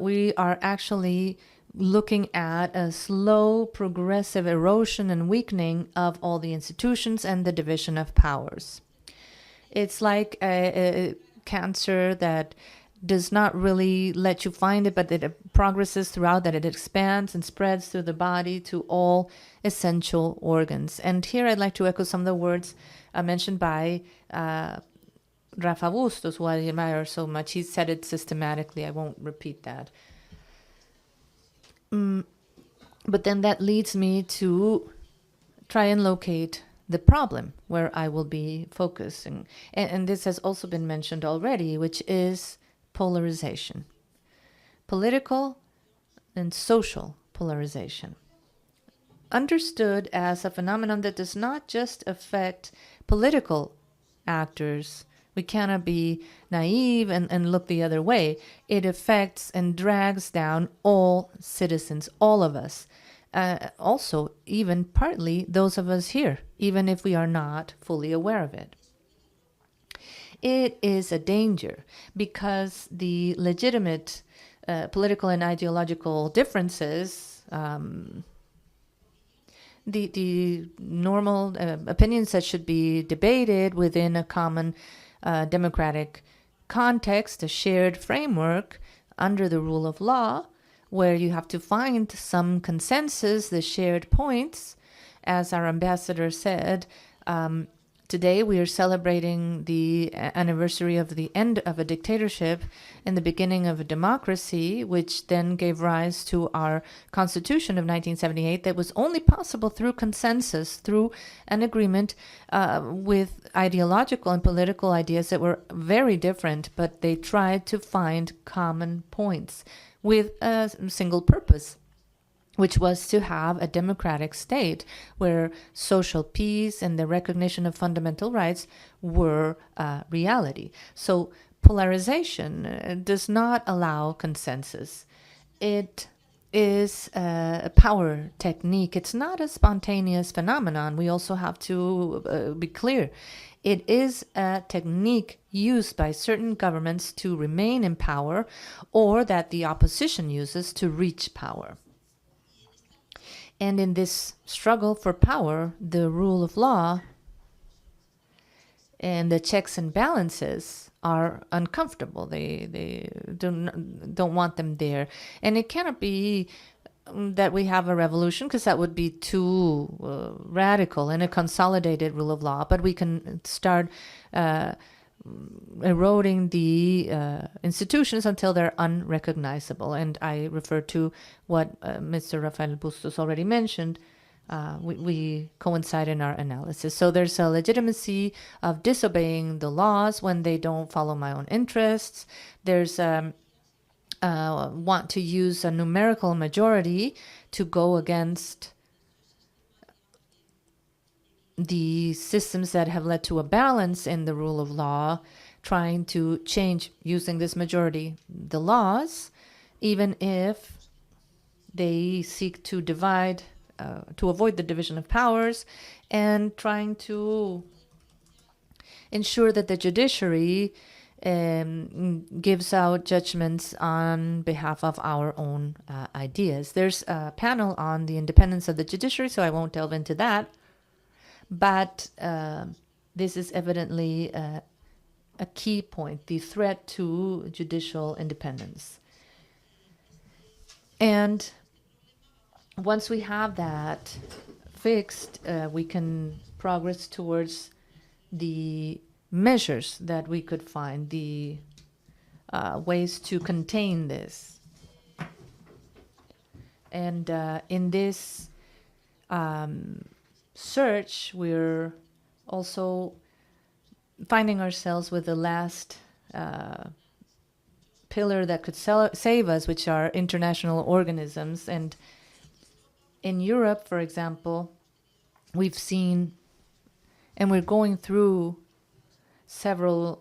We are actually looking at a slow, progressive erosion and weakening of all the institutions and the division of powers. It's like a cancer that does not really let you find it, but that it progresses throughout, that it expands and spreads through the body to all essential organs. And here I'd like to echo some of the words mentioned by Rafa Bustos, who I admire so much. He said it systematically. I won't repeat that. But then that leads me to try and locate the problem where I will be focusing. And this has also been mentioned already, which is polarization. Political and social polarization. Understood as a phenomenon that does not just affect political actors. We cannot be naive and look the other way. It affects and drags down all citizens, all of us. Also, even partly those of us here, even if we are not fully aware of it. It is a danger because the legitimate political and ideological differences, the normal opinions that should be debated within a common democratic context, a shared framework under the rule of law, where you have to find some consensus, the shared points. As our ambassador said, today we are celebrating the anniversary of the end of a dictatorship and the beginning of a democracy, which then gave rise to our Constitution of 1978 that was only possible through consensus, through an agreement with ideological and political ideas that were very different, but they tried to find common points with a single purpose, which was to have a democratic state where social peace and the recognition of fundamental rights were reality. So polarization does not allow consensus. It is a power technique. It's not a spontaneous phenomenon. We also have to be clear. It is a technique used by certain governments to remain in power, or that the opposition uses to reach power. And in this struggle for power, the rule of law and the checks and balances are uncomfortable. They don't want them there. And it cannot be that we have a revolution, because that would be too radical, and a consolidated rule of law. But we can start eroding the institutions until they're unrecognizable. And I refer to what Mr. Rafael Bustos already mentioned. We coincide in our analysis. So there's a legitimacy of disobeying the laws when they don't follow my own interests. There's want to use a numerical majority to go against the systems that have led to a balance in the rule of law, trying to change, using this majority, the laws, even if they seek to divide, to avoid the division of powers, and trying to ensure that the judiciary gives out judgments on behalf of our own ideas. There's a panel on the independence of the judiciary, so I won't delve into that. But this is evidently a key point, the threat to judicial independence. And once we have that fixed, we can progress towards the measures that we could find, the ways to contain this. And in this search, we're also finding ourselves with the last pillar that could save us, which are international organisms. And in Europe, for example, we've seen, and we're going through several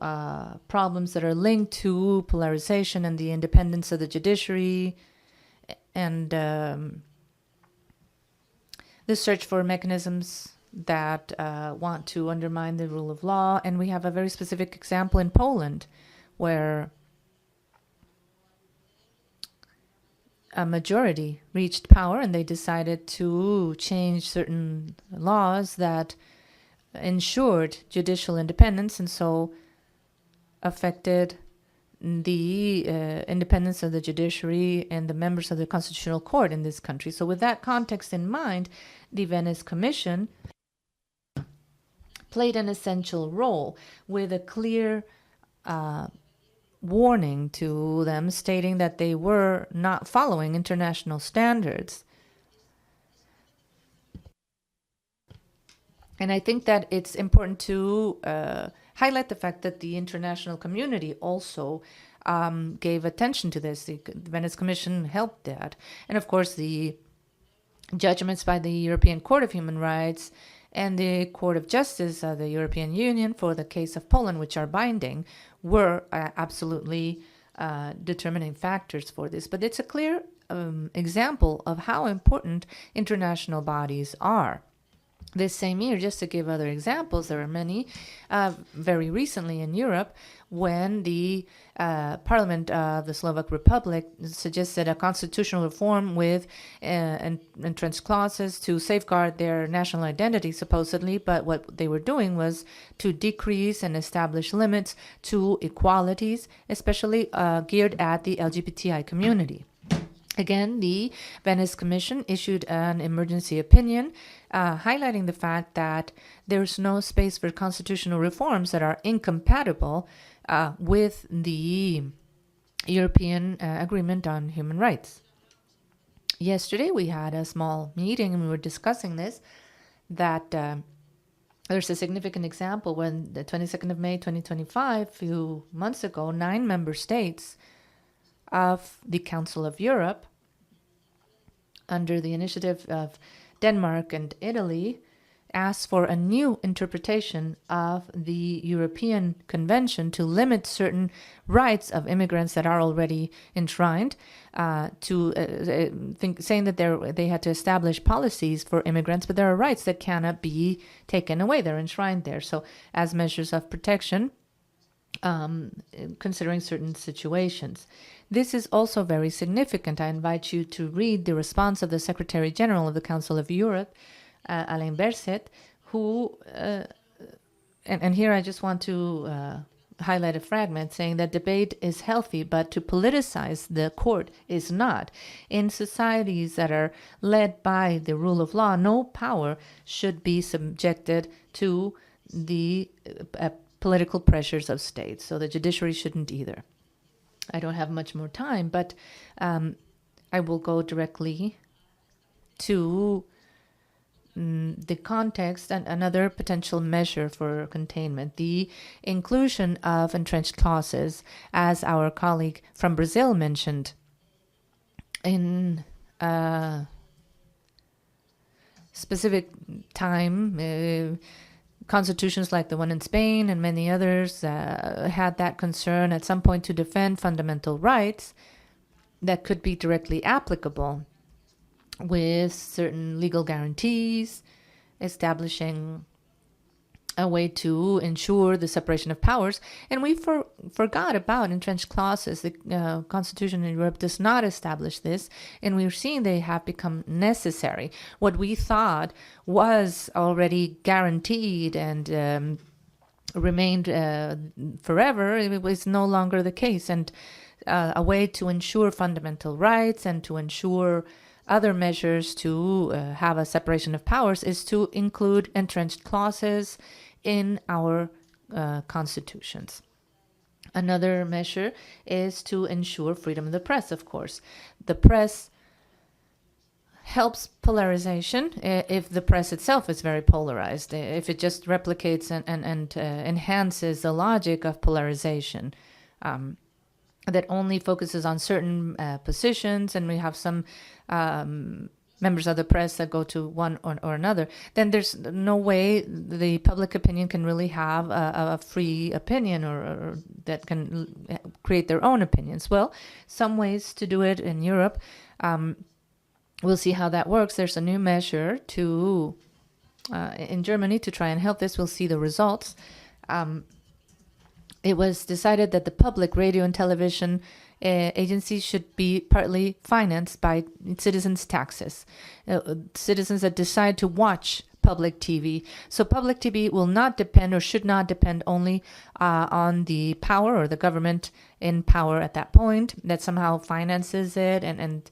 problems that are linked to polarization and the independence of the judiciary, and the search for mechanisms that want to undermine the rule of law. And we have a very specific example in Poland, where a majority reached power and they decided to change certain laws that ensured judicial independence, and so affected the independence of the judiciary and the members of the Constitutional Court in this country. So with that context in mind, the Venice Commission played an essential role with a clear warning to them, stating that they were not following international standards. And I think that it's important to highlight the fact that the international community also gave attention to this. The Venice Commission helped that. And of course, the judgments by the European Court of Human Rights and the Court of Justice of the European Union for the case of Poland, which are binding, were absolutely determining factors for this. But it's a clear example of how important international bodies are. This same year, just to give other examples, there are many, very recently in Europe, when the Parliament of the Slovak Republic suggested a constitutional reform with entrenched clauses to safeguard their national identity, supposedly, but what they were doing was to decrease and establish limits to equalities, especially geared at the LGBTI community. Again, the Venice Commission issued an emergency opinion highlighting the fact that there's no space for constitutional reforms that are incompatible with the European Agreement on Human Rights. Yesterday, we had a small meeting and we were discussing this, that there's a significant example when the 22nd of May 2025, a few months ago, 9 member states of the Council of Europe, under the initiative of Denmark and Italy, asked for a new interpretation of the European Convention to limit certain rights of immigrants that are already enshrined, saying that they had to establish policies for immigrants, but there are rights that cannot be taken away. They're enshrined there. So as measures of protection, considering certain situations. This is also very significant. I invite you to read the response of the Secretary General of the Council of Europe, Alain Berset, who, and here I just want to highlight a fragment saying that debate is healthy, but to politicize the court is not. In societies that are led by the rule of law, no power should be subjected to the political pressures of states. So the judiciary shouldn't either. I don't have much more time, but I will go directly to the context and another potential measure for containment, the inclusion of entrenched clauses, as our colleague from Brazil mentioned, in a specific time. Constitutions like the one in Spain and many others had that concern at some point to defend fundamental rights that could be directly applicable with certain legal guarantees, establishing a way to ensure the separation of powers. And we forgot about entrenched clauses. The Constitution in Europe does not establish this, and we're seeing they have become necessary. What we thought was already guaranteed and remained forever, it was no longer the case. And a way to ensure fundamental rights and to ensure other measures to have a separation of powers is to include entrenched clauses in our constitutions. Another measure is to ensure freedom of the press, of course. The press helps polarization if the press itself is very polarized, if it just replicates and enhances the logic of polarization. that only focuses on certain positions, and we have some members of the press that go to one or another, then there's no way the public opinion can really have a free opinion or that can create their own opinions. Well, some ways to do it in Europe. We'll see how that works. There's a new measure to in Germany to try and help this. We'll see the results. It was decided that the public radio and television agencies should be partly financed by citizens' taxes. Citizens that decide to watch public TV. So public TV will not depend or should not depend only on the power or the government in power at that point that somehow finances it and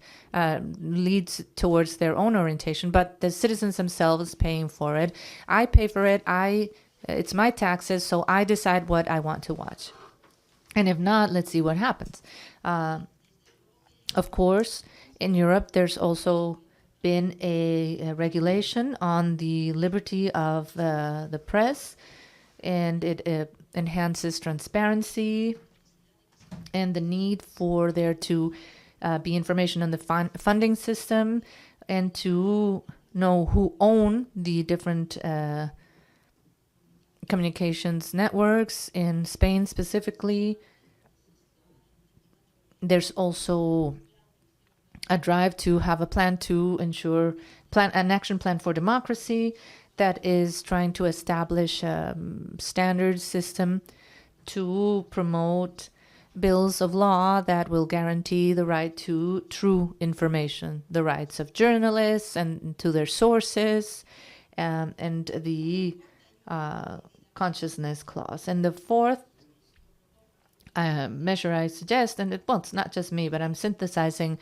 leads towards their own orientation, but the citizens themselves paying for it. I pay for it. It's my taxes, so I decide what I want to watch. And if not, let's see what happens. Of course, in Europe, there's also been a regulation on the liberty of the press, and it enhances transparency and the need for there to be information on the funding system and to know who own the different communications networks in Spain specifically. There's also a drive to have a plan to ensure an action plan for democracy that is trying to establish a standard system to promote bills of law that will guarantee the right to true information, the rights of journalists and to their sources, and the consciousness clause. And the fourth measure I suggest, and it's not just me, but I'm synthesizing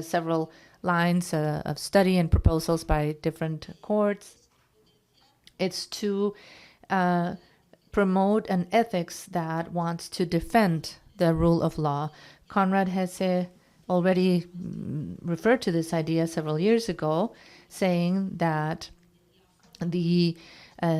several lines of study and proposals by different courts. It's to promote an ethics that wants to defend the rule of law. Conrad Hesse already referred to this idea several years ago, saying that the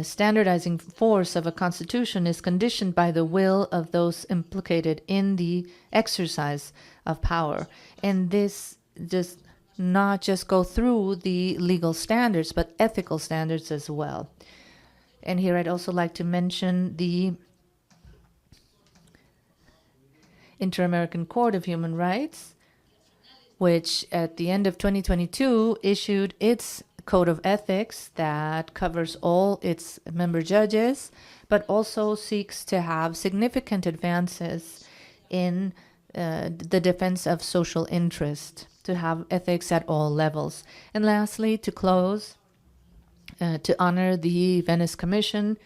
standardizing force of a constitution is conditioned by the will of those implicated in the exercise of power. And this does not just go through the legal standards, but ethical standards as well. And here I'd also like to mention the Inter-American Court of Human Rights, which at the end of 2022 issued its code of ethics that covers all its member judges, but also seeks to have significant advances in the defense of social interest, to have ethics at all levels. And lastly, to close, to honor the Venice Commission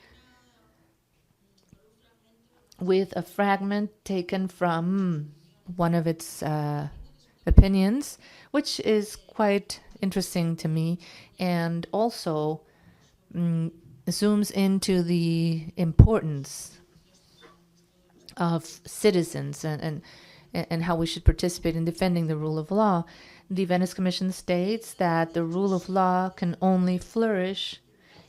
with a fragment taken from one of its opinions, which is quite interesting to me, and also zooms into the importance of citizens and how we should participate in defending the rule of law. The Venice Commission states that the rule of law can only flourish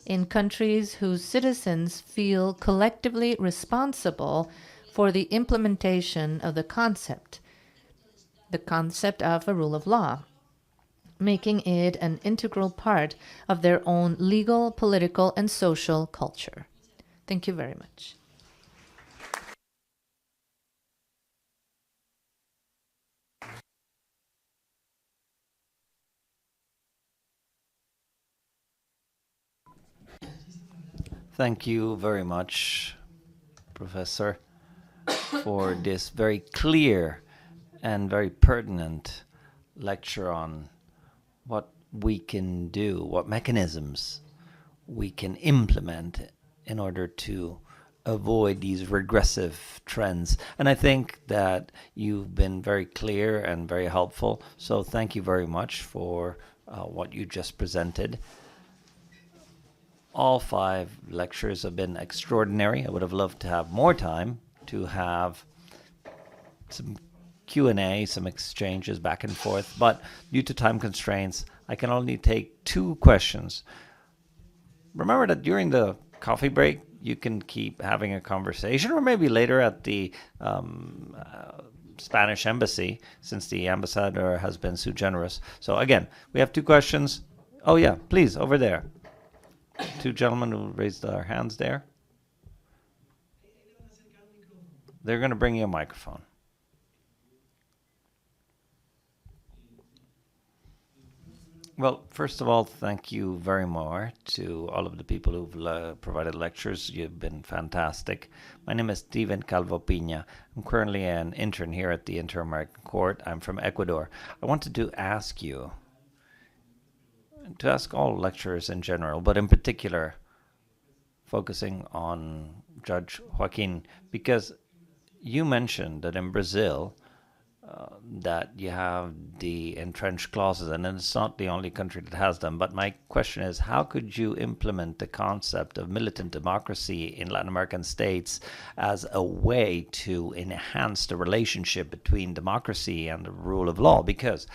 in countries whose citizens feel collectively responsible for the implementation of the concept of a rule of law, making it an integral part of their own legal, political, and social culture. Thank you very much. Thank you very much, Professor, for this very clear and very pertinent lecture on what we can do, what mechanisms we can implement in order to avoid these regressive trends. And I think that you've been very clear and very helpful. So thank you very much for what you just presented. All 5 lectures have been extraordinary. I would have loved to have more time to have some Q&A, some exchanges back and forth, but due to time constraints, I can only take 2 questions. Remember that during the coffee break, you can keep having a conversation, or maybe later at the Spanish embassy, since the ambassador has been so generous. So again, we have two questions. Oh yeah, please, over there. Two gentlemen who raised their hands there. They're going to bring you a microphone. Well, first of all, thank you very much to all of the people who've provided lectures. You've been fantastic. My name is Steven Calvo Pina. I'm currently an intern here at the Inter-American Court. I'm from Ecuador. I wanted to ask you, to ask all lecturers in general, but in particular, focusing on Judge Joaquin, because you mentioned that in Brazil, that you have the entrenched clauses, and it's not the only country that has them. But my question is, how could you implement the concept of militant democracy in Latin American states as a way to enhance the relationship between democracy and the rule of law? Because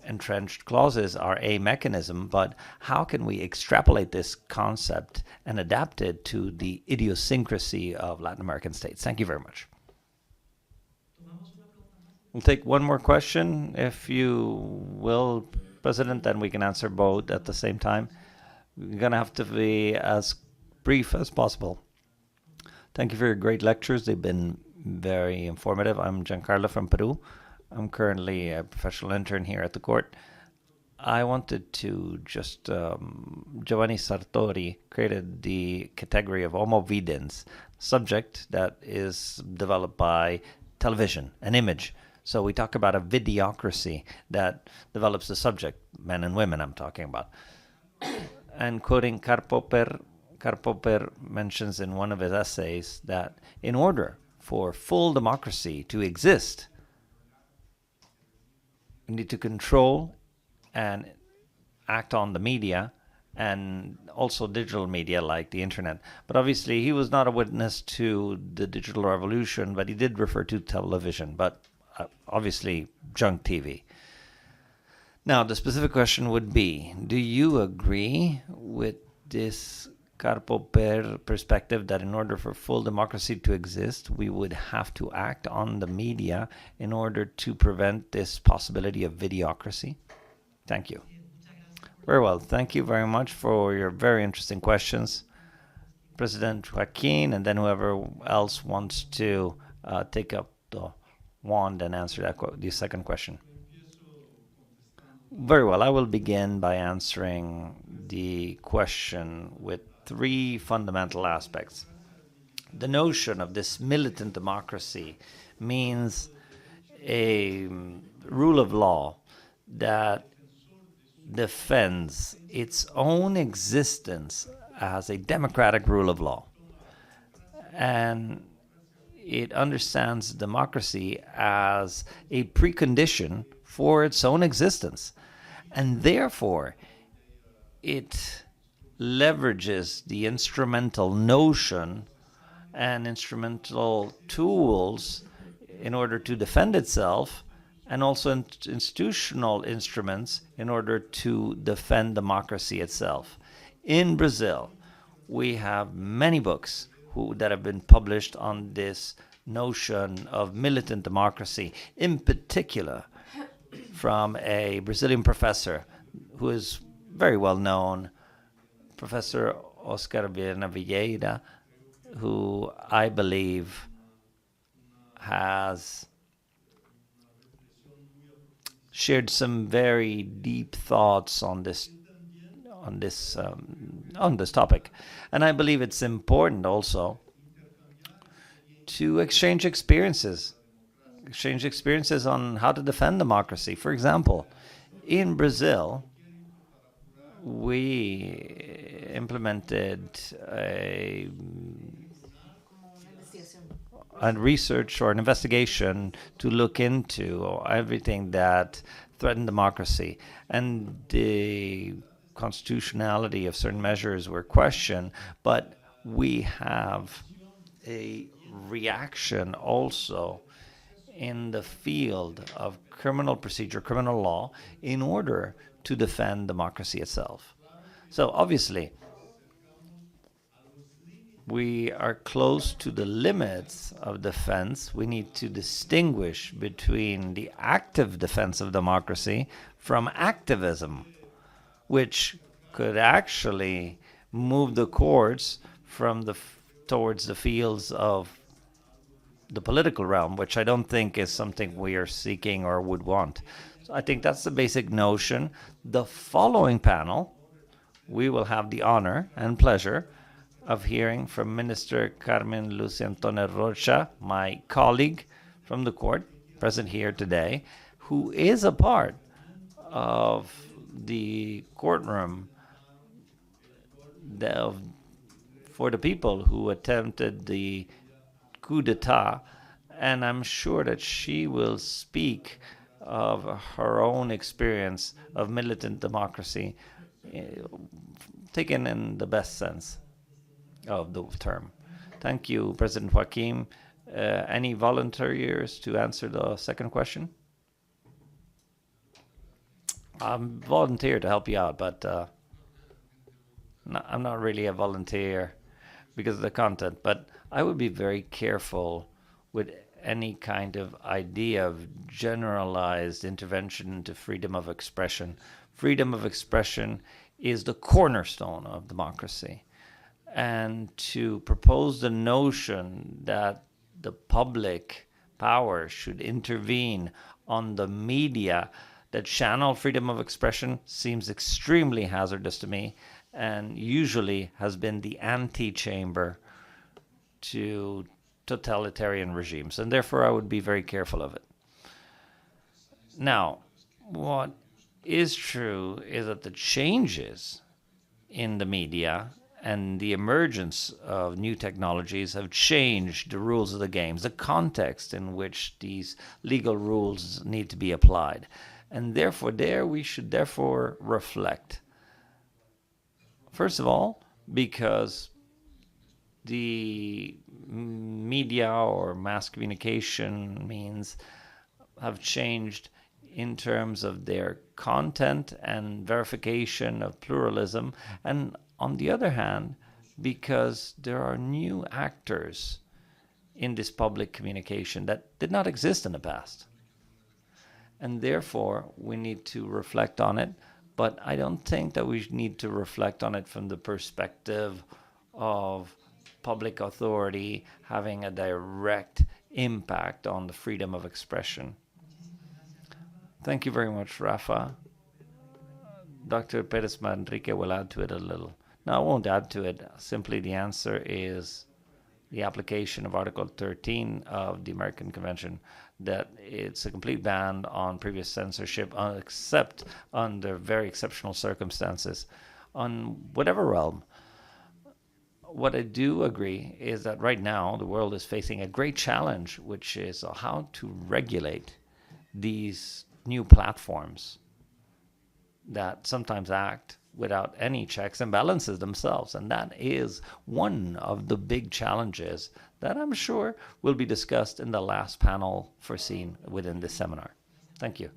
entrenched clauses are a mechanism, but how can we extrapolate this concept and adapt it to the idiosyncrasy of Latin American states? Thank you very much. We'll take one more question, if you will, President, then we can answer both at the same time. We're going to have to be as brief as possible. Thank you for your great lectures. They've been very informative. I'm Giancarlo from Peru. I'm currently a professional intern here at the court. I wanted to just, Giovanni Sartori created the category of homo videns, subject that is developed by television, an image. So we talk about a videocracy that develops the subject, men and women I'm talking about. And quoting Karl Popper mentions in one of his essays that in order for full democracy to exist, we need to control and act on the media and also digital media like the internet. But obviously he was not a witness to the digital revolution, but he did refer to television, but obviously junk TV. Now, the specific question would be, do you agree with this Karl Popper perspective that in order for full democracy to exist, we would have to act on the media in order to prevent this possibility of videocracy? Thank you. Very well. Thank you very much for your very interesting questions. President Joaquin, and then whoever else wants to take up the wand and answer the second question. Very well. I will begin by answering the question with three fundamental aspects. The notion of this militant democracy means a rule of law that defends its own existence as a democratic rule of law. And it understands democracy as a precondition for its own existence. And therefore, it leverages the instrumental notion and instrumental tools in order to defend itself, and also institutional instruments in order to defend democracy itself. In Brazil, we have many books that have been published on this notion of militant democracy, in particular from a Brazilian professor who is very well known, Professor Oscar Viana Vieira, who I believe has shared some very deep thoughts on this topic. And I believe it's important also to exchange experiences on how to defend democracy. For example, in Brazil, we implemented a research or an investigation to look into everything that threatened democracy. And the constitutionality of certain measures were questioned, but we have a reaction also in the field of criminal procedure, criminal law, in order to defend democracy itself. So obviously, we are close to the limits of defense. We need to distinguish between the active defense of democracy from activism, which could actually move the courts from towards the fields of the political realm, which I don't think is something we are seeking or would want. So I think that's the basic notion. The following panel, we will have the honor and pleasure of hearing from Minister Carmen Lucia Antonia Rocha, my colleague from the court, present here today, who is a part of the courtroom for the people who attempted the coup d'etat, and I'm sure that she will speak of her own experience of militant democracy, taken in the best sense of the term. Thank you, President Joaquim. Any volunteers to answer the second question? I'm volunteer to help you out, but I'm not really a volunteer because of the content. But I would be very careful with any kind of idea of generalized intervention into freedom of expression. Freedom of expression is the cornerstone of democracy. And to propose the notion that the public power should intervene on the media that channel freedom of expression seems extremely hazardous to me, and usually has been the antechamber to totalitarian regimes, and therefore I would be very careful of it. Now, what is true is that the changes in the media and the emergence of new technologies have changed the rules of the games, the context in which these legal rules need to be applied. And therefore, we should therefore reflect. First of all, because the media or mass communication means have changed in terms of their content and verification of pluralism, and on the other hand, because there are new actors in this public communication that did not exist in the past. And therefore, we need to reflect on it, but I don't think that we need to reflect on it from the perspective of public authority having a direct impact on the freedom of expression. Thank you very much, Rafa. Dr. Perez Manrique will add to it a little. No, I won't add to it. Simply the answer is the application of Article 13 of the American Convention, that it's a complete ban on previous censorship, except under very exceptional circumstances, on whatever realm. What I do agree is that right now the world is facing a great challenge, which is how to regulate these new platforms that sometimes act without any checks and balances themselves. And that is one of the big challenges that I'm sure will be discussed in the last panel foreseen within this seminar. Thank you.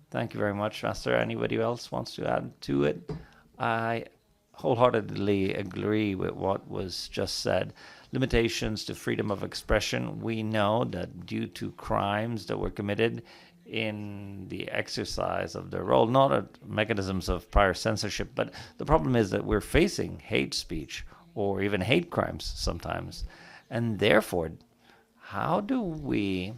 Thank you very much, Master. Anybody else wants to add to it? I wholeheartedly agree with what was just said. Limitations to freedom of expression. We know that due to crimes that were committed in the exercise of their role, not mechanisms of prior censorship, but the problem is that we're facing hate speech or even hate crimes sometimes. And therefore, how do we,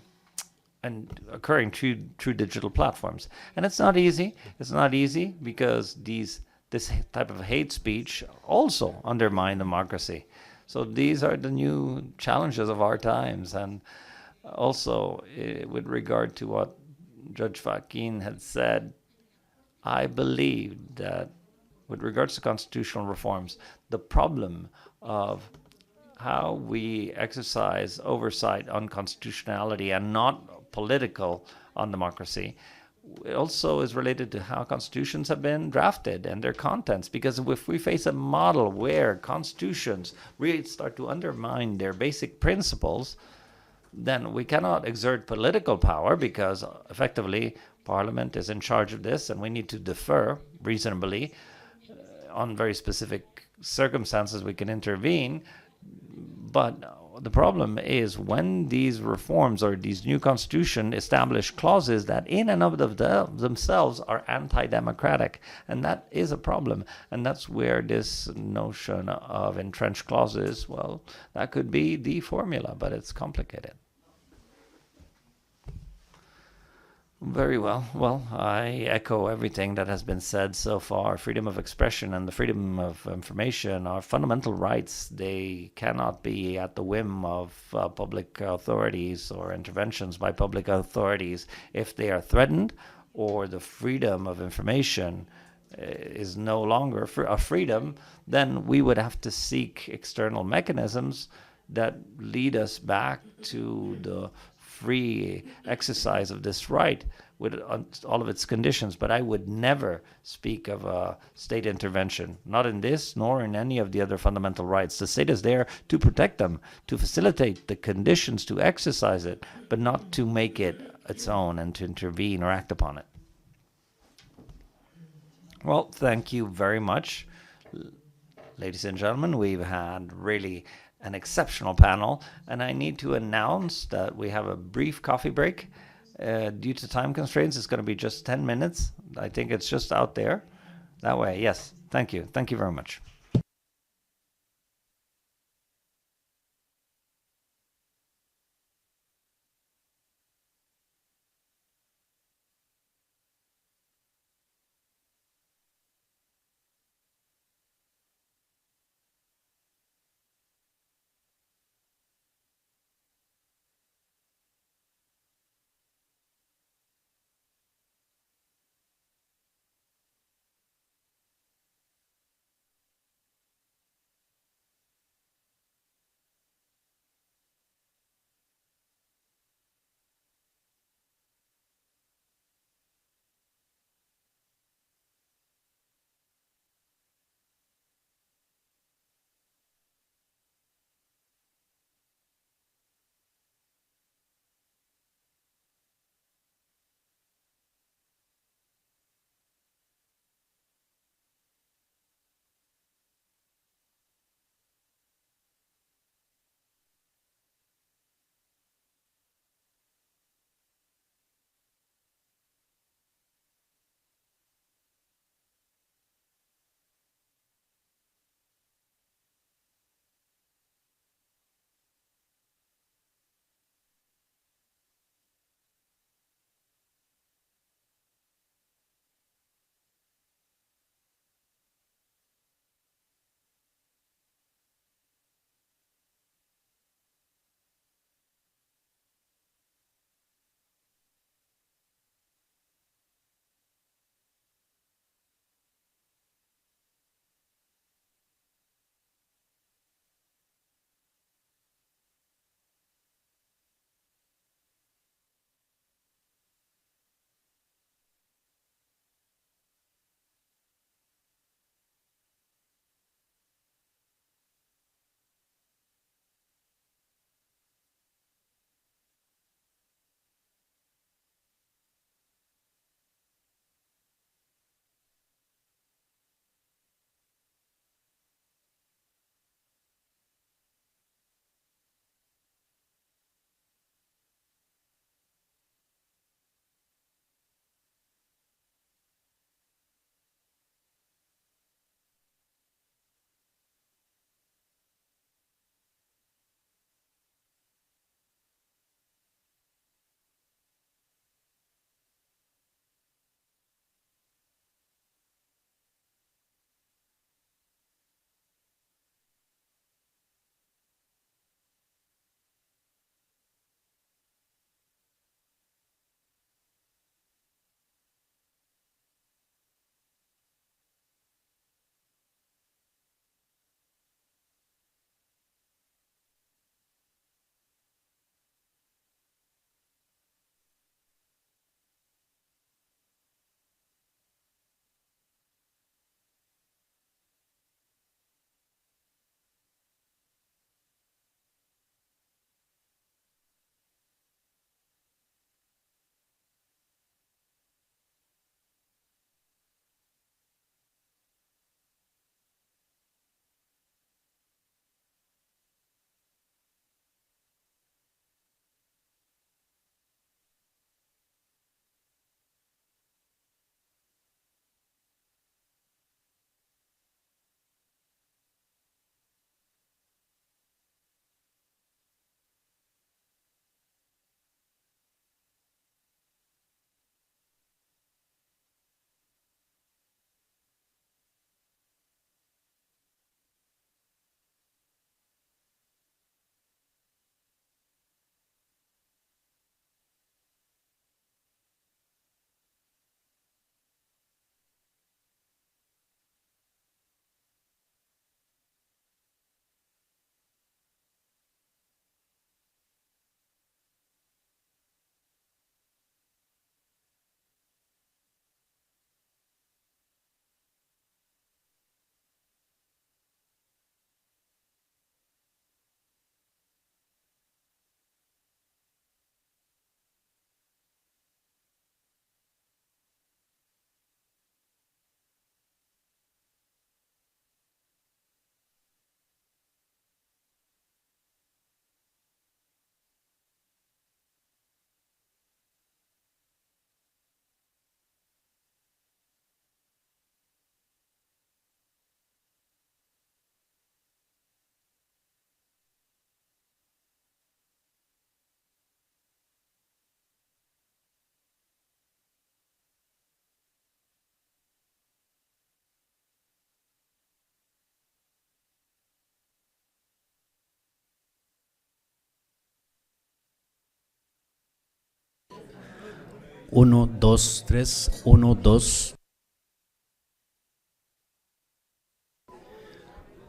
and occurring through digital platforms. And it's not easy. It's not easy because this type of hate speech also undermine democracy. So these are the new challenges of our times. And also, with regard to what Judge Joaquin had said, I believe that with regards to constitutional reforms, the problem of how we exercise oversight on constitutionality and not political on democracy also is related to how constitutions have been drafted and their contents. Because if we face a model where constitutions really start to undermine their basic principles, then we cannot exert political power, because effectively Parliament is in charge of this, and we need to defer reasonably. On very specific circumstances we can intervene. But the problem is when these reforms or these new constitution establish clauses that in and of themselves are anti-democratic, and that is a problem. And that's where this notion of entrenched clauses, well, that could be the formula, but it's complicated. Very well. Well, I echo everything that has been said so far. Freedom of expression and the freedom of information are fundamental rights. They cannot be at the whim of public authorities or interventions by public authorities. If they are threatened or the freedom of information is no longer a freedom, then we would have to seek external mechanisms that lead us back to the free exercise of this right with all of its conditions. But I would never speak of a state intervention, not in this nor in any of the other fundamental rights. The state is there to protect them, to facilitate the conditions to exercise it, but not to make it its own and to intervene or act upon it. Well, thank you very much. Ladies and gentlemen, we've had really an exceptional panel, and I need to announce that we have a brief coffee break. Due to time constraints, it's going to be just 10 minutes. I think it's just out there. That way, yes. Thank you. Thank you very much. Uno, dos, tres. Uno, dos.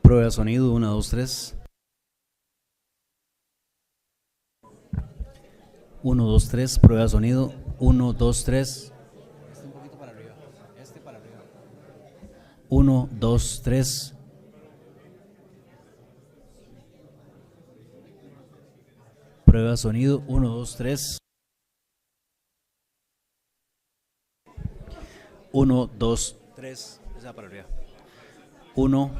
Prueba de sonido. Uno, dos, tres. Uno, dos, tres. Prueba de sonido. Uno, dos, tres. Un poquito para arriba. Para arriba. Uno, dos, tres. Prueba de sonido. Uno, dos, tres. Uno, dos, tres. Esa para arriba. Uno.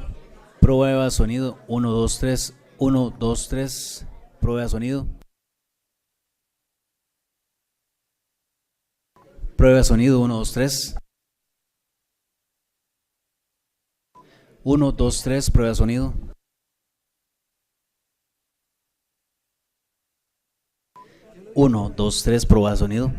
Prueba de sonido. Uno, dos, tres. Uno, dos, tres. Prueba de sonido. Prueba de sonido. Uno, dos, tres. Uno, dos, tres. Prueba de sonido. Uno, dos, tres. Prueba de sonido.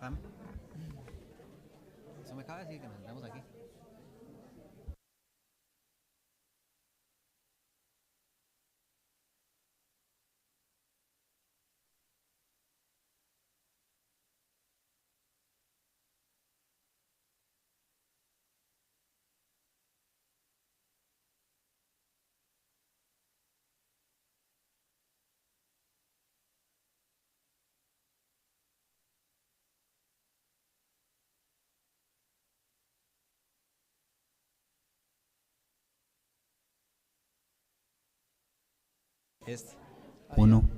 Pam. Eso me acaba de decir que nos sentamos aquí. Este. 1.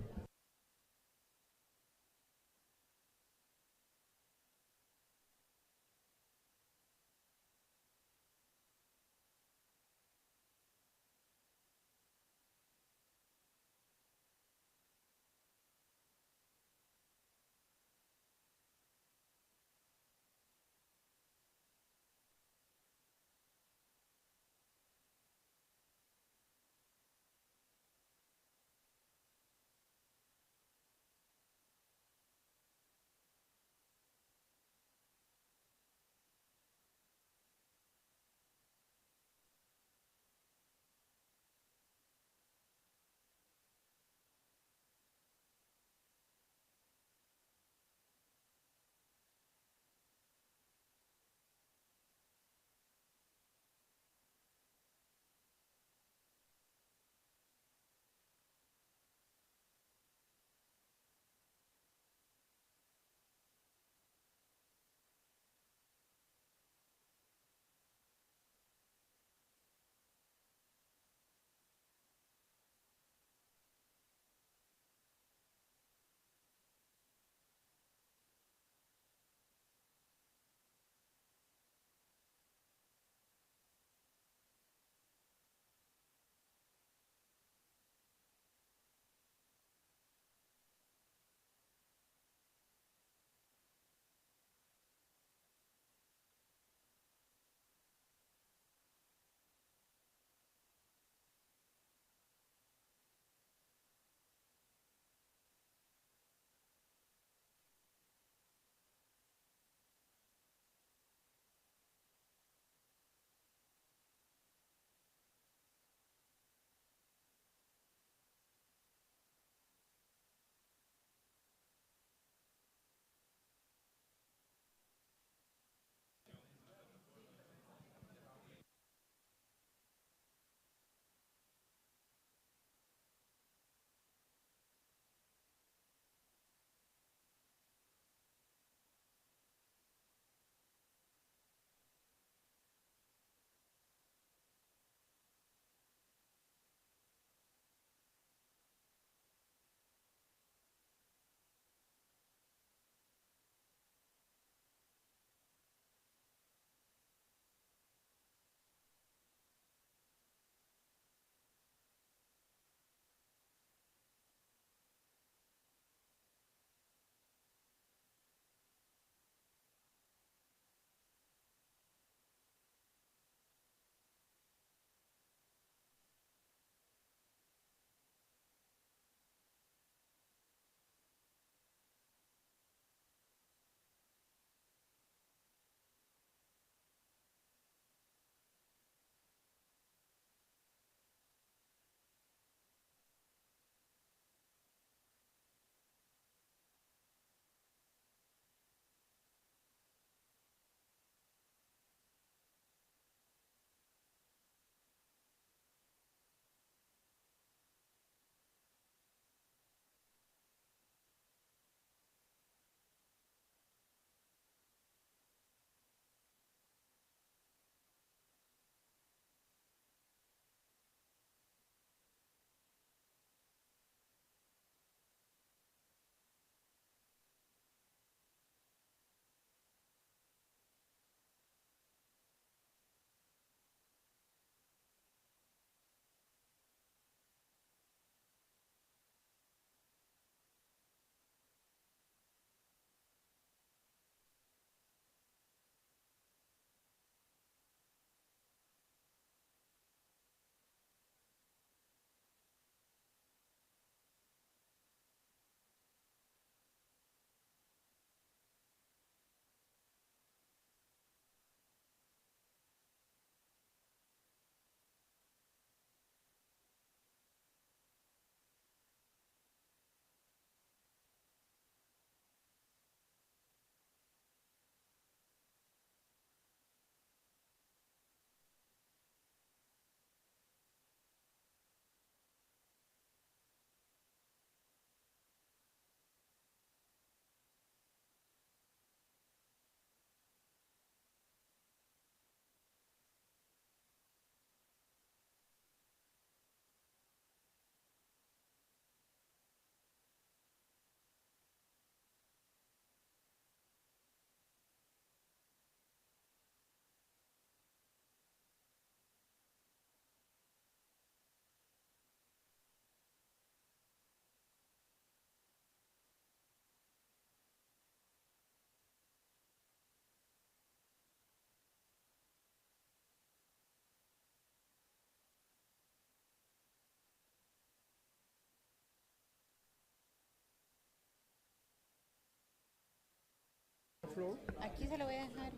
flor, Aquí se lo voy a dejar.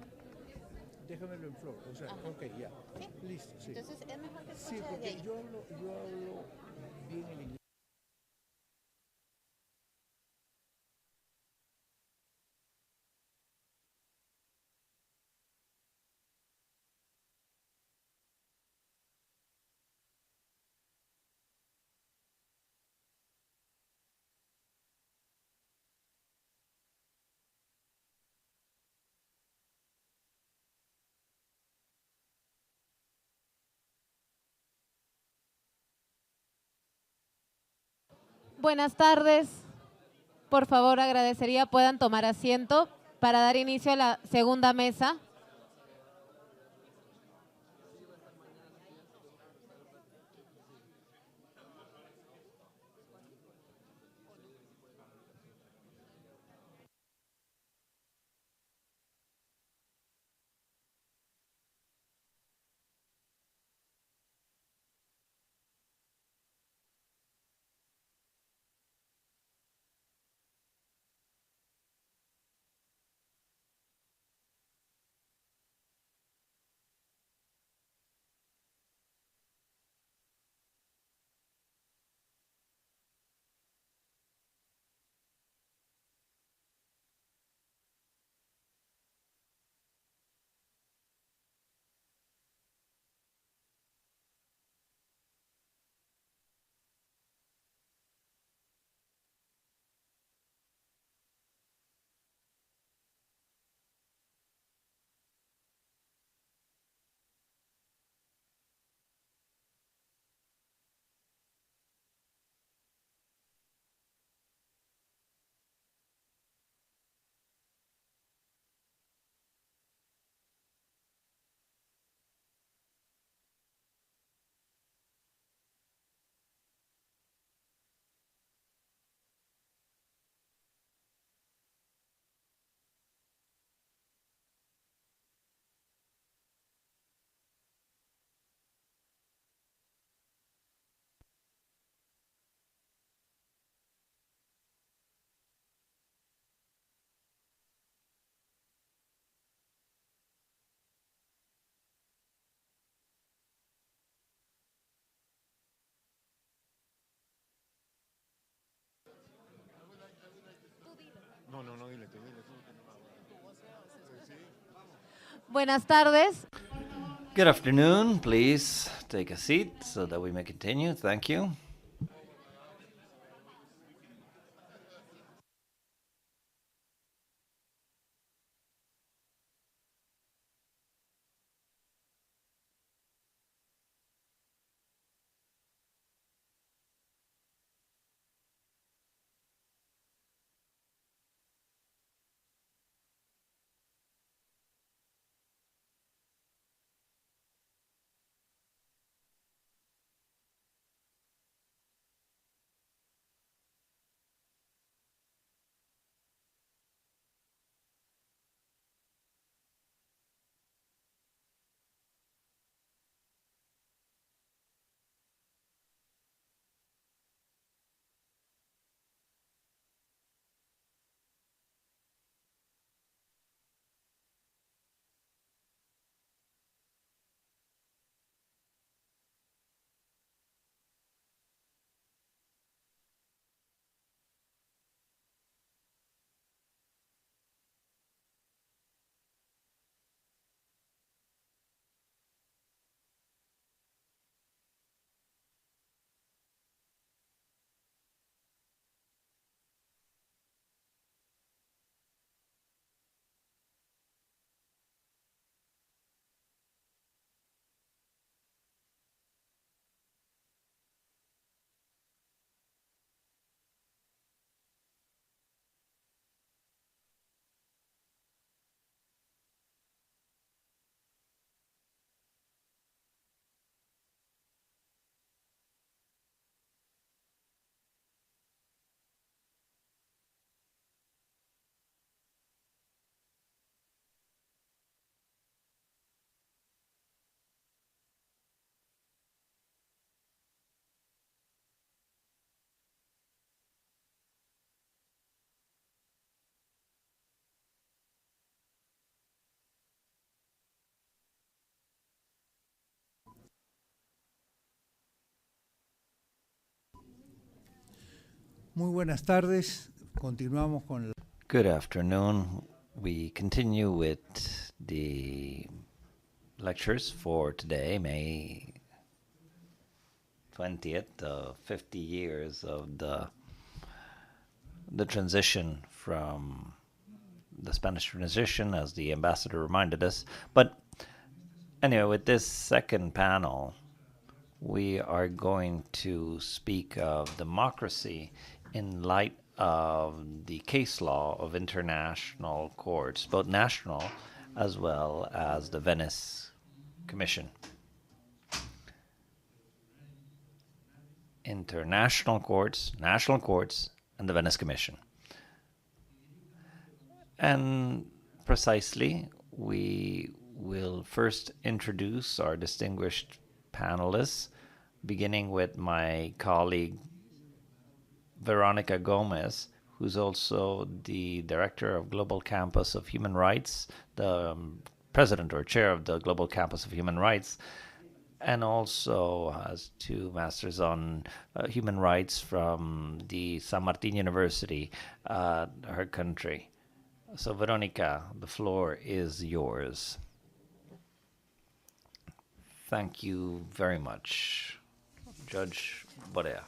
déjamelo en flor. O sea, ok, ya. Listo, sí. Entonces es mejor que Sí, escuche desde porque ahí. yo hablo bien el inglés. Buenas tardes. Por favor, agradecería puedan tomar asiento para dar inicio a la segunda mesa. Buenas tardes. Good afternoon. Please take a seat so that we may continue. Thank you. Muy buenas tardes. Continuamos con la... Good afternoon. We continue with the lectures for today, May 20th, 50 years of the transition from the Spanish transition, as the ambassador reminded us. But anyway, with this second panel, we are going to speak of democracy in light of the case law of international courts, both national as well as the Venice Commission. International courts, national courts, and the Venice Commission. And precisely, we will first introduce our distinguished panelists, beginning with my colleague Veronica Gomez, who's also the director of Global Campus of Human Rights, the president or chair of the Global Campus of Human Rights, and also has 2 masters on human rights from the San Martin University, her country. So Veronica, the floor is yours. Thank you very much, Judge Borea.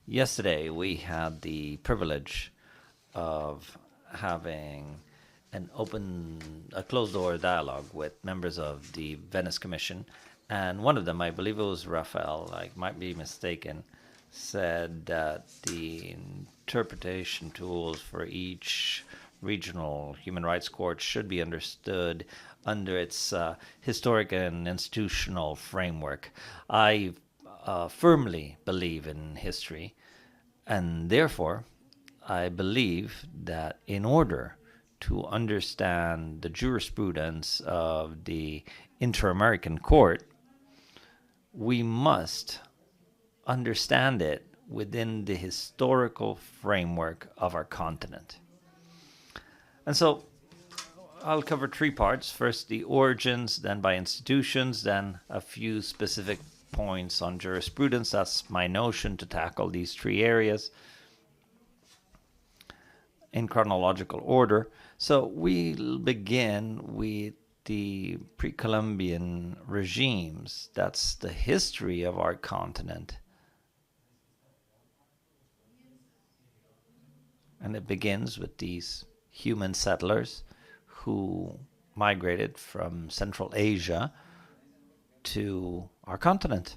Yesterday, we had the privilege of having a closed-door dialogue with members of the Venice Commission, and one of them, I believe it was Rafael, I might be mistaken, said that the interpretation tools for each regional human rights court should be understood under its historic and institutional framework. I firmly believe in history, and therefore I believe that in order to understand the jurisprudence of the Inter-American Court, we must understand it within the historical framework of our continent. And so I'll cover 3 parts. First, the origins, then by institutions, then a few specific points on jurisprudence. That's my notion, to tackle these 3 areas in chronological order. So we'll begin with the pre-Columbian regimes. That's the history of our continent. And it begins with these human settlers who migrated from Central Asia to our continent.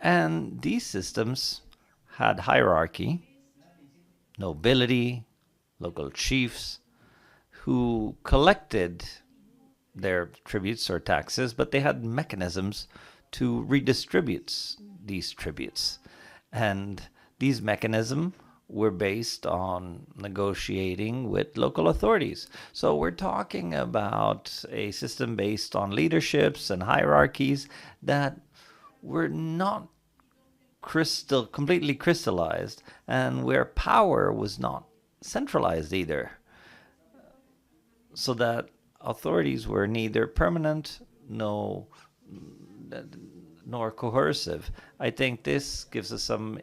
And these systems had hierarchy, nobility, local chiefs who collected their tributes or taxes, but they had mechanisms to redistribute these tributes. And these mechanisms were based on negotiating with local authorities. So we're talking about a system based on leaderships and hierarchies that were not completely crystallized, and where power was not centralized either. So that authorities were neither permanent nor coercive. I think this gives us some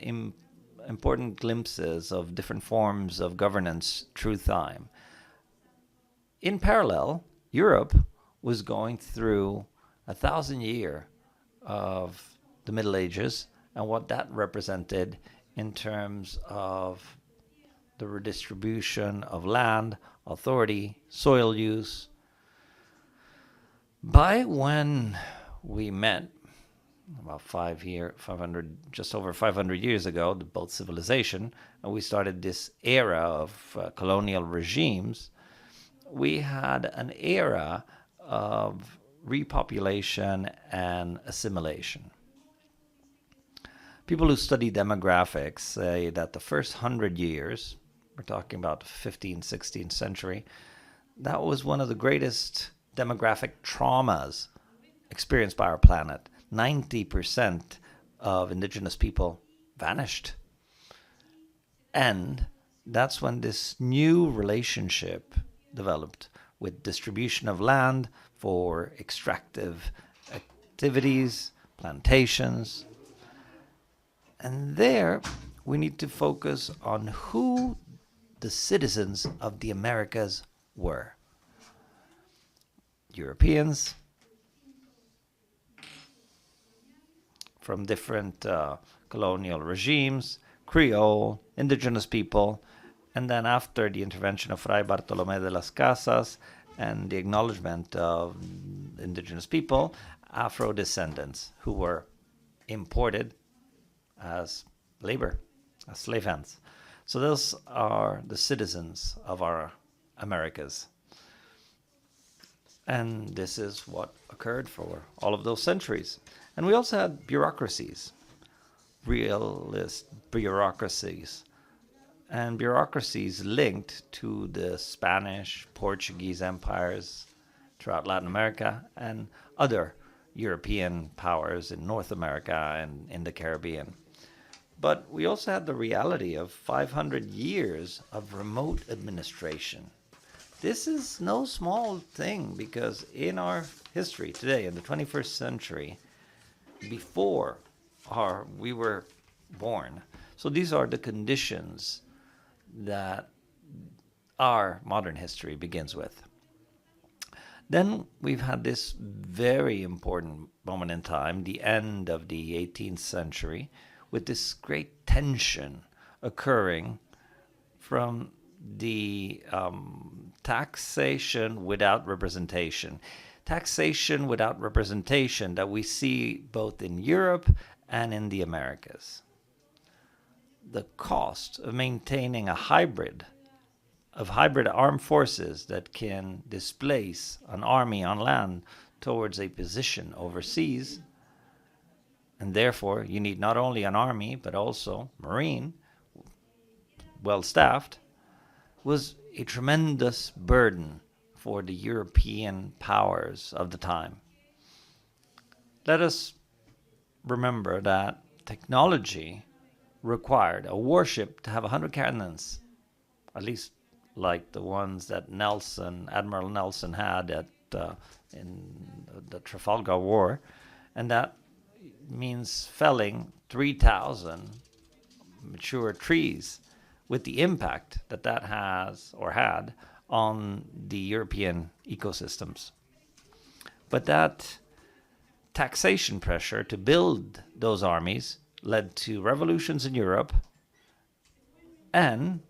important glimpses of different forms of governance through time. In parallel, Europe was going through 1,000 years of the Middle Ages and what that represented in terms of the redistribution of land, authority, soil use. By when we met, about 500, just over 500 years ago, both civilization, and we started this era of colonial regimes, we had an era of repopulation and assimilation. People who study demographics say that the first 100 years, we're talking about the 15th, 16th century, that was one of the greatest demographic traumas experienced by our planet. 90% of indigenous people vanished. And that's when this new relationship developed with distribution of land for extractive activities, plantations. And there we need to focus on who the citizens of the Americas were. Europeans from different colonial regimes, Creole, indigenous people, and then after the intervention of Fray Bartolomé de las Casas and the acknowledgement of indigenous people, Afro-descendants who were imported as labor, as slave hands. So those are the citizens of our Americas. And this is what occurred for all of those centuries. And we also had bureaucracies, realist bureaucracies, and bureaucracies linked to the Spanish, Portuguese empires throughout Latin America and other European powers in North America and in the Caribbean. But we also had the reality of 500 years of remote administration. This is no small thing, because in our history today, in the 21st century, before we were born, so these are the conditions that our modern history begins with. Then we've had this very important moment in time, the end of the 18th century, with this great tension occurring from the taxation without representation. Taxation without representation that we see both in Europe and in the Americas. The cost of maintaining a hybrid armed forces that can displace an army on land towards a position overseas, and therefore you need not only an army but also marine, well staffed, was a tremendous burden for the European powers of the time. Let us remember that technology required a warship to have 100 cannons, at least like the ones that Admiral Nelson had in the Trafalgar War, and that means felling 3,000 mature trees, with the impact that has or had on the European ecosystems. But that taxation pressure to build those armies led to revolutions in Europe, and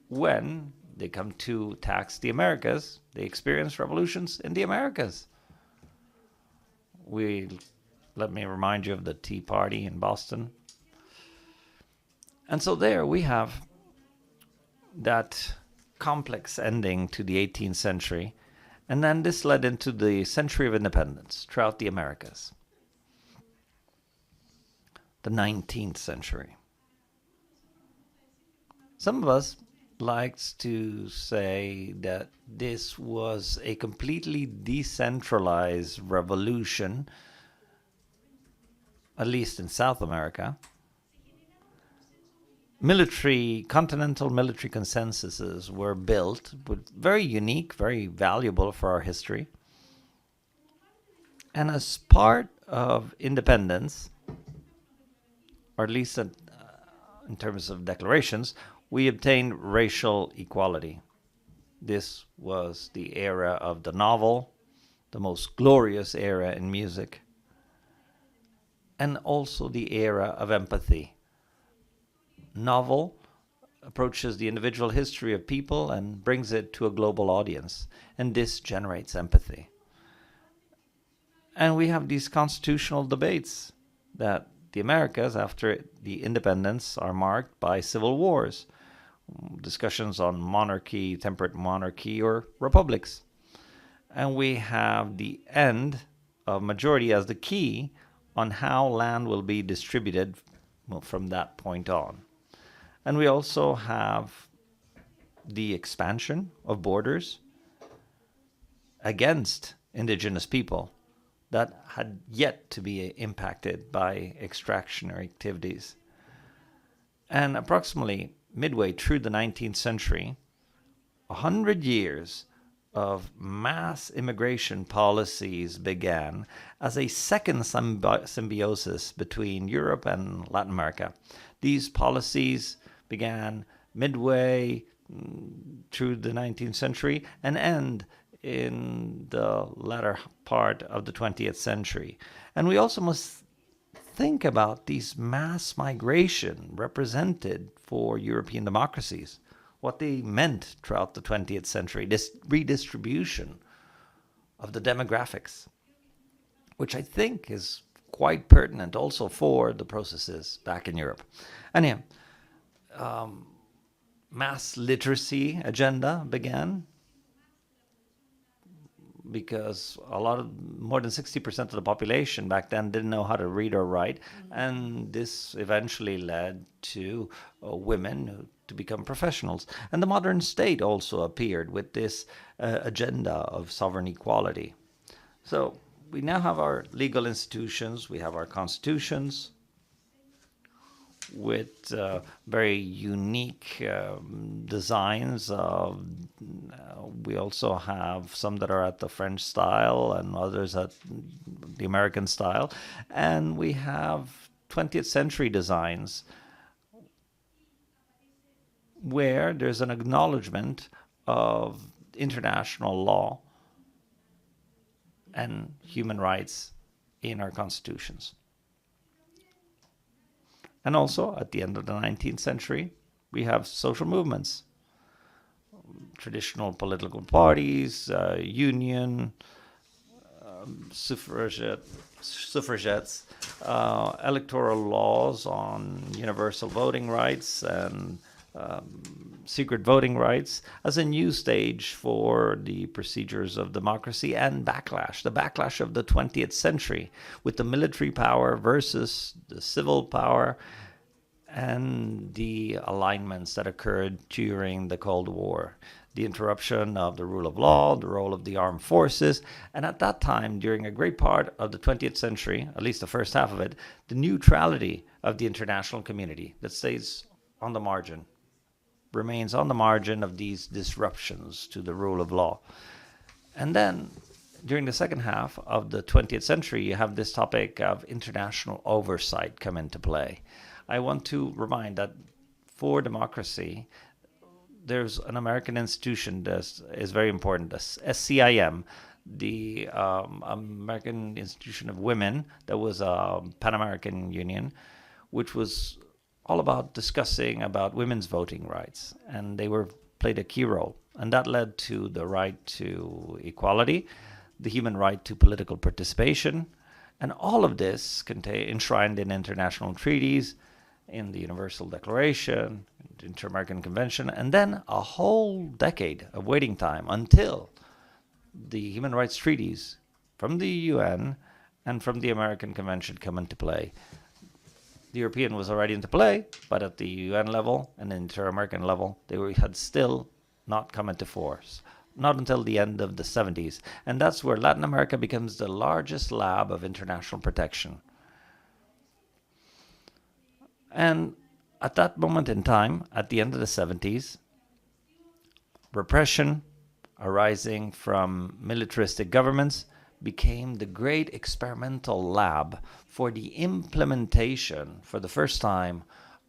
when they come to tax the Americas, they experience revolutions in the Americas. Let me remind you of the Tea Party in Boston. And so there we have that complex ending to the 18th century, and then this led into the century of independence throughout the Americas. The 19th century. Some of us likes to say that this was a completely decentralized revolution, at least in South America. Continental military consensuses were built, very unique, very valuable for our history. And as part of independence, or at least in terms of declarations, we obtained racial equality. This was the era of the novel, the most glorious era in music, and also the era of empathy. Novel approaches the individual history of people and brings it to a global audience, and this generates empathy. And we have these constitutional debates that the Americas, after the independence, are marked by civil wars, discussions on monarchy, temperate monarchy, or republics. And we have the end of majority as the key on how land will be distributed from that point on. And we also have the expansion of borders against indigenous people that had yet to be impacted by extractionary activities. And approximately midway through the 19th century, 100 years of mass immigration policies began as a second symbiosis between Europe and Latin America. These policies began midway through the 19th century and end in the latter part of the 20th century. And we also must think about these mass migration represented for European democracies, what they meant throughout the 20th century, this redistribution of the demographics, which I think is quite pertinent also for the processes back in Europe. Anyhow, mass literacy agenda began because more than 60% of the population back then didn't know how to read or write, and this eventually led to women to become professionals. And the modern state also appeared with this agenda of sovereign equality. So we now have our legal institutions, we have our constitutions, with very unique designs. We also have some that are at the French style and others at the American style. And we have 20th century designs where there's an acknowledgement of international law and human rights in our constitutions. And also, at the end of the 19th century, we have social movements, traditional political parties, union, suffragettes, electoral laws on universal voting rights and secret voting rights as a new stage for the procedures of democracy and backlash, the backlash of the 20th century with the military power versus the civil power and the alignments that occurred during the Cold War, the interruption of the rule of law, the role of the armed forces, and at that time, during a great part of the 20th century, at least the first half of it, the neutrality of the international community that stays on the margin, remains on the margin of these disruptions to the rule of law. And then, during the second half of the 20th century, you have this topic of international oversight come into play. I want to remind that for democracy, there's an American institution that is very important, the SCIM, the American Institution of Women, that was a Pan-American union, which was all about discussing about women's voting rights, and they played a key role, and that led to the right to equality, the human right to political participation, and all of this enshrined in international treaties, in the Universal Declaration, the Inter-American Convention, and then a whole decade of waiting time until the human rights treaties from the UN and from the American Convention come into play. The European was already into play, but at the UN level and the Inter-American level, they had still not come into force, not until the end of the 70s. And that's where Latin America becomes the largest lab of international protection. And at that moment in time, at the end of the 70s, repression arising from militaristic governments became the great experimental lab for the implementation, for the first time,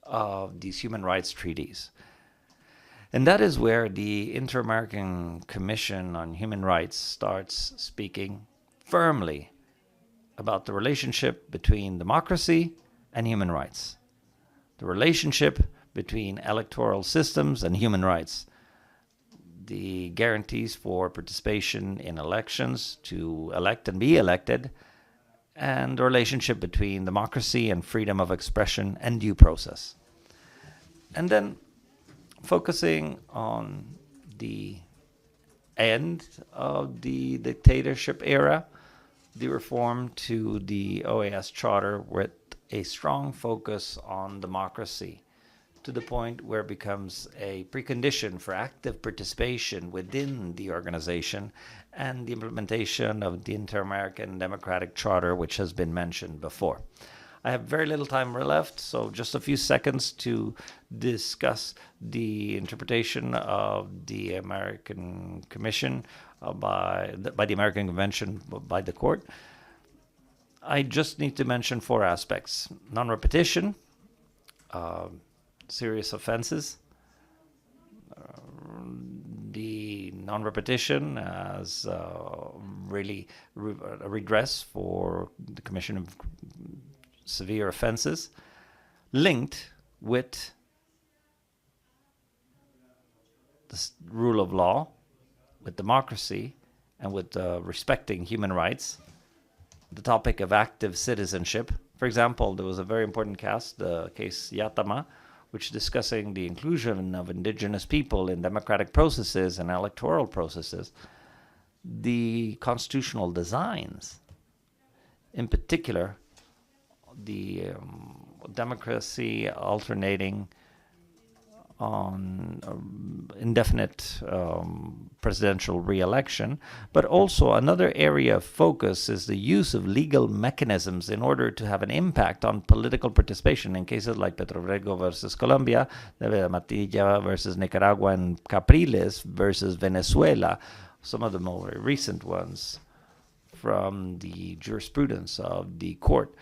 of these human rights treaties. And that is where the Inter-American Commission on Human Rights starts speaking firmly about the relationship between democracy and human rights, the relationship between electoral systems and human rights, the guarantees for participation in elections to elect and be elected, and the relationship between democracy and freedom of expression and due process. And then focusing on the end of the dictatorship era, the reform to the OAS Charter with a strong focus on democracy, to the point where it becomes a precondition for active participation within the organization, and the implementation of the Inter-American Democratic Charter, which has been mentioned before. I have very little time left, so just a few seconds to discuss the interpretation of the American Commission by the American Convention by the court. I just need to mention four aspects: non-repetition, serious offenses. The non-repetition as really a redress for the commission of severe offenses, linked with the rule of law, with democracy, and with respecting human rights. The topic of active citizenship. For example, there was a very important case, the case Yatama, which discussing the inclusion of indigenous people in democratic processes and electoral processes. The constitutional designs, in particular, the democracy alternating on indefinite presidential re-election, but also another area of focus is the use of legal mechanisms in order to have an impact on political participation in cases like Petrobrego versus Colombia, Matilla versus Nicaragua, and Capriles versus Venezuela, some of the more recent ones from the jurisprudence of the court.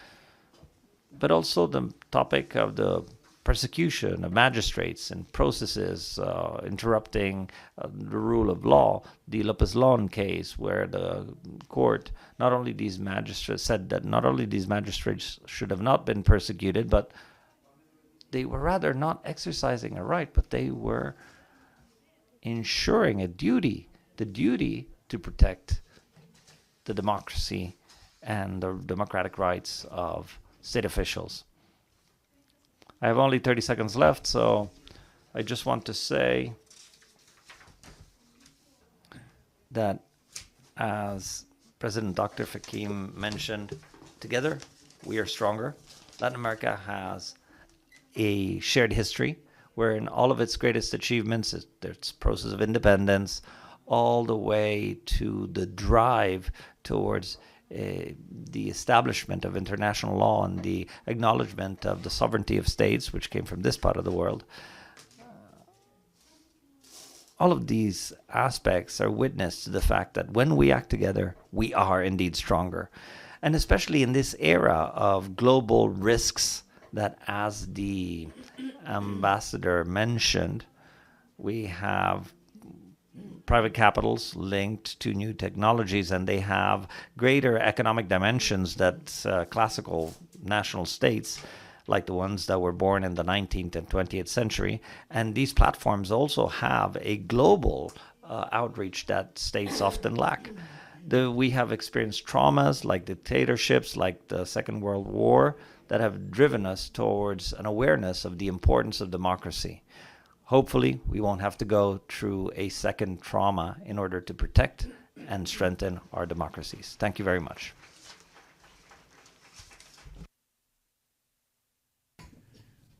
But also the topic of the persecution of magistrates and processes interrupting the rule of law. The Lopez Lon case, where the court, not only these magistrates said that not only these magistrates should have not been persecuted, but they were rather not exercising a right, but they were ensuring a duty, the duty to protect the democracy and the democratic rights of state officials. I have only 30 seconds left, so I just want to say that, as President Dr. Fakim mentioned, together we are stronger. Latin America has a shared history where in all of its greatest achievements, its process of independence, all the way to the drive towards the establishment of international law and the acknowledgement of the sovereignty of states, which came from this part of the world. All of these aspects are witness to the fact that when we act together, we are indeed stronger. And especially in this era of global risks that, as the ambassador mentioned, we have private capitals linked to new technologies, and they have greater economic dimensions that classical national states, like the ones that were born in the 19th and 20th century. And these platforms also have a global outreach that states often lack. We have experienced traumas like dictatorships, like the Second World War, that have driven us towards an awareness of the importance of democracy. Hopefully, we won't have to go through a second trauma in order to protect and strengthen our democracies. Thank you very much.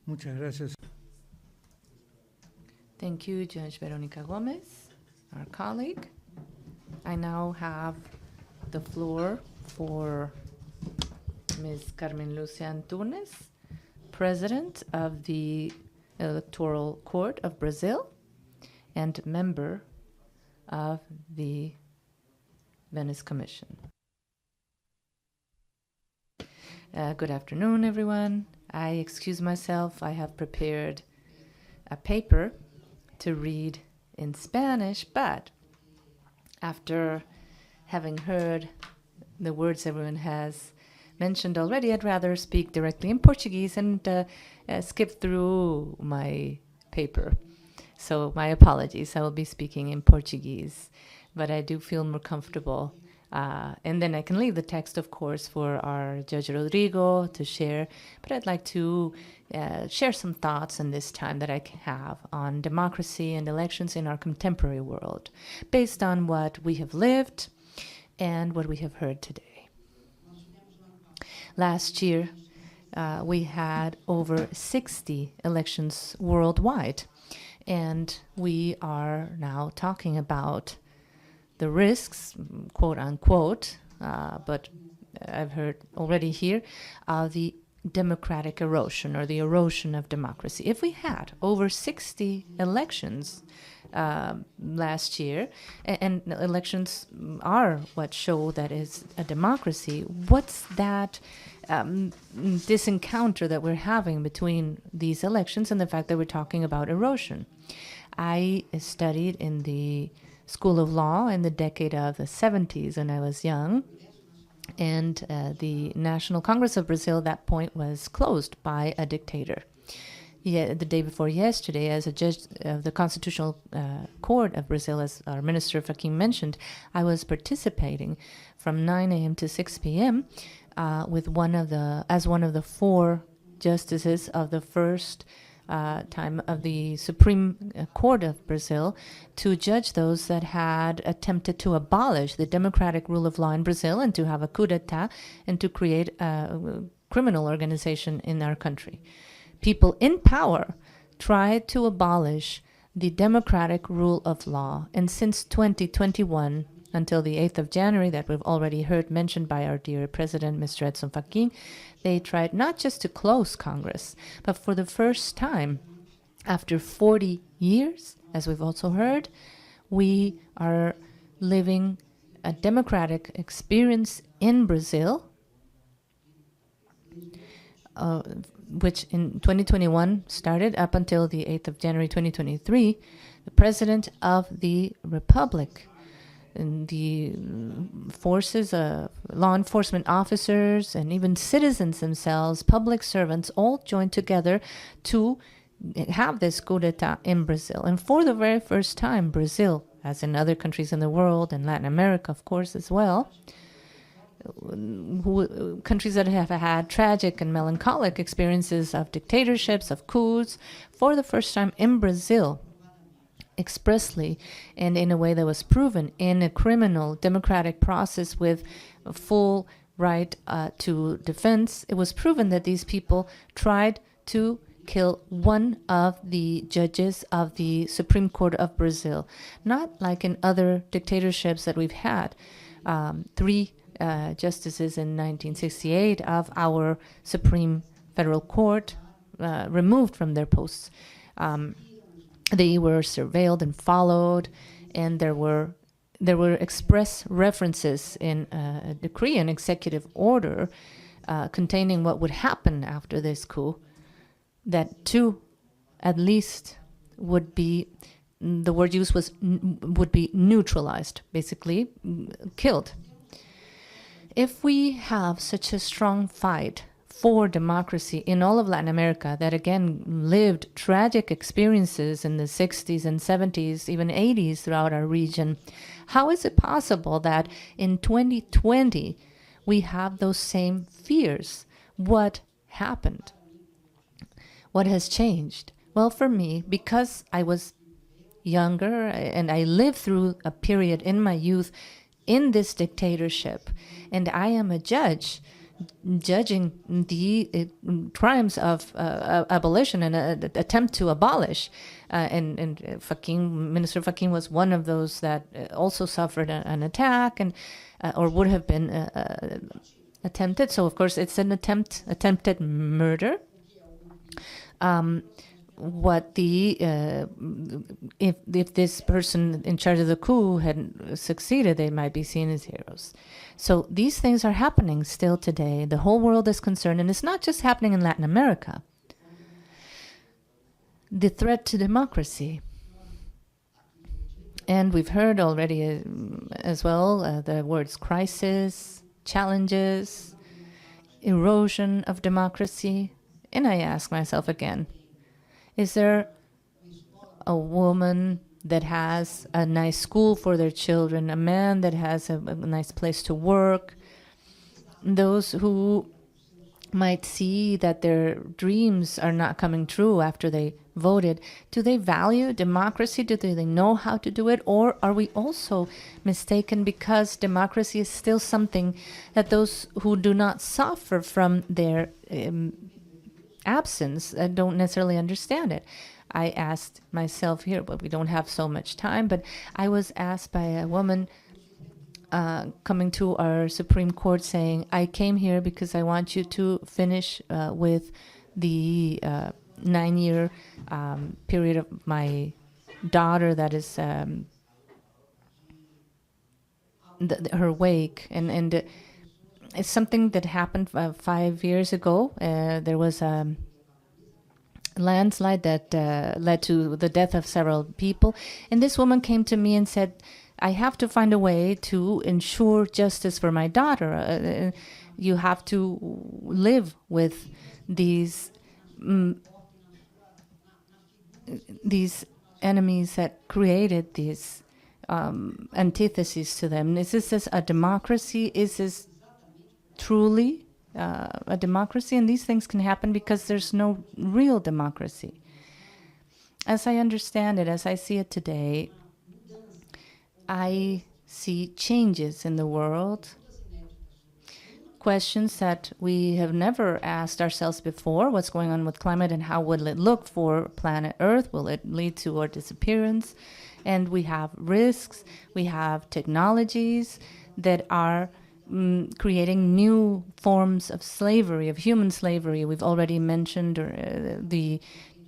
Muchas gracias. Thank you, Judge Veronica Gomez, our colleague. I now have the floor for Ms. Carmen Lucia Antunes, President of the Electoral Court of Brazil and member of the Venice Commission. Good afternoon, everyone. I excuse myself. I have prepared a paper to read in Spanish, but after having heard the words everyone has mentioned already, I'd rather speak directly in Portuguese and skip through my paper. So my apologies. I will be speaking in Portuguese, but I do feel more comfortable. And then I can leave the text, of course, for our Judge Rodrigo to share. But I'd like to share some thoughts in this time that I have on democracy and elections in our contemporary world, based on what we have lived and what we have heard today. Last year, we had over 60 elections worldwide, and we are now talking about the risks, quote unquote, but I've heard already here, the democratic erosion or the erosion of democracy. If we had over 60 elections last year, and elections are what show that is a democracy, what's that this encounter that we're having between these elections and the fact that we're talking about erosion? I studied in the School of Law in the decade of the 70s when I was young. And the National Congress of Brazil at that point was closed by a dictator. The day before yesterday, as a judge of the Constitutional Court of Brazil, as our Minister Fachin mentioned, I was participating from 9 a.m. to 6 p.m. With one of the 4 justices of the first time of the Supreme Court of Brazil to judge those that had attempted to abolish the democratic rule of law in Brazil and to have a coup d'etat and to create a criminal organization in our country. People in power tried to abolish the democratic rule of law, and since 2021 until the 8th of January, that we've already heard mentioned by our dear President, Mr. Edson Fachin, they tried not just to close Congress, but for the first time, after 40 years, as we've also heard, we are living a democratic experience in Brazil, which in 2021 started up until the 8th of January 2023, the President of the Republic, and the forces of law enforcement officers and even citizens themselves, public servants, all joined together to have this coup d'etat in Brazil. And for the very first time, Brazil, as in other countries in the world, and Latin America, of course, as well, countries that have had tragic and melancholic experiences of dictatorships, of coups, for the first time in Brazil, expressly and in a way that was proven in a criminal democratic process with a full right to defense, it was proven that these people tried to kill one of the judges of the Supreme Court of Brazil. Not like in other dictatorships that we've had. 3 justices in 1968 of our Supreme Federal Court removed from their posts. They were surveilled and followed, and there were express references in a decree, an executive order, containing what would happen after this coup, that 2 at least would be, the word used was, would be neutralized, basically killed. If we have such a strong fight for democracy in all of Latin America that again lived tragic experiences in the 60s and 70s, even 80s throughout our region, how is it possible that in 2020 we have those same fears? What happened? What has changed? Well, for me, because I was younger and I lived through a period in my youth in this dictatorship, and I am a judge judging the crimes of abolition and attempt to abolish. And Fachin, Minister Fachin was one of those that also suffered an attack and or would have been attempted. So, of course, it's an attempted murder. What the if this person in charge of the coup had succeeded, they might be seen as heroes. So these things are happening still today. The whole world is concerned, and it's not just happening in Latin America. The threat to democracy, and we've heard already as well the words crisis, challenges, erosion of democracy, and I ask myself again, is there a woman that has a nice school for their children, a man that has a nice place to work, those who might see that their dreams are not coming true after they voted? Do they value democracy? Do they know how to do it? Or are we also mistaken because democracy is still something that those who do not suffer from their absence don't necessarily understand it? I asked myself here, but we don't have so much time, but I was asked by a woman coming to our Supreme Court saying, I came here because I want you to finish with the 9-year period of my daughter that is her wake. And it's something that happened 5 years ago. There was a landslide that led to the death of several people. And this woman came to me and said, I have to find a way to ensure justice for my daughter. You have to live with these enemies that created these antitheses to them. Is this a democracy? Is this truly a democracy? And these things can happen because there's no real democracy. As I understand it, as I see it today, I see changes in the world, questions that we have never asked ourselves before. What's going on with climate and how will it look for planet Earth? Will it lead to our disappearance? And we have risks. We have technologies that are creating new forms of slavery, of human slavery. We've already mentioned the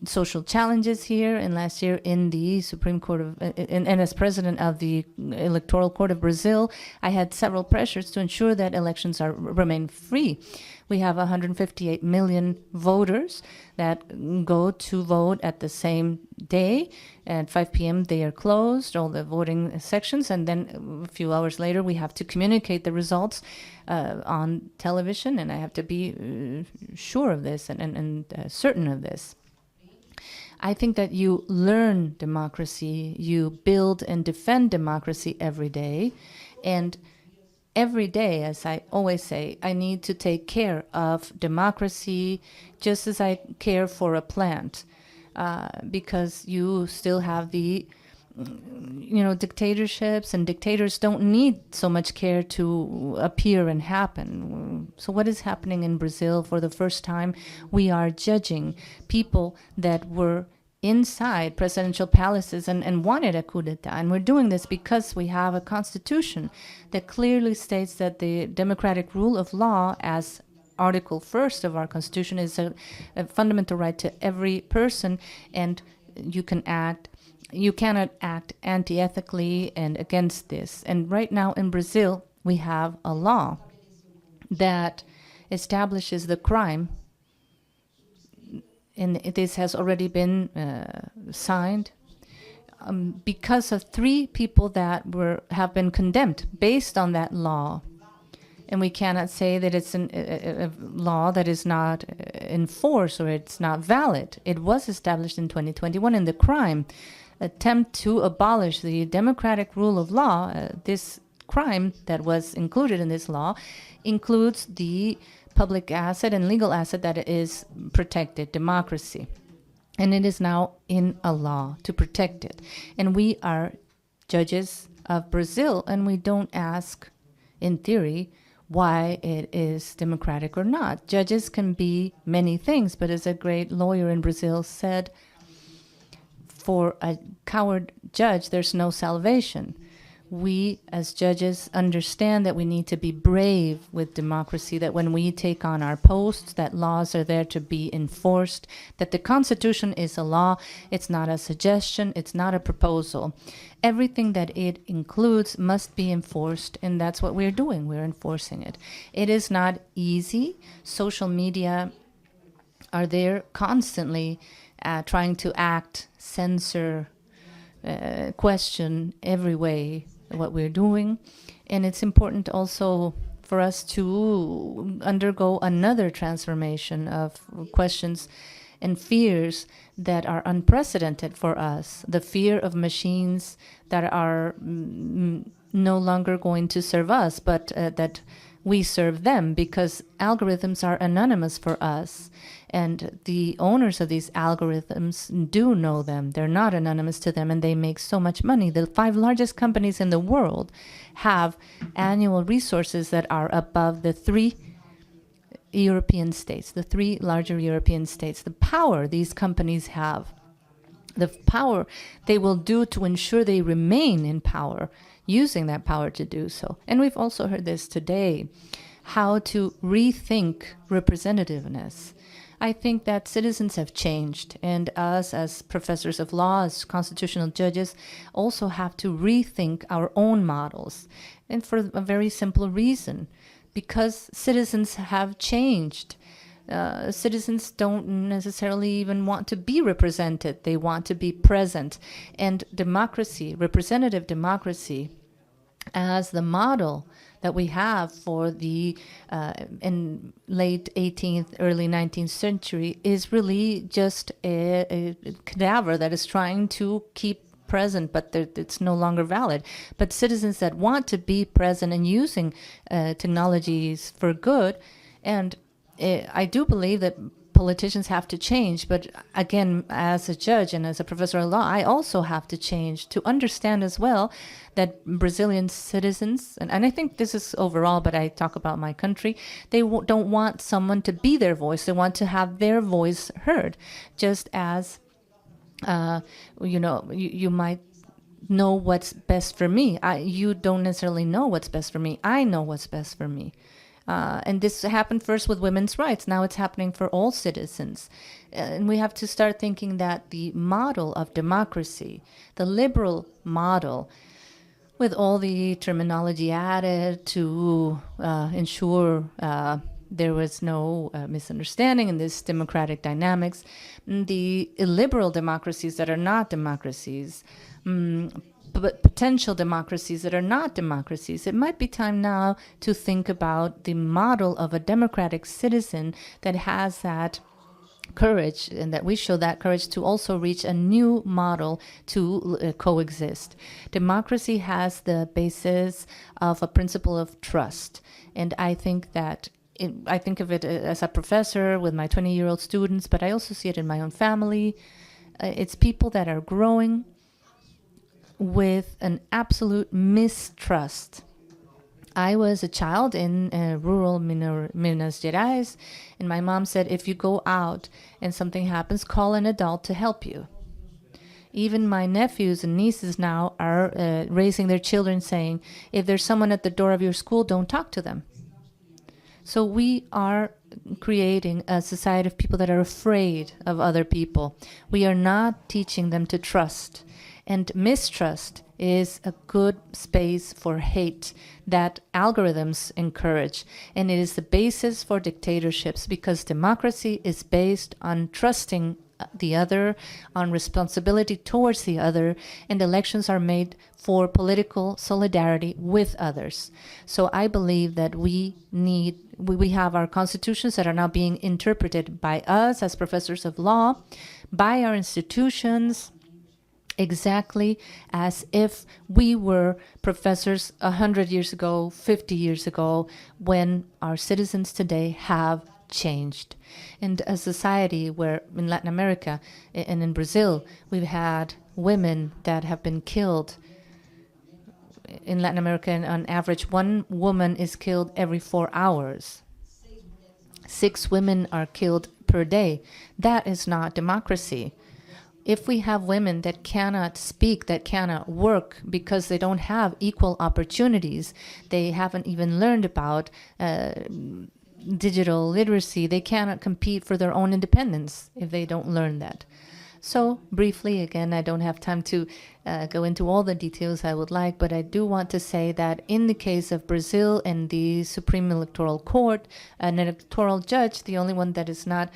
social challenges here. And last year in the Supreme Court of, and as president of the Electoral Court of Brazil, I had several pressures to ensure that elections remain free. We have 158 million voters that go to vote at the same day. At 5 p.m. they are closed, all the voting sections, and then a few hours later we have to communicate the results on television, and I have to be sure of this and certain of this. I think that you learn democracy, you build and defend democracy every day. And every day, as I always say, I need to take care of democracy just as I care for a plant. Because you still have the, dictatorships, and dictators don't need so much care to appear and happen. So what is happening in Brazil? For the first time, we are judging people that were inside presidential palaces and wanted a coup d'etat. And we're doing this because we have a constitution that clearly states that the democratic rule of law, as Article 1st of our Constitution, is a fundamental right to every person, and you cannot act anti-ethically and against this. And right now in Brazil, we have a law that establishes the crime, and this has already been signed because of 3 people that have been condemned based on that law. And we cannot say that it's a law that is not in force or it's not valid. It was established in 2021, and the crime attempt to abolish the democratic rule of law, this crime that was included in this law includes the public asset and legal asset that is protected, democracy. And it is now in a law to protect it. And we are judges of Brazil, and we don't ask, in theory, why it is democratic or not. Judges can be many things, but as a great lawyer in Brazil said, for a coward judge, there's no salvation. We, as judges, understand that we need to be brave with democracy, that when we take on our posts, that laws are there to be enforced, that the Constitution is a law, it's not a suggestion, it's not a proposal. Everything that it includes must be enforced, and that's what we're doing. We're enforcing it. It is not easy. Social media are there constantly trying to act, censor, question every way what we're doing. And it's important also for us to undergo another transformation of questions and fears that are unprecedented for us. The fear of machines that are no longer going to serve us, but that we serve them, because algorithms are anonymous for us. And the owners of these algorithms do know them. They're not anonymous to them, and they make so much money. The 5 largest companies in the world have annual resources that are above the 3 European states, the 3 larger European states. The power these companies have the power they will do to ensure they remain in power, using that power to do so. And we've also heard this today, how to rethink representativeness. I think that citizens have changed, and us as professors of law, as constitutional judges, also have to rethink our own models. And for a very simple reason, because citizens have changed. Citizens don't necessarily even want to be represented. They want to be present. And democracy, representative democracy, as the model that we have for the in late 18th, early 19th century, is really just a cadaver that is trying to keep present, but it's no longer valid. But citizens that want to be present and using technologies for good, and I do believe that politicians have to change, but again, as a judge and as a professor of law, I also have to change to understand as well that Brazilian citizens, and I think this is overall, but I talk about my country, they don't want someone to be their voice. They want to have their voice heard, just as, you might know what's best for me. You don't necessarily know what's best for me. I know what's best for me. And this happened first with women's rights. Now it's happening for all citizens. And we have to start thinking that the model of democracy, the liberal model, with all the terminology added to ensure there was no misunderstanding in this democratic dynamics, the illiberal democracies that are not democracies, but potential democracies that are not democracies, it might be time now to think about the model of a democratic citizen that has that courage, and that we show that courage to also reach a new model to coexist. Democracy has the basis of a principle of trust, and I think that I think of it as a professor with my 20-year-old students, but I also see it in my own family. It's people that are growing with an absolute mistrust. I was a child in rural Minas Gerais, and my mom said, if you go out and something happens, call an adult to help you. Even my nephews and nieces now are raising their children saying, if there's someone at the door of your school, don't talk to them. So we are creating a society of people that are afraid of other people. We are not teaching them to trust. And mistrust is a good space for hate that algorithms encourage. And it is the basis for dictatorships, because democracy is based on trusting the other, on responsibility towards the other, and elections are made for political solidarity with others. So I believe that we have our constitutions that are now being interpreted by us as professors of law, by our institutions, exactly as if we were professors 100 years ago, 50 years ago, when our citizens today have changed. And a society where in Latin America and in Brazil, we've had women that have been killed. In Latin America, on average, one woman is killed every 4 hours. 6 women are killed per day. That is not democracy. If we have women that cannot speak, that cannot work because they don't have equal opportunities, they haven't even learned about digital literacy, they cannot compete for their own independence if they don't learn that. So briefly, again, I don't have time to go into all the details I would like, but I do want to say that in the case of Brazil and the Supreme Electoral Court, an electoral judge, the only one that is not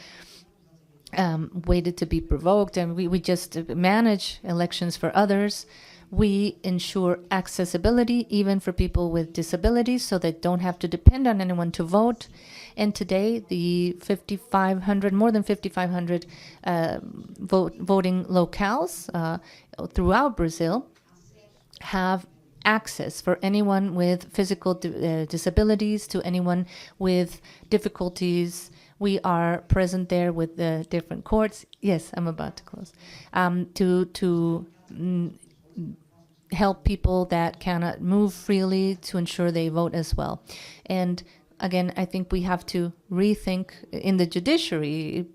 waited to be provoked, and we just manage elections for others. We ensure accessibility even for people with disabilities, so they don't have to depend on anyone to vote. And today, the more than 5,500 voting locales throughout Brazil have access for anyone with physical disabilities, to anyone with difficulties. We are present there with the different courts. Yes, I'm about to close. To help people that cannot move freely, to ensure they vote as well. And again, I think we have to rethink in the judiciary.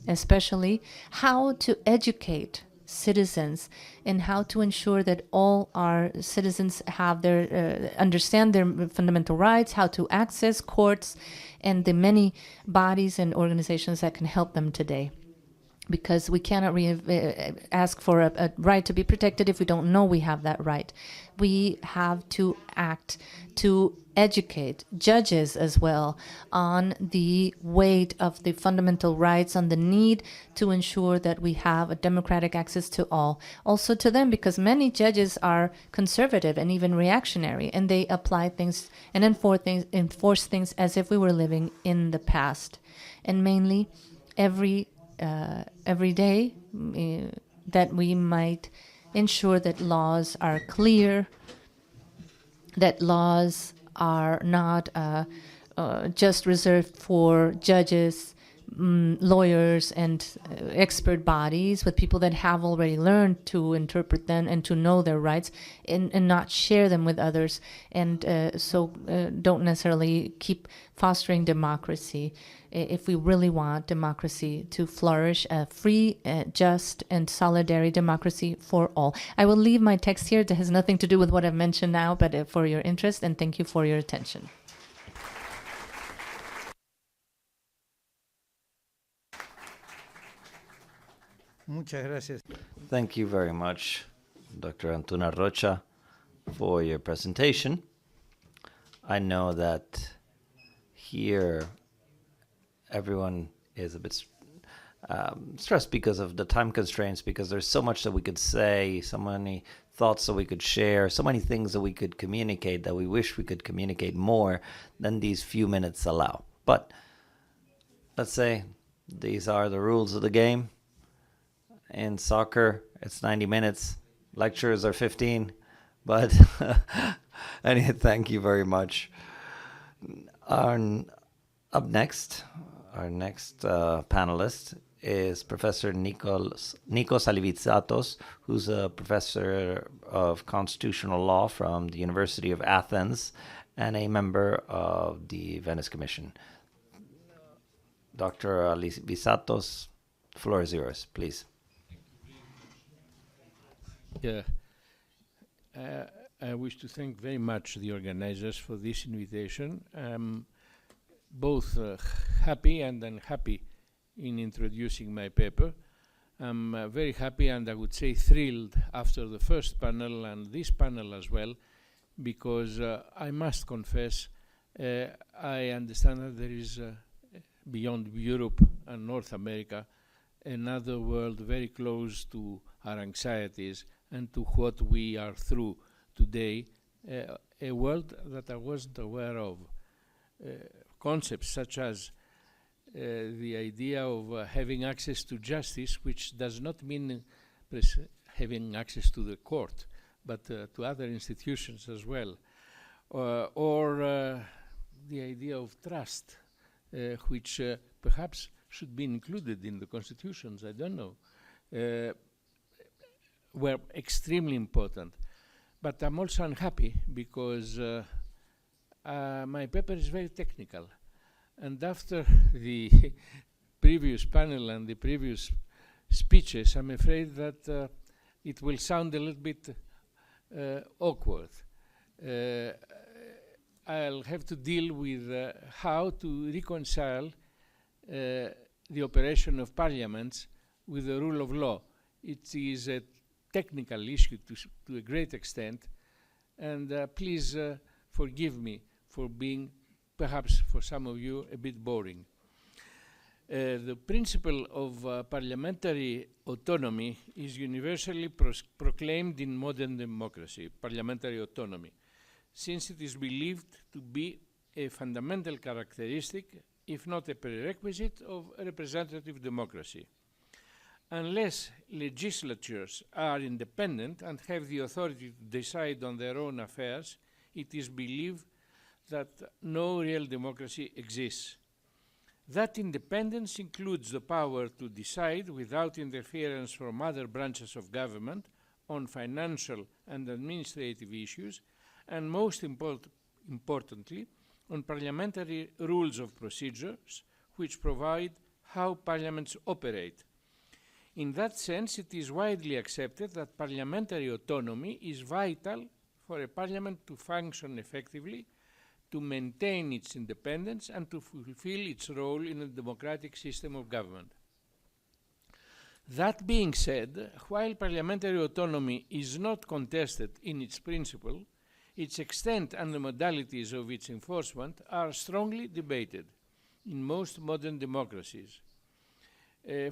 especially how to educate citizens and how to ensure that all our citizens have their understand their fundamental rights, how to access courts and the many bodies and organizations that can help them today. Because we cannot ask for a right to be protected if we don't know we have that right. We have to act to educate judges as well on the weight of the fundamental rights, on the need to ensure that we have a democratic access to all. Also to them, because many judges are conservative and even reactionary, and they apply things and enforce things as if we were living in the past. And mainly, every day that we might ensure that laws are clear, that laws are not just reserved for judges, lawyers, and expert bodies, with people that have already learned to interpret them and to know their rights, and not share them with others, and so don't necessarily keep fostering democracy. If we really want democracy to flourish, a free, just, and solidary democracy for all. I will leave my text here. That has nothing to do with what I've mentioned now, but for your interest, and thank you for your attention. Muchas gracias. Thank you very much, Dr. Antuna Rocha, for your presentation. I know that here everyone is a bit stressed because of the time constraints, because there's so much that we could say, so many thoughts that we could share, so many things that we could communicate that we wish we could communicate more than these few minutes allow. But let's say these are the rules of the game. In soccer, it's 90 minutes. Lectures are 15. But anyway, thank you very much. Up next, our next panelist is Professor Nikos Alivitsatos, who's a professor of constitutional law from the University of Athens and a member of the Venice Commission. Dr. Alivitsatos, the floor is yours, please. Yeah. I wish to thank very much the organizers for this invitation. I'm both happy and unhappy in introducing my paper. I'm very happy and I would say thrilled after the first panel and this panel as well, because I must confess I understand that there is beyond Europe and North America another world very close to our anxieties and to what we are through today, a world that I wasn't aware of. Concepts such as the idea of having access to justice, which does not mean having access to the court, but to other institutions as well, or the idea of trust, which perhaps should be included in the constitutions, I don't know, were extremely important. But I'm also unhappy because my paper is very technical. And after the previous panel and the previous speeches, I'm afraid that it will sound a little bit awkward. I'll have to deal with how to reconcile the operation of parliaments with the rule of law. It is a technical issue to a great extent, and please forgive me for being, perhaps for some of you, a bit boring. The principle of parliamentary autonomy is universally proclaimed in modern democracy, parliamentary autonomy, since it is believed to be a fundamental characteristic, if not a prerequisite, of representative democracy. Unless legislatures are independent and have the authority to decide on their own affairs, it is believed that no real democracy exists. That independence includes the power to decide without interference from other branches of government on financial and administrative issues, and most importantly, on parliamentary rules of procedures, which provide how parliaments operate. In that sense, it is widely accepted that parliamentary autonomy is vital for a parliament to function effectively, to maintain its independence, and to fulfill its role in a democratic system of government. That being said, while parliamentary autonomy is not contested in its principle, its extent and the modalities of its enforcement are strongly debated in most modern democracies.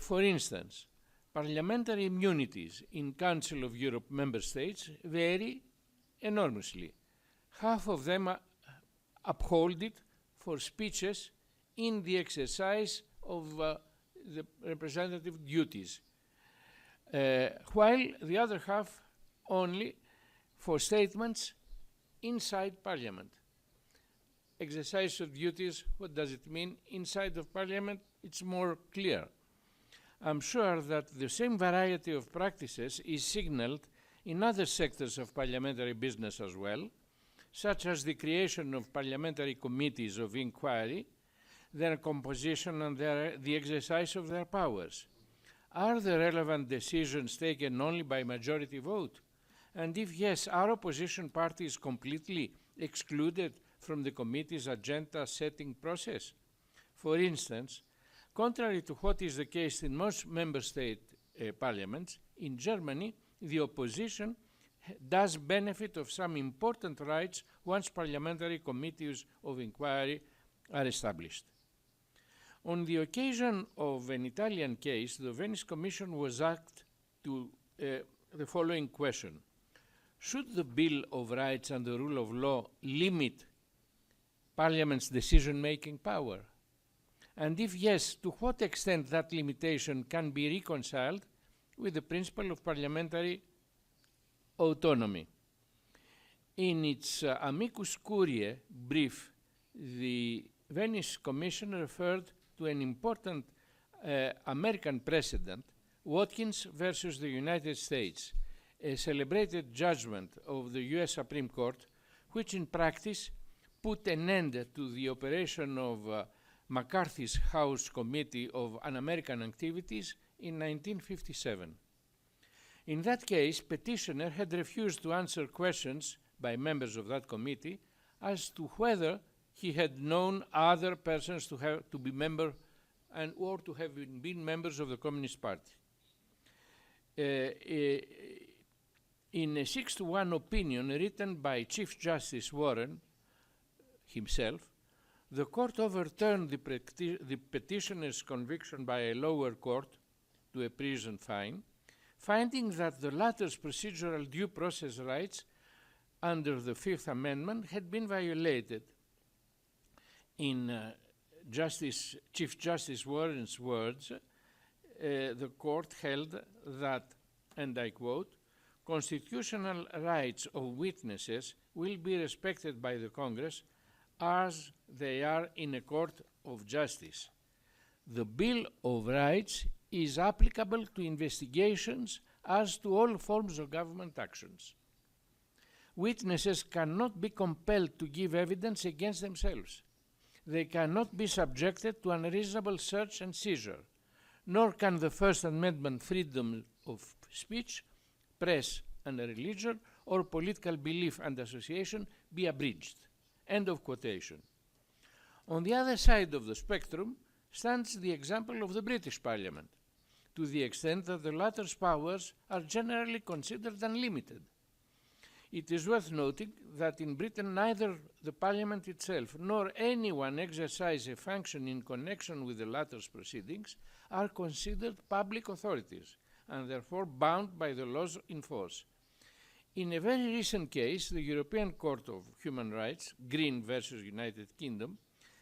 For instance, parliamentary immunities in Council of Europe member states vary enormously. Half of them uphold it for speeches in the exercise of the representative duties, while the other half only for statements inside Parliament. Exercise of duties, what does it mean? Inside of Parliament, it's more clear. I'm sure that the same variety of practices is signaled in other sectors of parliamentary business as well, such as the creation of parliamentary committees of inquiry, their composition and the exercise of their powers. Are the relevant decisions taken only by majority vote? And if yes, are opposition parties completely excluded from the committee's agenda-setting process? For instance, contrary to what is the case in most member state parliaments, in Germany, the opposition does benefit of some important rights once parliamentary committees of inquiry are established. On the occasion of an Italian case, the Venice Commission was asked to the following question: should the Bill of Rights and the rule of law limit Parliament's decision-making power? And if yes, to what extent that limitation can be reconciled with the principle of parliamentary autonomy? In its amicus curiae brief, the Venice Commission referred to an important American precedent, Watkins versus the United States, a celebrated judgment of the US Supreme Court, which in practice put an end to the operation of McCarthy's House Committee of Un-American Activities in 1957. In that case, petitioner had refused to answer questions by members of that committee as to whether he had known other persons to be member and or to have been members of the Communist Party. In a 6-1 opinion written by Chief Justice Warren himself, the court overturned the petitioner's conviction by a lower court to a prison fine, finding that the latter's procedural due process rights under the Fifth Amendment had been violated. In Chief Justice Warren's words, the court held that, and I quote, "constitutional rights of witnesses will be respected by the Congress as they are in a court of justice. The Bill of Rights is applicable to investigations as to all forms of government actions. Witnesses cannot be compelled to give evidence against themselves. They cannot be subjected to unreasonable search and seizure, nor can the First Amendment freedom of speech, press and religion, or political belief and association be abridged." End of quotation. On the other side of the spectrum stands the example of the British Parliament, to the extent that the latter's powers are generally considered unlimited. It is worth noting that in Britain neither the Parliament itself nor anyone exercising a function in connection with the latter's proceedings are considered public authorities and therefore bound by the laws in force. In a very recent case, the European Court of Human Rights, Green versus United Kingdom,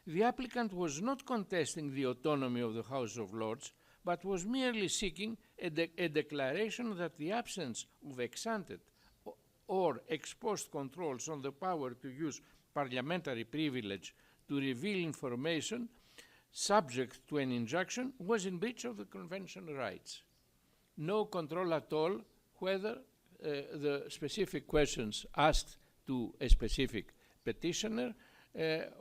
the applicant was not contesting the autonomy of the House of Lords, but was merely seeking a declaration that the absence of ex-ante or ex-post controls on the power to use parliamentary privilege to reveal information subject to an injunction was in breach of the Convention rights. No control at all whether the specific questions asked to a specific petitioner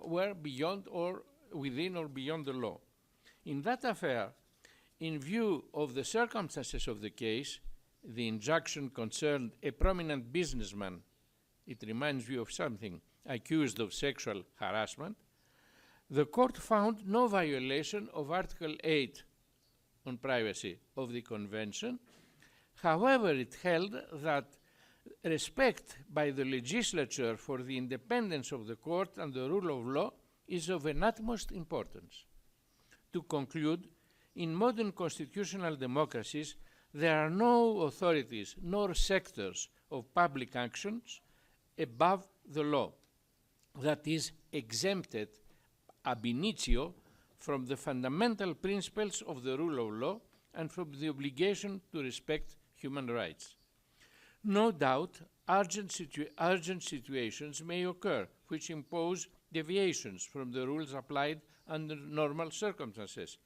were beyond or within or beyond the law. In that affair, in view of the circumstances of the case, the injunction concerned a prominent businessman, it reminds you of something, accused of sexual harassment, the court found no violation of Article 8 on privacy of the Convention. However, it held that respect by the legislature for the independence of the court and the rule of law is of an utmost importance. To conclude, in modern constitutional democracies, there are no authorities nor sectors of public actions above the law that is exempted ab initio from the fundamental principles of the rule of law and from the obligation to respect human rights. No doubt, urgent situations may occur which impose deviations from the rules applied under normal circumstances.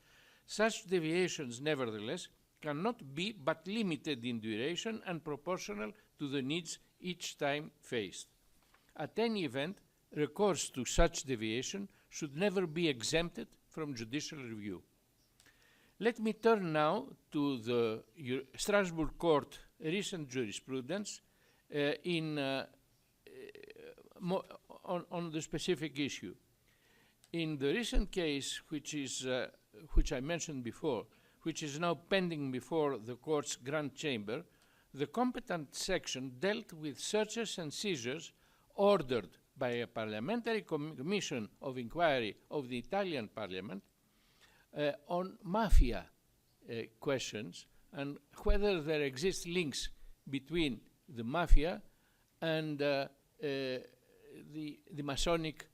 Such deviations, nevertheless, cannot be but limited in duration and proportional to the needs each time faced. At any event, recourse to such deviation should never be exempted from judicial review. Let me turn now to the Strasbourg Court recent jurisprudence on the specific issue. In the recent case, which I mentioned before, which is now pending before the court's Grand Chamber, the competent section dealt with searches and seizures ordered by a parliamentary commission of inquiry of the Italian parliament on mafia questions and whether there exist links between the mafia and the Masonic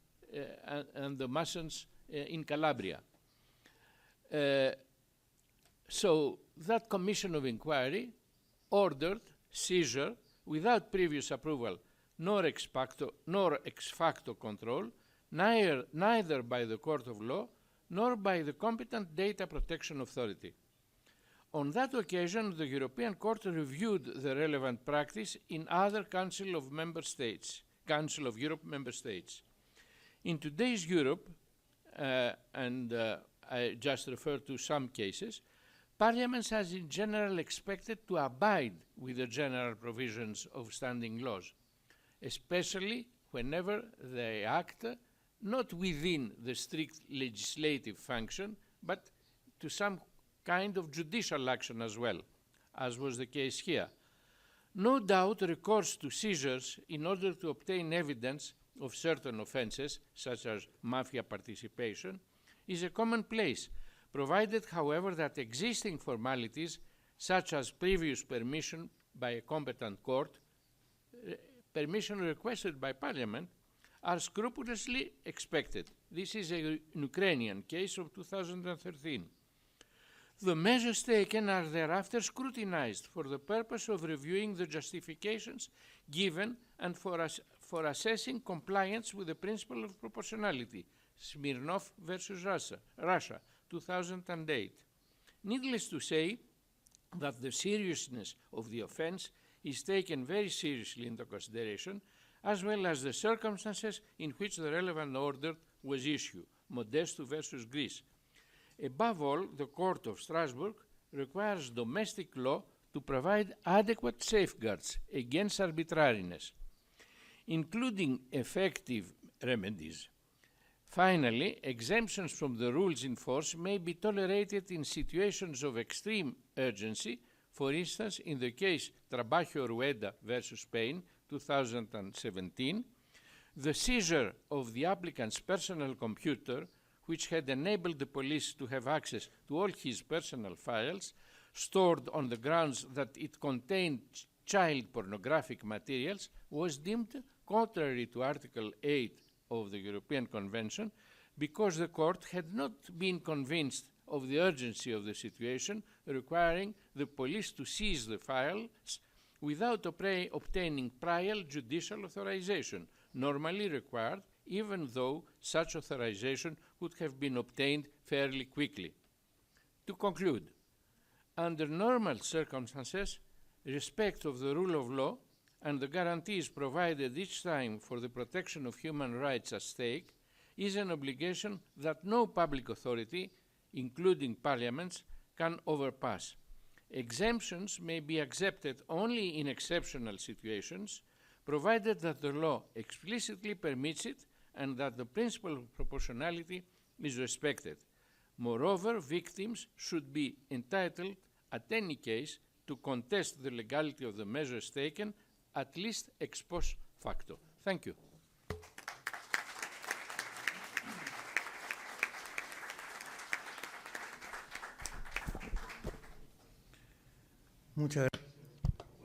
and the Masons in Calabria. So that commission of inquiry ordered seizure without previous approval nor ex facto control, neither by the court of law nor by the competent data protection authority. On that occasion, the European Court reviewed the relevant practice in other Council of Europe member states. In today's Europe, and I just refer to some cases, parliaments are in general expected to abide with the general provisions of standing laws, especially whenever they act not within the strict legislative function, but to some kind of judicial action as well, as was the case here. No doubt recourse to seizures in order to obtain evidence of certain offences, such as mafia participation, is a commonplace, provided, however, that existing formalities, such as previous permission by a competent court, permission requested by Parliament, are scrupulously expected. This is an Ukrainian case of 2013. The measures taken are thereafter scrutinized for the purpose of reviewing the justifications given and for assessing compliance with the principle of proportionality, Smirnov versus Russia, 2008. Needless to say that the seriousness of the offense is taken very seriously into consideration, as well as the circumstances in which the relevant order was issued, Modestu versus Greece. Above all, the Court of Strasbourg requires domestic law to provide adequate safeguards against arbitrariness, including effective remedies. Finally, exemptions from the rules in force may be tolerated in situations of extreme urgency. For instance, in the case Trabajo Rueda versus Spain, 2017, the seizure of the applicant's personal computer, which had enabled the police to have access to all his personal files, stored on the grounds that it contained child pornographic materials, was deemed contrary to Article 8 of the European Convention, because the court had not been convinced of the urgency of the situation, requiring the police to seize the files without obtaining prior judicial authorization, normally required, even though such authorization would have been obtained fairly quickly. To conclude, under normal circumstances, respect of the rule of law and the guarantees provided each time for the protection of human rights at stake is an obligation that no public authority including parliaments, can overpass. Exemptions may be accepted only in exceptional situations, provided that the law explicitly permits it and that the principle of proportionality is respected. Moreover, victims should be entitled, at any case, to contest the legality of the measures taken, at least ex post facto. Thank you. Muchas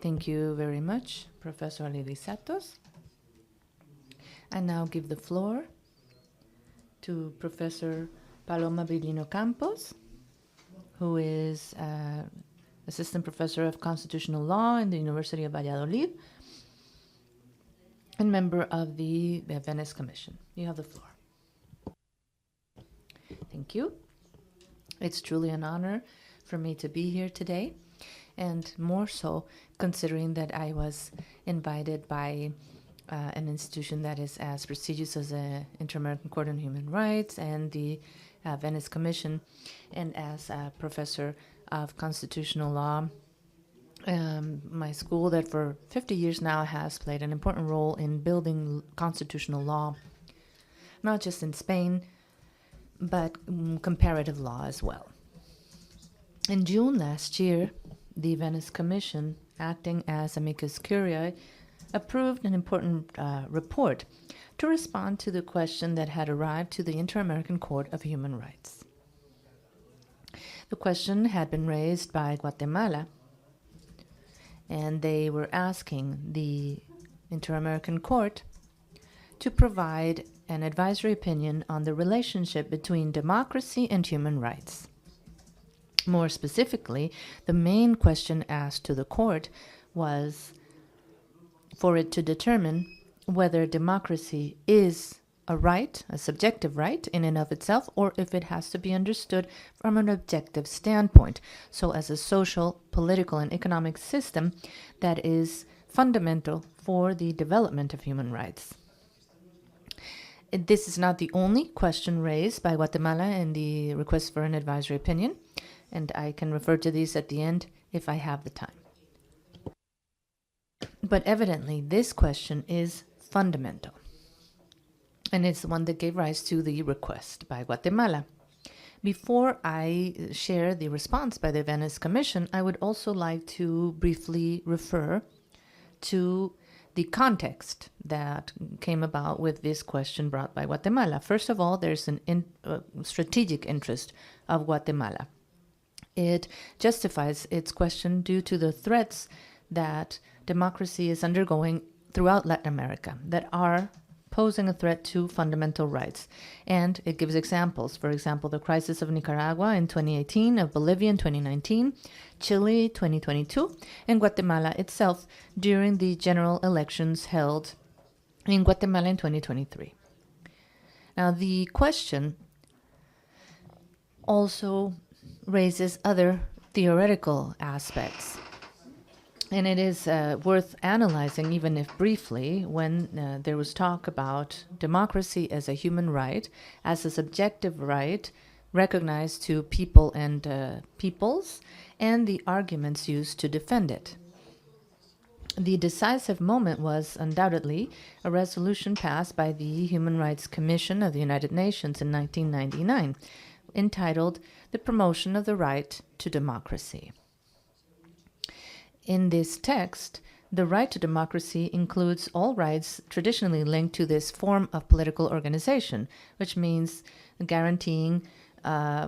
Thank you very much, Professor Lili Santos. I now give the floor to Professor Paloma Brillino Campos, who is Assistant Professor of Constitutional Law in the University of Valladolid and member of the Venice Commission. You have the floor. Thank you. It's truly an honor for me to be here today, and more so considering that I was invited by an institution that is as prestigious as the Inter-American Court on Human Rights and the Venice Commission, and as a professor of constitutional law. My school that for 50 years now has played an important role in building constitutional law, not just in Spain, but comparative law as well. In June last year, the Venice Commission, acting as amicus curiae, approved an important report to respond to the question that had arrived to the Inter-American Court of Human Rights. The question had been raised by Guatemala, and they were asking the Inter-American Court to provide an advisory opinion on the relationship between democracy and human rights. More specifically, the main question asked to the court was for it to determine whether democracy is a right, a subjective right in and of itself, or if it has to be understood from an objective standpoint, so as a social, political, and economic system that is fundamental for the development of human rights. This is not the only question raised by Guatemala in the request for an advisory opinion, and I can refer to these at the end if I have the time. But evidently, this question is fundamental, and it's the one that gave rise to the request by Guatemala. Before I share the response by the Venice Commission, I would also like to briefly refer to the context that came about with this question brought by Guatemala. First of all, there's an strategic interest of Guatemala. It justifies its question due to the threats that democracy is undergoing throughout Latin America that are posing a threat to fundamental rights. And it gives examples. For example, the crisis of Nicaragua in 2018, of Bolivia in 2019, Chile 2022, and Guatemala itself during the general elections held in Guatemala in 2023. Now, the question also raises other theoretical aspects. And it is worth analyzing, even if briefly, when there was talk about democracy as a human right, as a subjective right recognized to people and peoples, and the arguments used to defend it. The decisive moment was undoubtedly a resolution passed by the Human Rights Commission of the United Nations in 1999, entitled The Promotion of the Right to Democracy. In this text, the right to democracy includes all rights traditionally linked to this form of political organization, which means guaranteeing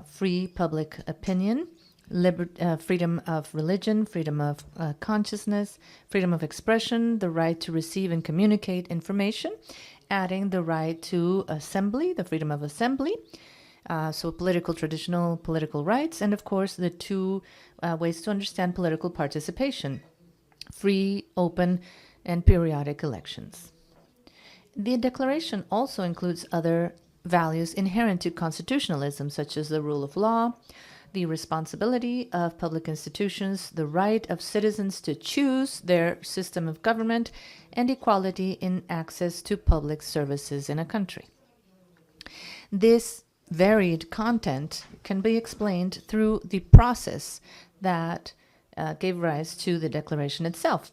free public opinion, freedom of religion, freedom of consciousness, freedom of expression, the right to receive and communicate information, adding the right to assembly, the freedom of assembly, so traditional political rights, and of course the two ways to understand political participation: free, open, and periodic elections. The declaration also includes other values inherent to constitutionalism, such as the rule of law, the responsibility of public institutions, the right of citizens to choose their system of government, and equality in access to public services in a country. This varied content can be explained through the process that gave rise to the declaration itself.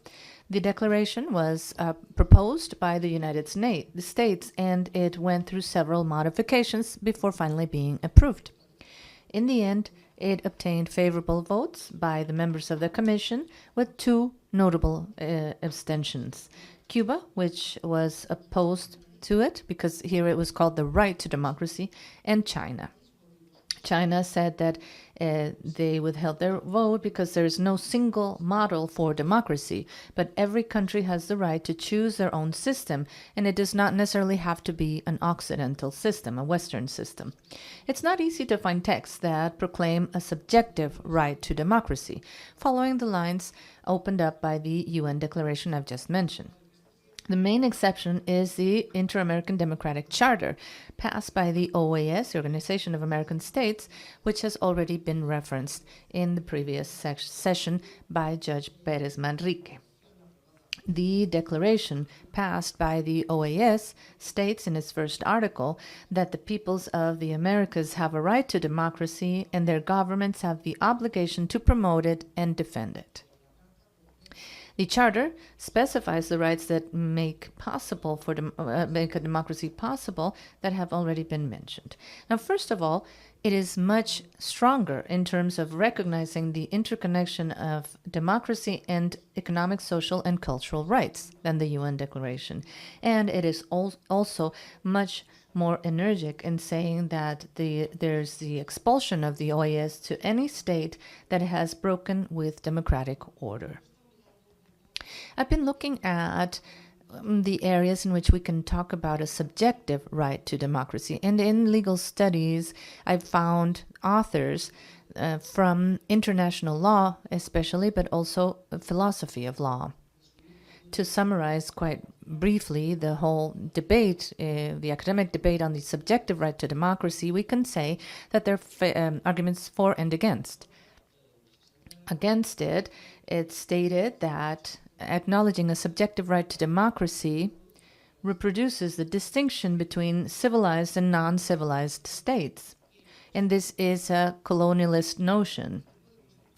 The declaration was proposed by the United States, and it went through several modifications before finally being approved. In the end, it obtained favorable votes by the members of the Commission, with two notable abstentions. Cuba, which was opposed to it, because here it was called the right to democracy, and China. China said that they withheld their vote because there is no single model for democracy, but every country has the right to choose their own system, and it does not necessarily have to be an Occidental system, a Western system. It's not easy to find texts that proclaim a subjective right to democracy, following the lines opened up by the UN Declaration I've just mentioned. The main exception is the Inter-American Democratic Charter, passed by the OAS, the Organization of American States, which has already been referenced in the previous session by Judge Perez Manrique. The declaration passed by the OAS states in its first article that the peoples of the Americas have a right to democracy and their governments have the obligation to promote it and defend it. The Charter specifies the rights that make a democracy possible that have already been mentioned. Now, first of all, it is much stronger in terms of recognizing the interconnection of democracy and economic, social, and cultural rights than the UN Declaration. And it is also much more energetic in saying that there's the expulsion of the OAS to any state that has broken with democratic order. I've been looking at the areas in which we can talk about a subjective right to democracy. And in legal studies, I've found authors from international law especially, but also philosophy of law. To summarize quite briefly the whole debate, the academic debate on the subjective right to democracy, we can say that there are arguments for and against. Against it, it's stated that acknowledging a subjective right to democracy reproduces the distinction between civilized and non-civilized states. And this is a colonialist notion,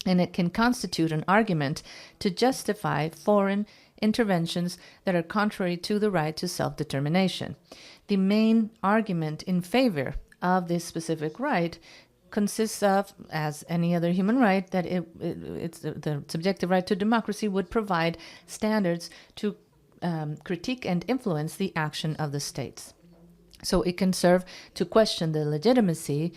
and it can constitute an argument to justify foreign interventions that are contrary to the right to self-determination. The main argument in favor of this specific right consists of, as any other human right, that it's the subjective right to democracy would provide standards to critique and influence the action of the states. So it can serve to question the legitimacy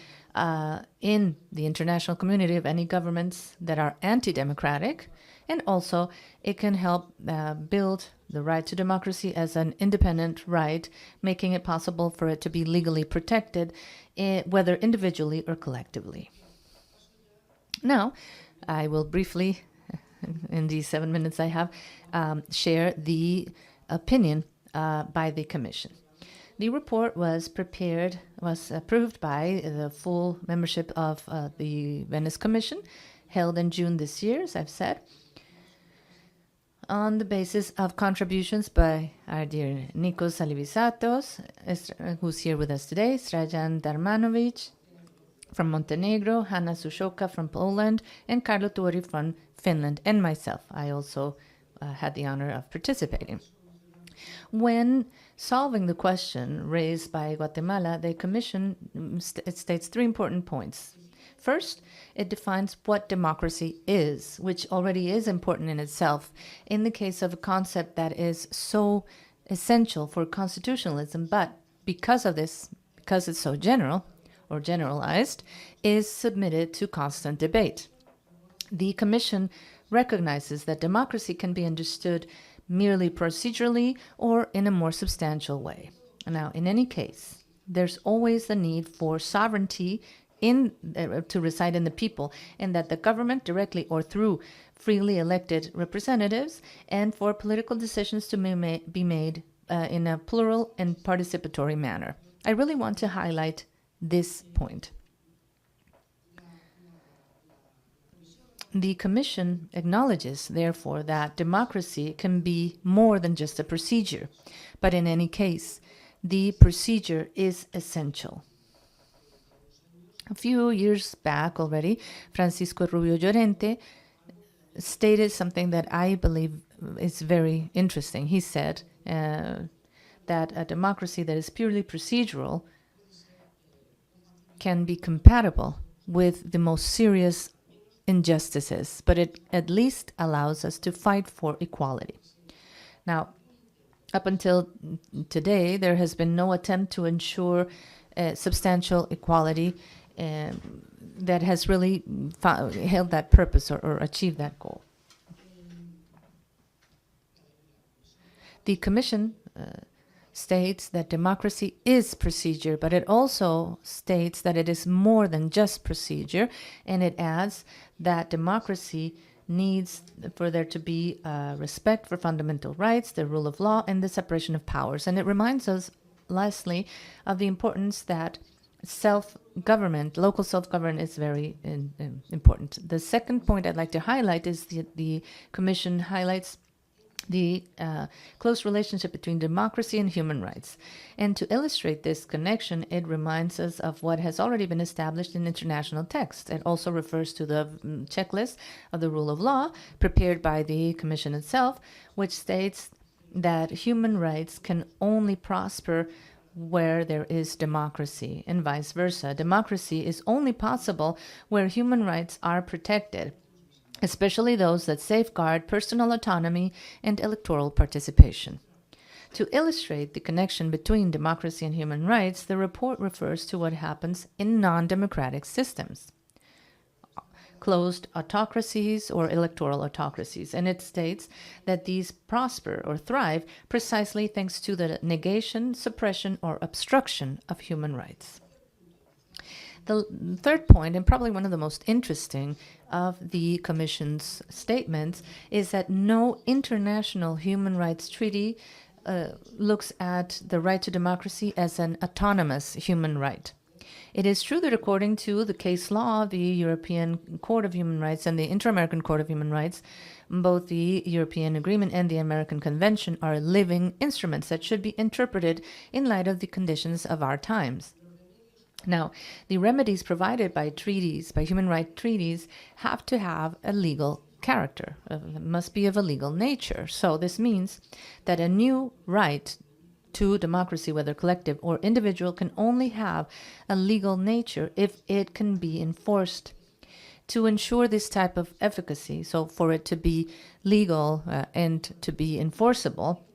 in the international community of any governments that are anti-democratic, and also it can help build the right to democracy as an independent right, making it possible for it to be legally protected, whether individually or collectively. Now, I will briefly, in these 7 minutes I have, share the opinion by the Commission. The report was approved by the full membership of the Venice Commission, held in June this year, as I've said, on the basis of contributions by our dear Nikos Alivisatos, who's here with us today, Srajan Darmanovic from Montenegro, Hanna Sushoka from Poland, and Carlo Tori from Finland, and myself. I also had the honor of participating. When solving the question raised by Guatemala, the Commission states 3 important points. First, it defines what democracy is, which already is important in itself in the case of a concept that is so essential for constitutionalism, but because of this, because it's so general or generalized, is submitted to constant debate. The Commission recognizes that democracy can be understood merely procedurally or in a more substantial way. Now, in any case, there's always the need for sovereignty to reside in the people, and that the government, directly or through freely elected representatives, and for political decisions to be made in a plural and participatory manner. I really want to highlight this point. The Commission acknowledges, therefore, that democracy can be more than just a procedure, but in any case, the procedure is essential. A few years back already, Francisco Rubio Llorente stated something that I believe is very interesting. He said that a democracy that is purely procedural can be compatible with the most serious injustices, but it at least allows us to fight for equality. Now, up until today, there has been no attempt to ensure substantial equality that has really held that purpose or achieved that goal. The Commission states that democracy is procedure, but it also states that it is more than just procedure, and it adds that democracy needs for there to be respect for fundamental rights, the rule of law, and the separation of powers. And it reminds us, lastly, of the importance that self-government, local self-government is very important. The second point I'd like to highlight is the Commission highlights the close relationship between democracy and human rights. And to illustrate this connection, it reminds us of what has already been established in international text. It also refers to the checklist of the rule of law prepared by the Commission itself, which states that human rights can only prosper where there is democracy, and vice versa. Democracy is only possible where human rights are protected, especially those that safeguard personal autonomy and electoral participation. To illustrate the connection between democracy and human rights, the report refers to what happens in non-democratic systems, closed autocracies or electoral autocracies, and it states that these prosper or thrive precisely thanks to the negation, suppression, or obstruction of human rights. The third point, and probably one of the most interesting of the Commission's statements, is that no international human rights treaty looks at the right to democracy as an autonomous human right. It is true that according to the case law of the European Court of Human Rights and the Inter-American Court of Human Rights, both the European Agreement and the American Convention are living instruments that should be interpreted in light of the conditions of our times. Now, the remedies provided by treaties, by human rights treaties, have to have a legal character, must be of a legal nature. So this means that a new right to democracy, whether collective or individual, can only have a legal nature if it can be enforced. To ensure this type of efficacy, so for it to be legal and to be enforceable,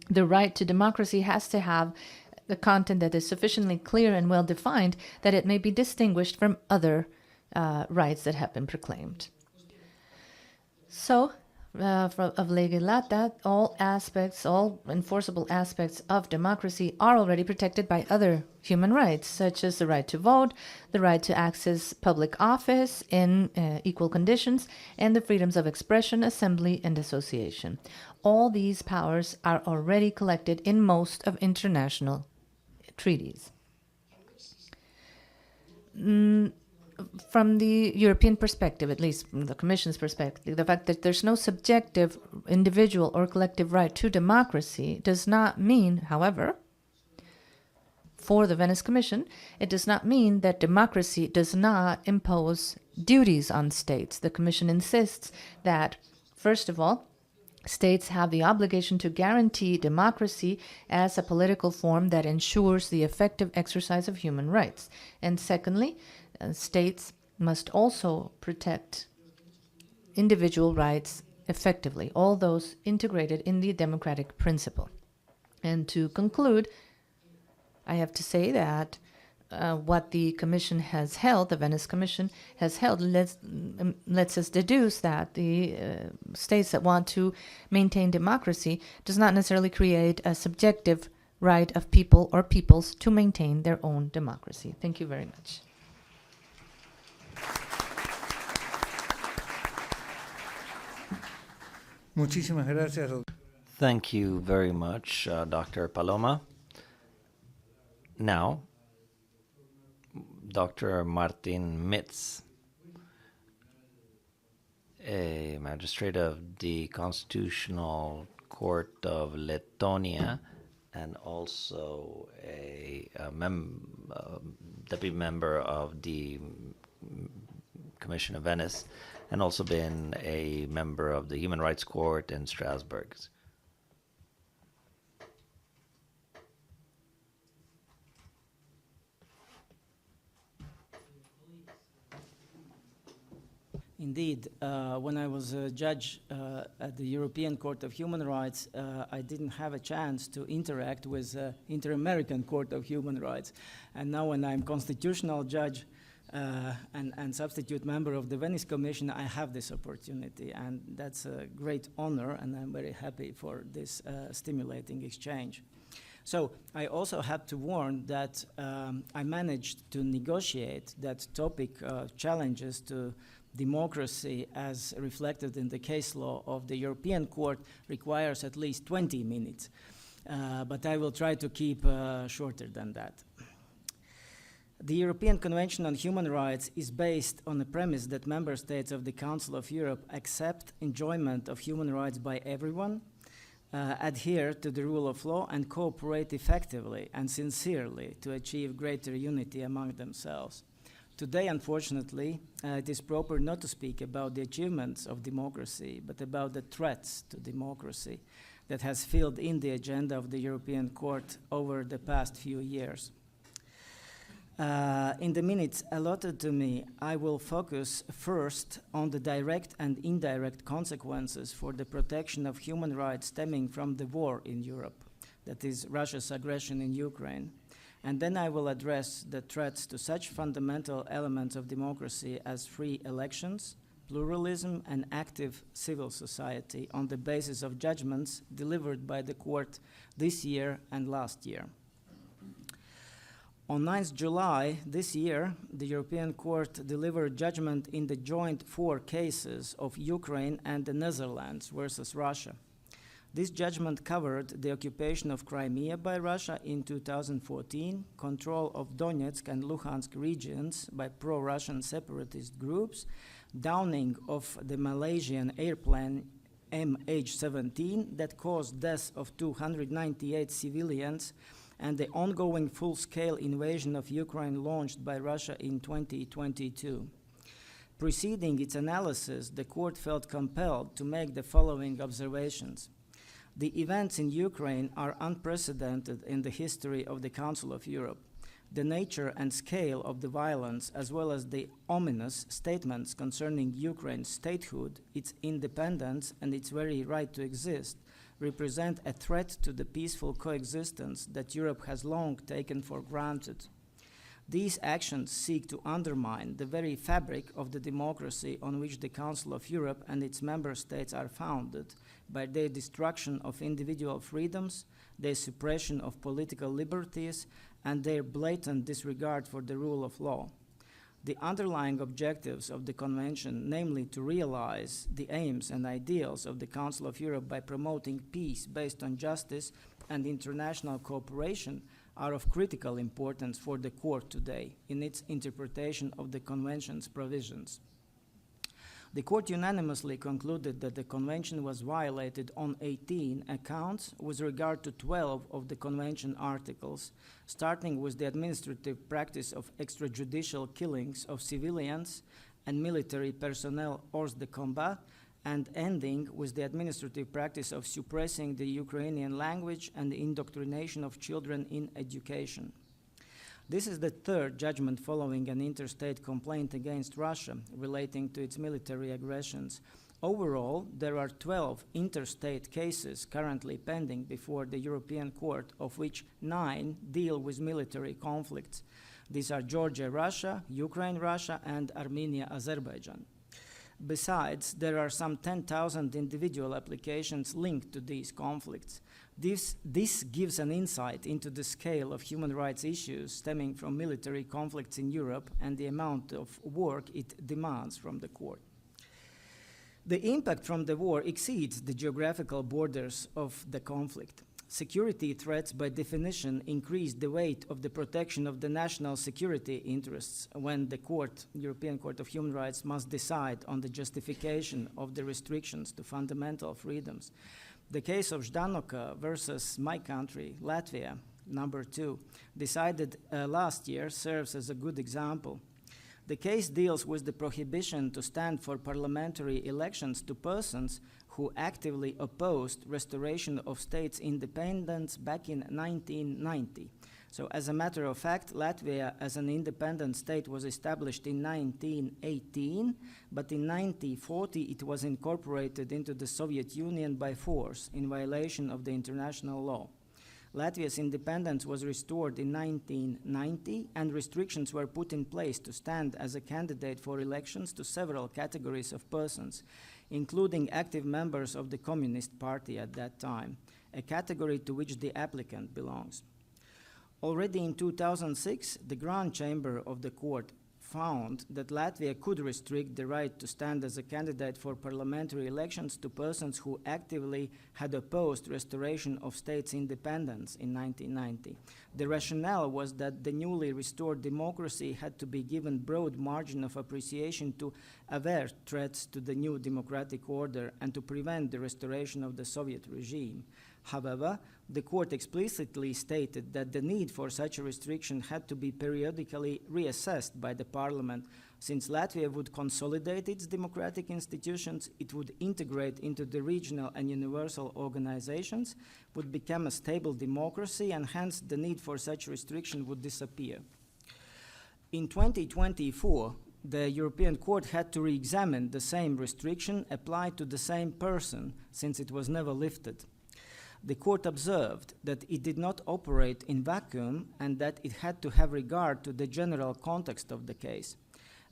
the right to democracy has to have the content that is sufficiently clear and well defined that it may be distinguished from other rights that have been proclaimed. So, of Lege Lata, all enforceable aspects of democracy are already protected by other human rights, such as the right to vote, the right to access public office in equal conditions, and the freedoms of expression, assembly, and association. All these powers are already collected in most of international treaties. From the European perspective, at least from the Commission's perspective, the fact that there's no subjective, individual, or collective right to democracy does not mean, however, for the Venice Commission, it does not mean that democracy does not impose duties on states. The Commission insists that, first of all, states have the obligation to guarantee democracy as a political form that ensures the effective exercise of human rights. And secondly, states must also protect individual rights effectively, all those integrated in the democratic principle. And to conclude, I have to say that what the Commission has held, the Venice Commission has held, lets us deduce that the states that want to maintain democracy does not necessarily create a subjective right of people or peoples to maintain their own democracy. Thank you very much. Muchísimas gracias. Thank you very much, Dr. Paloma. Now, Dr. Martin Mitz, a magistrate of the Constitutional Court of Lithuania and also a deputy member of the Commission of Venice, and also been a member of the Human Rights Court in Strasbourg. Indeed, when I was a judge at the European Court of Human Rights, I didn't have a chance to interact with the Inter-American Court of Human Rights. And now when I'm constitutional judge and substitute member of the Venice Commission, I have this opportunity. And that's a great honor, and I'm very happy for this stimulating exchange. So I also have to warn that I managed to negotiate that topic of challenges to democracy as reflected in the case law of the European Court requires at least 20 minutes. But I will try to keep shorter than that. The European Convention on Human Rights is based on the premise that member states of the Council of Europe accept enjoyment of human rights by everyone, adhere to the rule of law, and cooperate effectively and sincerely to achieve greater unity among themselves. Today, unfortunately, it is proper not to speak about the achievements of democracy, but about the threats to democracy that has filled in the agenda of the European Court over the past few years. In the minutes allotted to me, I will focus first on the direct and indirect consequences for the protection of human rights stemming from the war in Europe, that is, Russia's aggression in Ukraine. And then I will address the threats to such fundamental elements of democracy as free elections, pluralism, and active civil society on the basis of judgments delivered by the court this year and last year. On 9th July this year, the European Court delivered judgment in the joint 4 cases of Ukraine and the Netherlands versus Russia. This judgment covered the occupation of Crimea by Russia in 2014, control of Donetsk and Luhansk regions by pro-Russian separatist groups, downing of the Malaysian airplane MH17 that caused deaths of 298 civilians, and the ongoing full-scale invasion of Ukraine launched by Russia in 2022. Preceding its analysis, the court felt compelled to make the following observations. The events in Ukraine are unprecedented in the history of the Council of Europe. The nature and scale of the violence, as well as the ominous statements concerning Ukraine's statehood, its independence, and its very right to exist, represent a threat to the peaceful coexistence that Europe has long taken for granted. These actions seek to undermine the very fabric of the democracy on which the Council of Europe and its member states are founded, by their destruction of individual freedoms, their suppression of political liberties, and their blatant disregard for the rule of law. The underlying objectives of the Convention, namely to realize the aims and ideals of the Council of Europe by promoting peace based on justice and international cooperation, are of critical importance for the Court today in its interpretation of the Convention's provisions. The Court unanimously concluded that the Convention was violated on 18 accounts with regard to 12 of the Convention articles, starting with the administrative practice of extrajudicial killings of civilians and military personnel hors de combat, and ending with the administrative practice of suppressing the Ukrainian language and the indoctrination of children in education. This is the 3rd judgment following an interstate complaint against Russia relating to its military aggressions. Overall, there are 12 interstate cases currently pending before the European Court, of which 9 deal with military conflicts. These are Georgia, Russia, Ukraine, Russia, and Armenia, Azerbaijan. Besides, there are some 10,000 individual applications linked to these conflicts. This gives an insight into the scale of human rights issues stemming from military conflicts in Europe and the amount of work it demands from the court. The impact from the war exceeds the geographical borders of the conflict. Security threats, by definition, increase the weight of the protection of the national security interests when the European Court of Human Rights must decide on the justification of the restrictions to fundamental freedoms. The case of Ždanoka versus my country, Latvia, number 2, decided last year, serves as a good example. The case deals with the prohibition to stand for parliamentary elections to persons who actively opposed restoration of states' independence back in 1990. So as a matter of fact, Latvia as an independent state was established in 1918, but in 1940 it was incorporated into the Soviet Union by force in violation of the international law. Latvia's independence was restored in 1990, and restrictions were put in place to stand as a candidate for elections to several categories of persons, including active members of the Communist Party at that time, a category to which the applicant belongs. Already in 2006, the Grand Chamber of the Court found that Latvia could restrict the right to stand as a candidate for parliamentary elections to persons who actively had opposed restoration of states' independence in 1990. The rationale was that the newly restored democracy had to be given broad margin of appreciation to avert threats to the new democratic order and to prevent the restoration of the Soviet regime. However, the court explicitly stated that the need for such a restriction had to be periodically reassessed by the parliament. Since Latvia would consolidate its democratic institutions, it would integrate into the regional and universal organizations, would become a stable democracy, and hence the need for such restriction would disappear. In 2024, the European Court had to re-examine the same restriction applied to the same person, since it was never lifted. The court observed that it did not operate in vacuum and that it had to have regard to the general context of the case.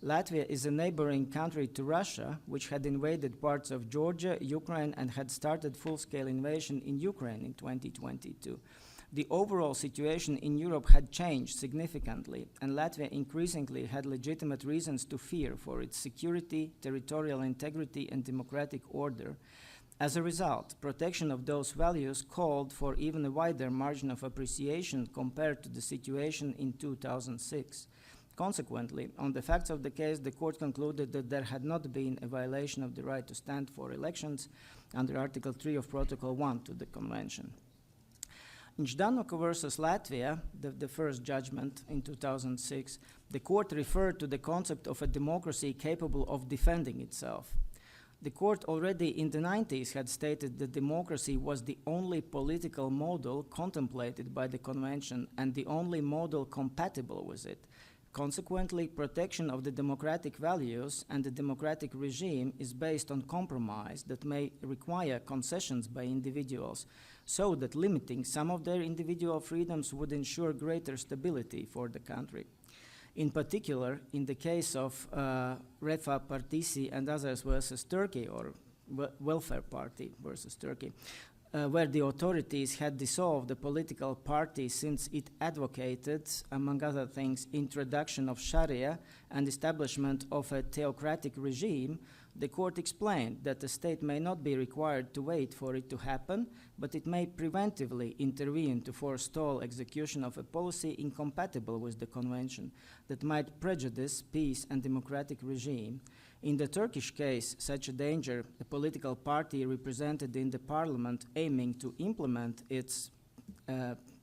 Latvia is a neighboring country to Russia, which had invaded parts of Georgia, Ukraine, and had started full-scale invasion in Ukraine in 2022. The overall situation in Europe had changed significantly, and Latvia increasingly had legitimate reasons to fear for its security, territorial integrity, and democratic order. As a result, protection of those values called for even a wider margin of appreciation compared to the situation in 2006. Consequently, on the facts of the case, the court concluded that there had not been a violation of the right to stand for elections under Article 3 of Protocol 1 to the Convention. In Ždanoka versus Latvia, the first judgment in 2006, the court referred to the concept of a democracy capable of defending itself. The court already in the 90s had stated that democracy was the only political model contemplated by the Convention and the only model compatible with it. Consequently, protection of the democratic values and the democratic regime is based on compromise that may require concessions by individuals, so that limiting some of their individual freedoms would ensure greater stability for the country. In particular, in the case of Refah Partisi and others versus Turkey, or Welfare Party versus Turkey, where the authorities had dissolved the political party since it advocated, among other things, introduction of Sharia and establishment of a theocratic regime, the court explained that the state may not be required to wait for it to happen, but it may preventively intervene to forestall execution of a policy incompatible with the convention that might prejudice peace and democratic regime. In the Turkish case, such a danger, a political party represented in the parliament aiming to implement its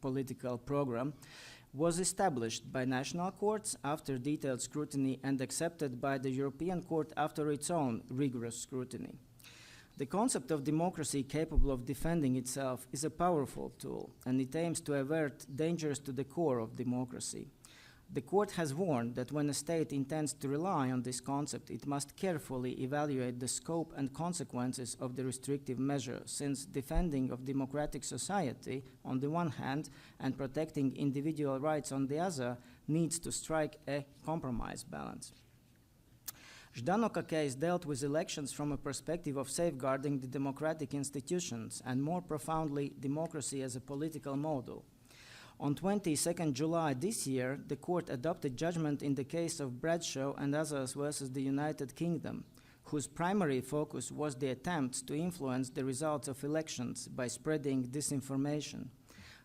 political program, was established by national courts after detailed scrutiny and accepted by the European Court after its own rigorous scrutiny. The concept of democracy capable of defending itself is a powerful tool, and it aims to avert dangers to the core of democracy. The court has warned that when a state intends to rely on this concept, it must carefully evaluate the scope and consequences of the restrictive measure, since defending of democratic society on the one hand and protecting individual rights on the other needs to strike a compromise balance. Ždanoka case dealt with elections from a perspective of safeguarding the democratic institutions and more profoundly democracy as a political model. On 22nd July this year, the court adopted judgment in the case of Bradshaw and others versus the United Kingdom, whose primary focus was the attempts to influence the results of elections by spreading disinformation.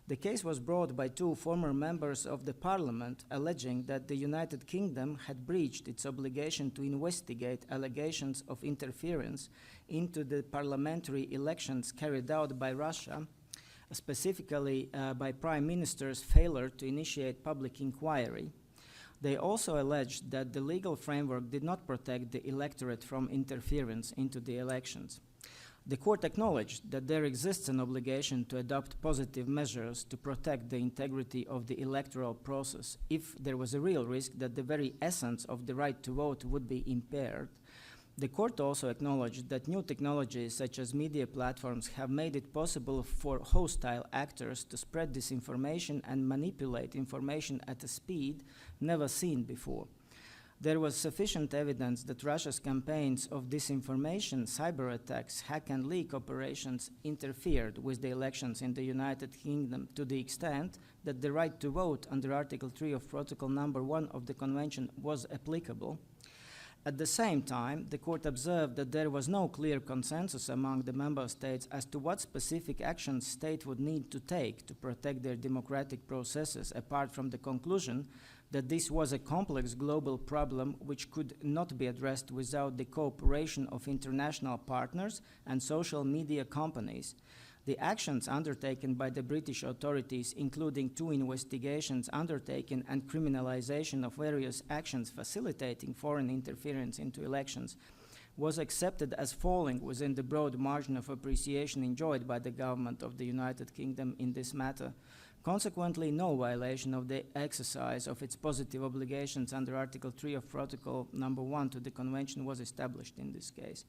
The case was brought by two former members of the parliament alleging that the United Kingdom had breached its obligation to investigate allegations of interference into the parliamentary elections carried out by Russia, specifically by Prime Minister's failure to initiate public inquiry. They also alleged that the legal framework did not protect the electorate from interference into the elections. The court acknowledged that there exists an obligation to adopt positive measures to protect the integrity of the electoral process if there was a real risk that the very essence of the right to vote would be impaired. The court also acknowledged that new technologies such as media platforms have made it possible for hostile actors to spread disinformation and manipulate information at a speed never seen before. There was sufficient evidence that Russia's campaigns of disinformation, cyber attacks, hack and leak operations interfered with the elections in the United Kingdom to the extent that the right to vote under Article 3 of Protocol number 1 of the Convention was applicable. At the same time, the court observed that there was no clear consensus among the member states as to what specific actions states would need to take to protect their democratic processes, apart from the conclusion that this was a complex global problem which could not be addressed without the cooperation of international partners and social media companies. The actions undertaken by the British authorities, including 2 investigations undertaken and criminalization of various actions facilitating foreign interference into elections, was accepted as falling within the broad margin of appreciation enjoyed by the government of the United Kingdom in this matter. Consequently, no violation of the exercise of its positive obligations under Article 3 of Protocol number 1 to the Convention was established in this case.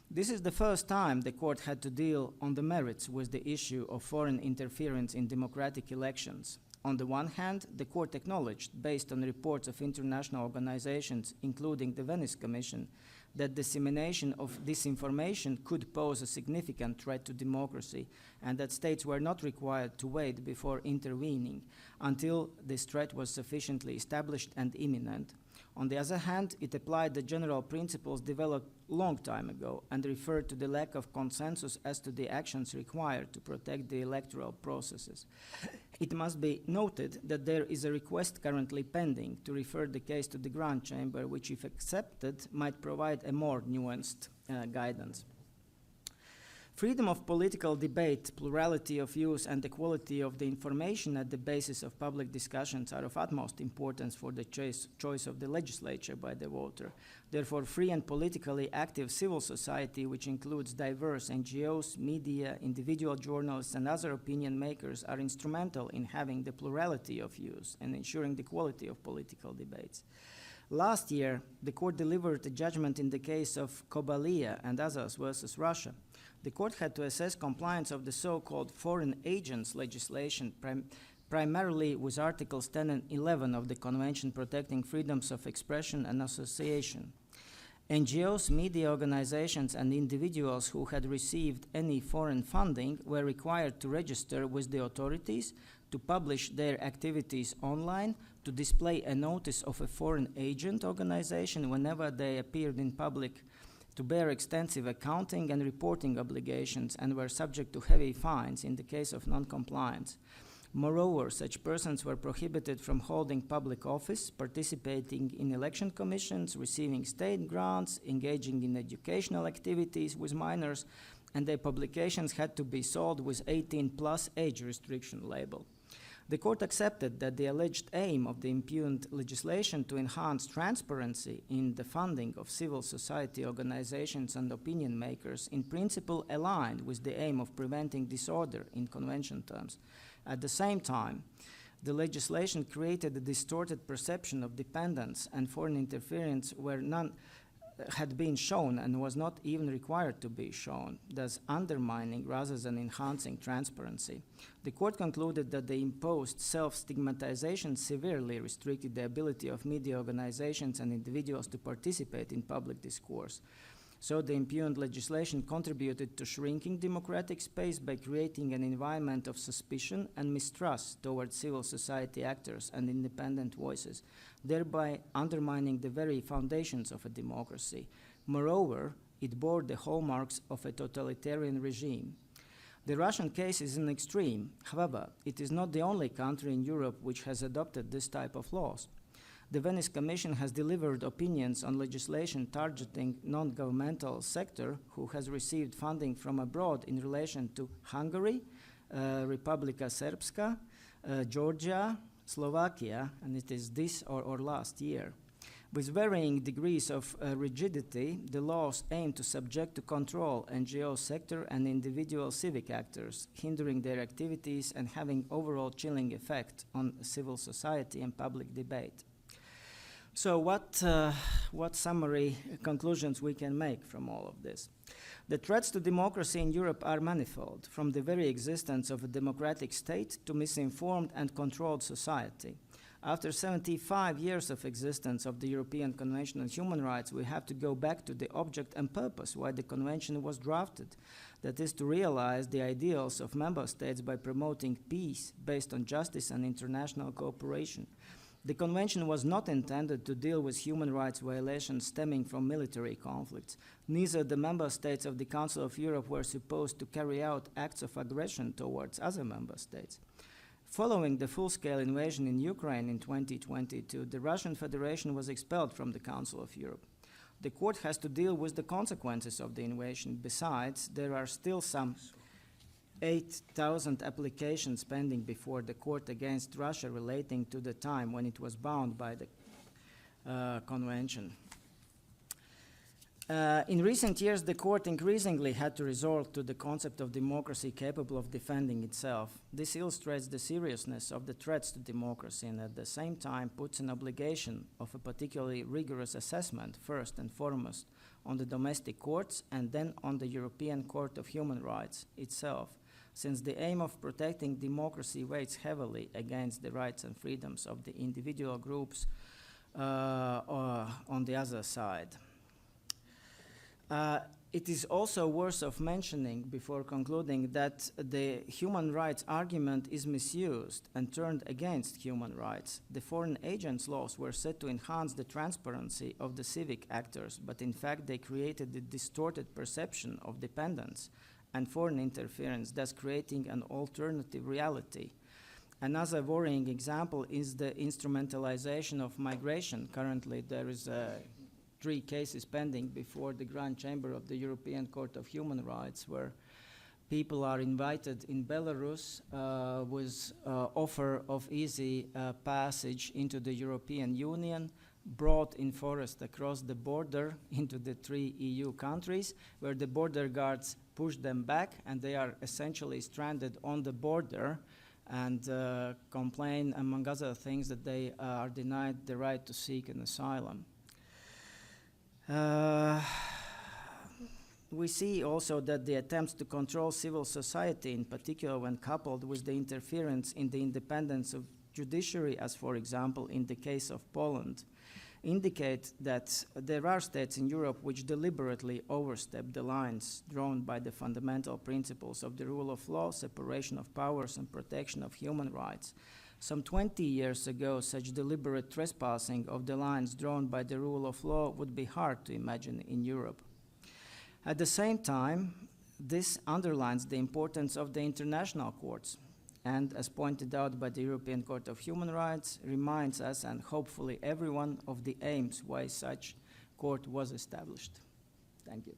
This is the first time the court had to deal on the merits with the issue of foreign interference in democratic elections. On the one hand, the court acknowledged, based on reports of international organizations, including the Venice Commission, that dissemination of disinformation could pose a significant threat to democracy, and that states were not required to wait before intervening until this threat was sufficiently established and imminent. On the other hand, it applied the general principles developed long time ago and referred to the lack of consensus as to the actions required to protect the electoral processes. It must be noted that there is a request currently pending to refer the case to the Grand Chamber, which, if accepted, might provide a more nuanced guidance. Freedom of political debate, plurality of views, and equality of the information at the basis of public discussions are of utmost importance for the choice of the legislature by the voter. Therefore, free and politically active civil society, which includes diverse NGOs, media, individual journalists, and other opinion makers, are instrumental in having the plurality of views and ensuring the quality of political debates. Last year, the court delivered a judgment in the case of Kobalia and others versus Russia. The court had to assess compliance of the so-called foreign agents legislation, primarily with Articles 10 and 11 of the Convention protecting freedoms of expression and association. NGOs, media organizations, and individuals who had received any foreign funding were required to register with the authorities, to publish their activities online, to display a notice of a foreign agent organization whenever they appeared in public, to bear extensive accounting and reporting obligations, and were subject to heavy fines in the case of non-compliance. Moreover, such persons were prohibited from holding public office, participating in election commissions, receiving state grants, engaging in educational activities with minors, and their publications had to be sold with 18+ age restriction label. The court accepted that the alleged aim of the impugned legislation to enhance transparency in the funding of civil society organizations and opinion makers in principle aligned with the aim of preventing disorder in convention terms. At the same time, the legislation created a distorted perception of dependence and foreign interference where none had been shown and was not even required to be shown, thus undermining rather than enhancing transparency. The court concluded that the imposed self-stigmatization severely restricted the ability of media organizations and individuals to participate in public discourse. So the impugned legislation contributed to shrinking democratic space by creating an environment of suspicion and mistrust towards civil society actors and independent voices, thereby undermining the very foundations of a democracy. Moreover, it bore the hallmarks of a totalitarian regime. The Russian case is an extreme. However, it is not the only country in Europe which has adopted this type of laws. The Venice Commission has delivered opinions on legislation targeting non-governmental sector who has received funding from abroad in relation to Hungary, Republika Srpska, Georgia, Slovakia, and it is this or last year. With varying degrees of rigidity, the laws aim to subject to control NGO sector and individual civic actors, hindering their activities and having overall chilling effect on civil society and public debate. So what summary conclusions we can make from all of this? The threats to democracy in Europe are manifold, from the very existence of a democratic state to misinformed and controlled society. After 75 years of existence of the European Convention on Human Rights, we have to go back to the object and purpose why the Convention was drafted. That is to realize the ideals of member states by promoting peace based on justice and international cooperation. The Convention was not intended to deal with human rights violations stemming from military conflicts. Neither the member states of the Council of Europe were supposed to carry out acts of aggression towards other member states. Following the full-scale invasion in Ukraine in 2022, the Russian Federation was expelled from the Council of Europe. The court has to deal with the consequences of the invasion. Besides, there are still some 8,000 applications pending before the court against Russia relating to the time when it was bound by the convention. In recent years, the court increasingly had to resort to the concept of democracy capable of defending itself. This illustrates the seriousness of the threats to democracy and at the same time puts an obligation of a particularly rigorous assessment, first and foremost, on the domestic courts and then on the European Court of Human Rights itself, since the aim of protecting democracy weighs heavily against the rights and freedoms of the individual groups on the other side. It is also worth of mentioning before concluding that the human rights argument is misused and turned against human rights. The foreign agents laws were set to enhance the transparency of the civic actors, but in fact they created the distorted perception of dependence and foreign interference, thus creating an alternative reality. Another worrying example is the instrumentalization of migration. Currently there is 3 cases pending before the Grand Chamber of the European Court of Human Rights, where people are invited in Belarus with offer of easy passage into the European Union, brought in forest across the border into the 3 EU countries, where the border guards push them back and they are essentially stranded on the border and complain, among other things, that they are denied the right to seek an asylum. We see also that the attempts to control civil society, in particular when coupled with the interference in the independence of judiciary, as for example in the case of Poland, indicate that there are states in Europe which deliberately overstep the lines drawn by the fundamental principles of the rule of law, separation of powers, and protection of human rights. Some 20 years ago, such deliberate trespassing of the lines drawn by the rule of law would be hard to imagine in Europe. At the same time, this underlines the importance of the international courts, and as pointed out by the European Court of Human Rights, reminds us and hopefully everyone of the aims why such court was established. Thank you.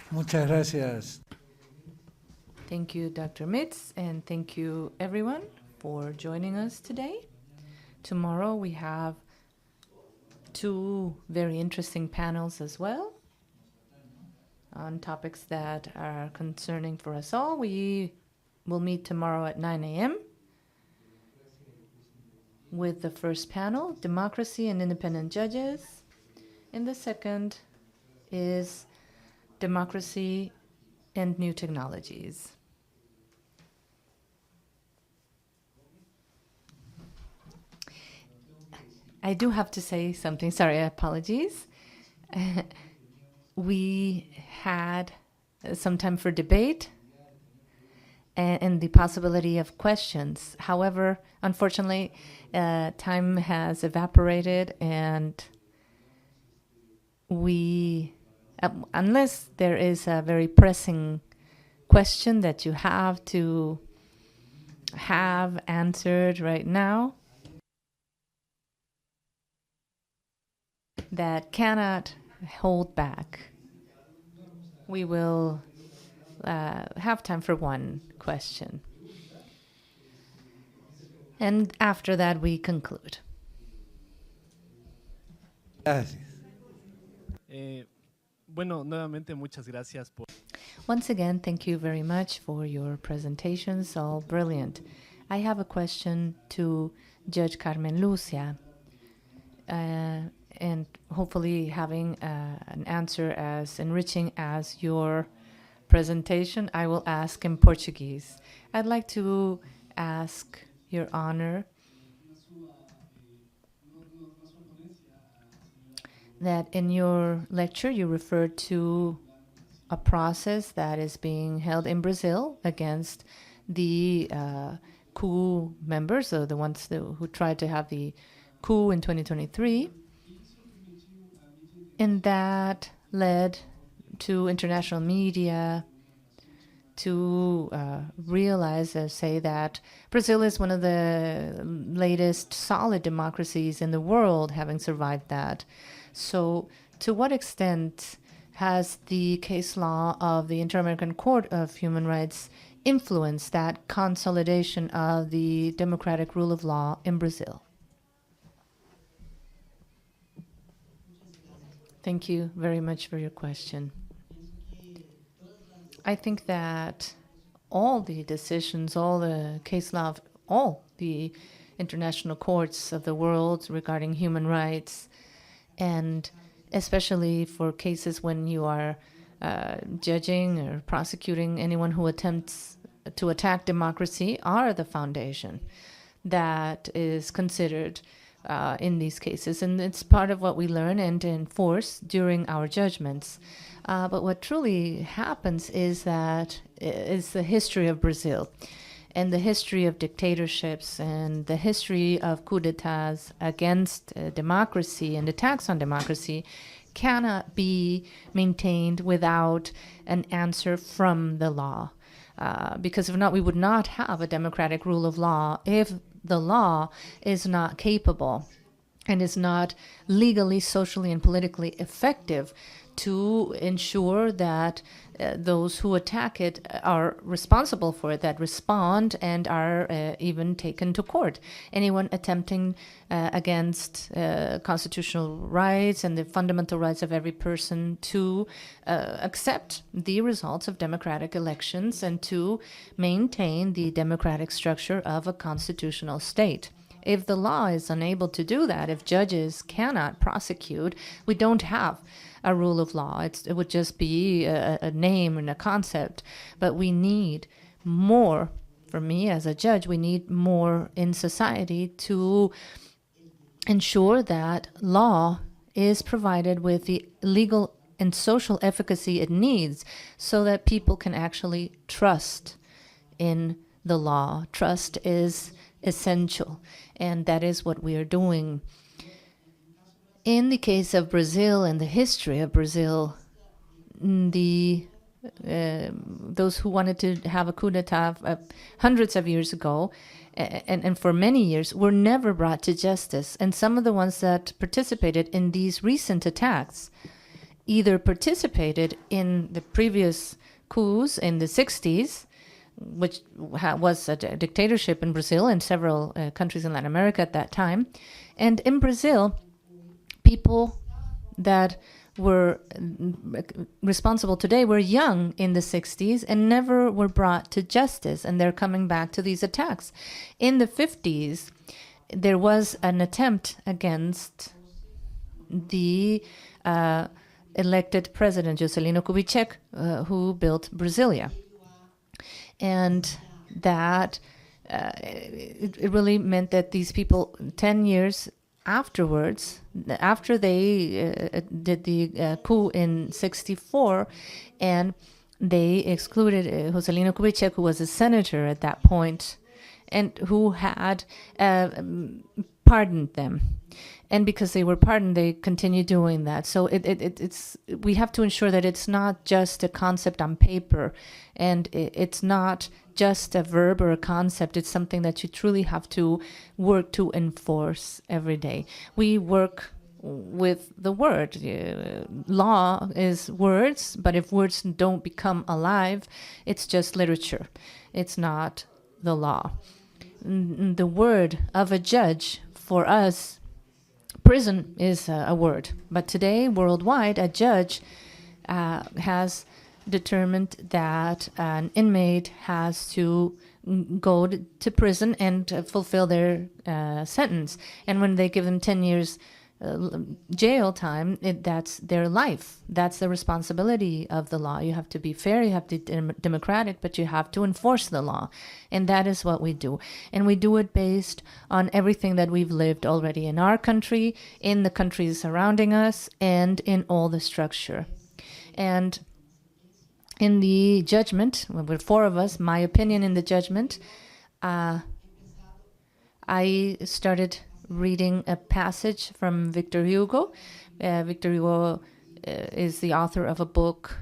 Muchas gracias. Thank you, Dr. Mitz, and thank you, everyone, for joining us today. Tomorrow we have 2 very interesting panels as well on topics that are concerning for us all. We will meet tomorrow at 9 a.m. with the first panel, Democracy and Independent Judges, and the second is Democracy and New Technologies. I do have to say something. Sorry, apologies. We had some time for debate and the possibility of questions. However, unfortunately, time has evaporated, and we, unless there is a very pressing question that you have to have answered right now, that cannot hold back. We will have time for one question. And after that, we conclude. Gracias. Bueno, nuevamente muchas gracias por... Once again, thank you very much for your presentations, all brilliant. I have a question to Judge Carmen Lucia, and hopefully having an answer as enriching as your presentation, I will ask in Portuguese. I'd like to ask Your Honor that in your lecture you referred to a process that is being held in Brazil against the coup members, so the ones who tried to have the coup in 2023, and that led to international media to realize and say that Brazil is one of the latest solid democracies in the world, having survived that. So to what extent has the case law of the Inter-American Court of Human Rights influenced that consolidation of the democratic rule of law in Brazil? Thank you very much for your question. I think that all the decisions, all the case law of all the international courts of the world regarding human rights, and especially for cases when you are judging or prosecuting anyone who attempts to attack democracy, are the foundation that is considered in these cases. And it's part of what we learn and enforce during our judgments. But what truly happens is that is the history of Brazil and the history of dictatorships and the history of coups d'etats against democracy and attacks on democracy cannot be maintained without an answer from the law. Because if not, we would not have a democratic rule of law if the law is not capable and is not legally, socially, and politically effective to ensure that those who attack it are responsible for it, that respond and are even taken to court. Anyone attempting against constitutional rights and the fundamental rights of every person to accept the results of democratic elections and to maintain the democratic structure of a constitutional state. If the law is unable to do that, if judges cannot prosecute, we don't have a rule of law. It would just be a name and a concept. But we need more, for me as a judge, we need more in society to ensure that law is provided with the legal and social efficacy it needs so that people can actually trust in the law. Trust is essential, and that is what we are doing. In the case of Brazil and the history of Brazil, those who wanted to have a coup d'etat hundreds of years ago and for many years were never brought to justice. And some of the ones that participated in these recent attacks either participated in the previous coups in the 60s, which was a dictatorship in Brazil and several countries in Latin America at that time. And in Brazil, people that were responsible today were young in the 60s and never were brought to justice, and they're coming back to these attacks. In the 50s, there was an attempt against the elected president, Juscelino Kubitschek, who built Brasilia. And that it really meant that these people, 10 years afterwards, after they did the coup in 64, and they excluded Juscelino Kubitschek, who was a senator at that point, and who had pardoned them. And because they were pardoned, they continue doing that. So it's we have to ensure that it's not just a concept on paper, and it's not just a verb or a concept. It's something that you truly have to work to enforce every day. We work with the word. Law is words, but if words don't become alive, it's just literature. It's not the law. The word of a judge, for us, prison is a word. But today, worldwide, a judge has determined that an inmate has to go to prison and fulfill their sentence. And when they give them 10 years jail time, that's their life. That's the responsibility of the law. You have to be fair, you have to be democratic, but you have to enforce the law. And that is what we do. And we do it based on everything that we've lived already in our country, in the countries surrounding us, and in all the structure. And in the judgment, well, we're 4 of us, my opinion in the judgment, I started reading a passage from Victor Hugo. Victor Hugo is the author of a book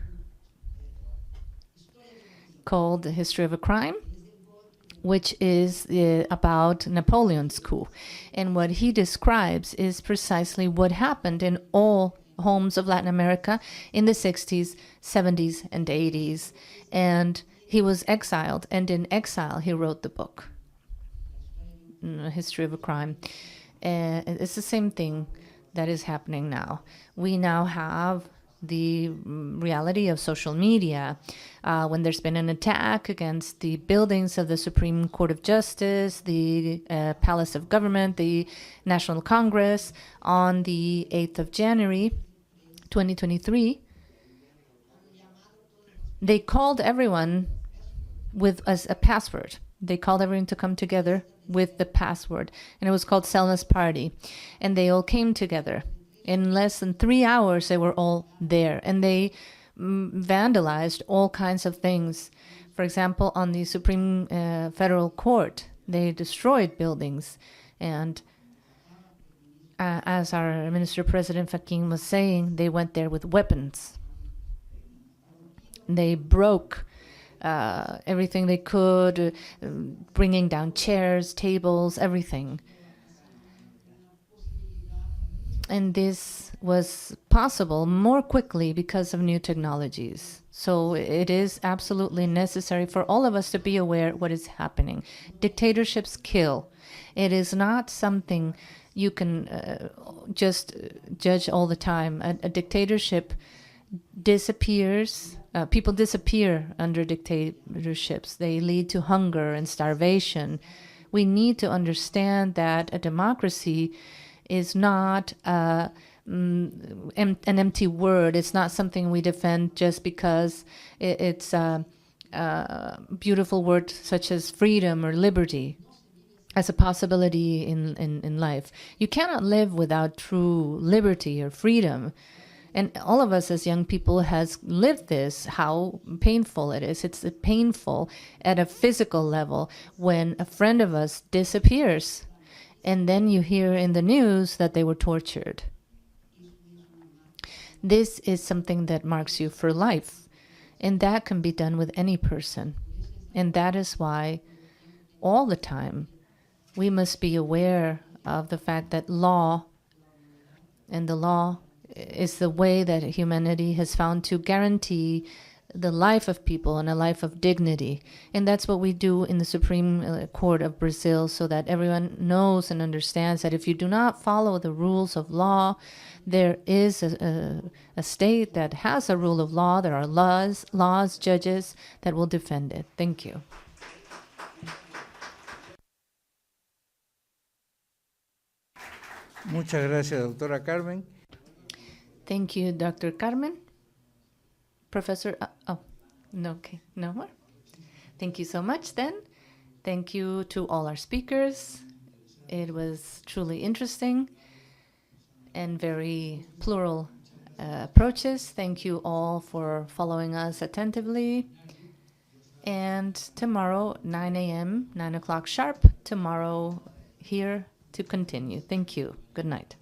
called The History of a Crime, which is about Napoleon's coup. And what he describes is precisely what happened in all homes of Latin America in the 60s, 70s, and 80s. And he was exiled, and in exile he wrote the book, A History of a Crime. It's the same thing that is happening now. We now have the reality of social media. When there's been an attack against the buildings of the Supreme Court of Justice, the Palace of Government, the National Congress, on the 8th of January, 2023, they called everyone with as a password. They called everyone to come together with the password, and it was called Selma's Party. And they all came together. In less than 3 hours, they were all there, and they vandalized all kinds of things. For example, on the Supreme Federal Court, they destroyed buildings. And as our Minister President Faquin was saying, they went there with weapons. They broke everything they could, bringing down chairs, tables, everything. And this was possible more quickly because of new technologies. So it is absolutely necessary for all of us to be aware what is happening. Dictatorships kill. It is not something you can just judge all the time. A dictatorship disappears. People disappear under dictatorships. They lead to hunger and starvation. We need to understand that a democracy is not an empty word. It's not something we defend just because it's a beautiful word such as freedom or liberty as a possibility in life. You cannot live without true liberty or freedom. And all of us as young people has lived this, how painful it is. It's painful at a physical level when a friend of us disappears. And then you hear in the news that they were tortured. This is something that marks you for life. And that can be done with any person. And that is why all the time we must be aware of the fact that law, and the law is the way that humanity has found to guarantee the life of people and a life of dignity. And that's what we do in the Supreme Court of Brazil, so that everyone knows and understands that if you do not follow the rules of law, there is a state that has a rule of law. There are laws, judges that will defend it. Thank you. Muchas gracias, doctora Carmen. Thank you, Dr. Carmen. Professor, no, okay, no more. Thank you so much then. Thank you to all our speakers. It was truly interesting and very plural approaches. Thank you all for following us attentively. And tomorrow, 9 a.m., 9 o'clock sharp, tomorrow here to continue. Thank you. Good night.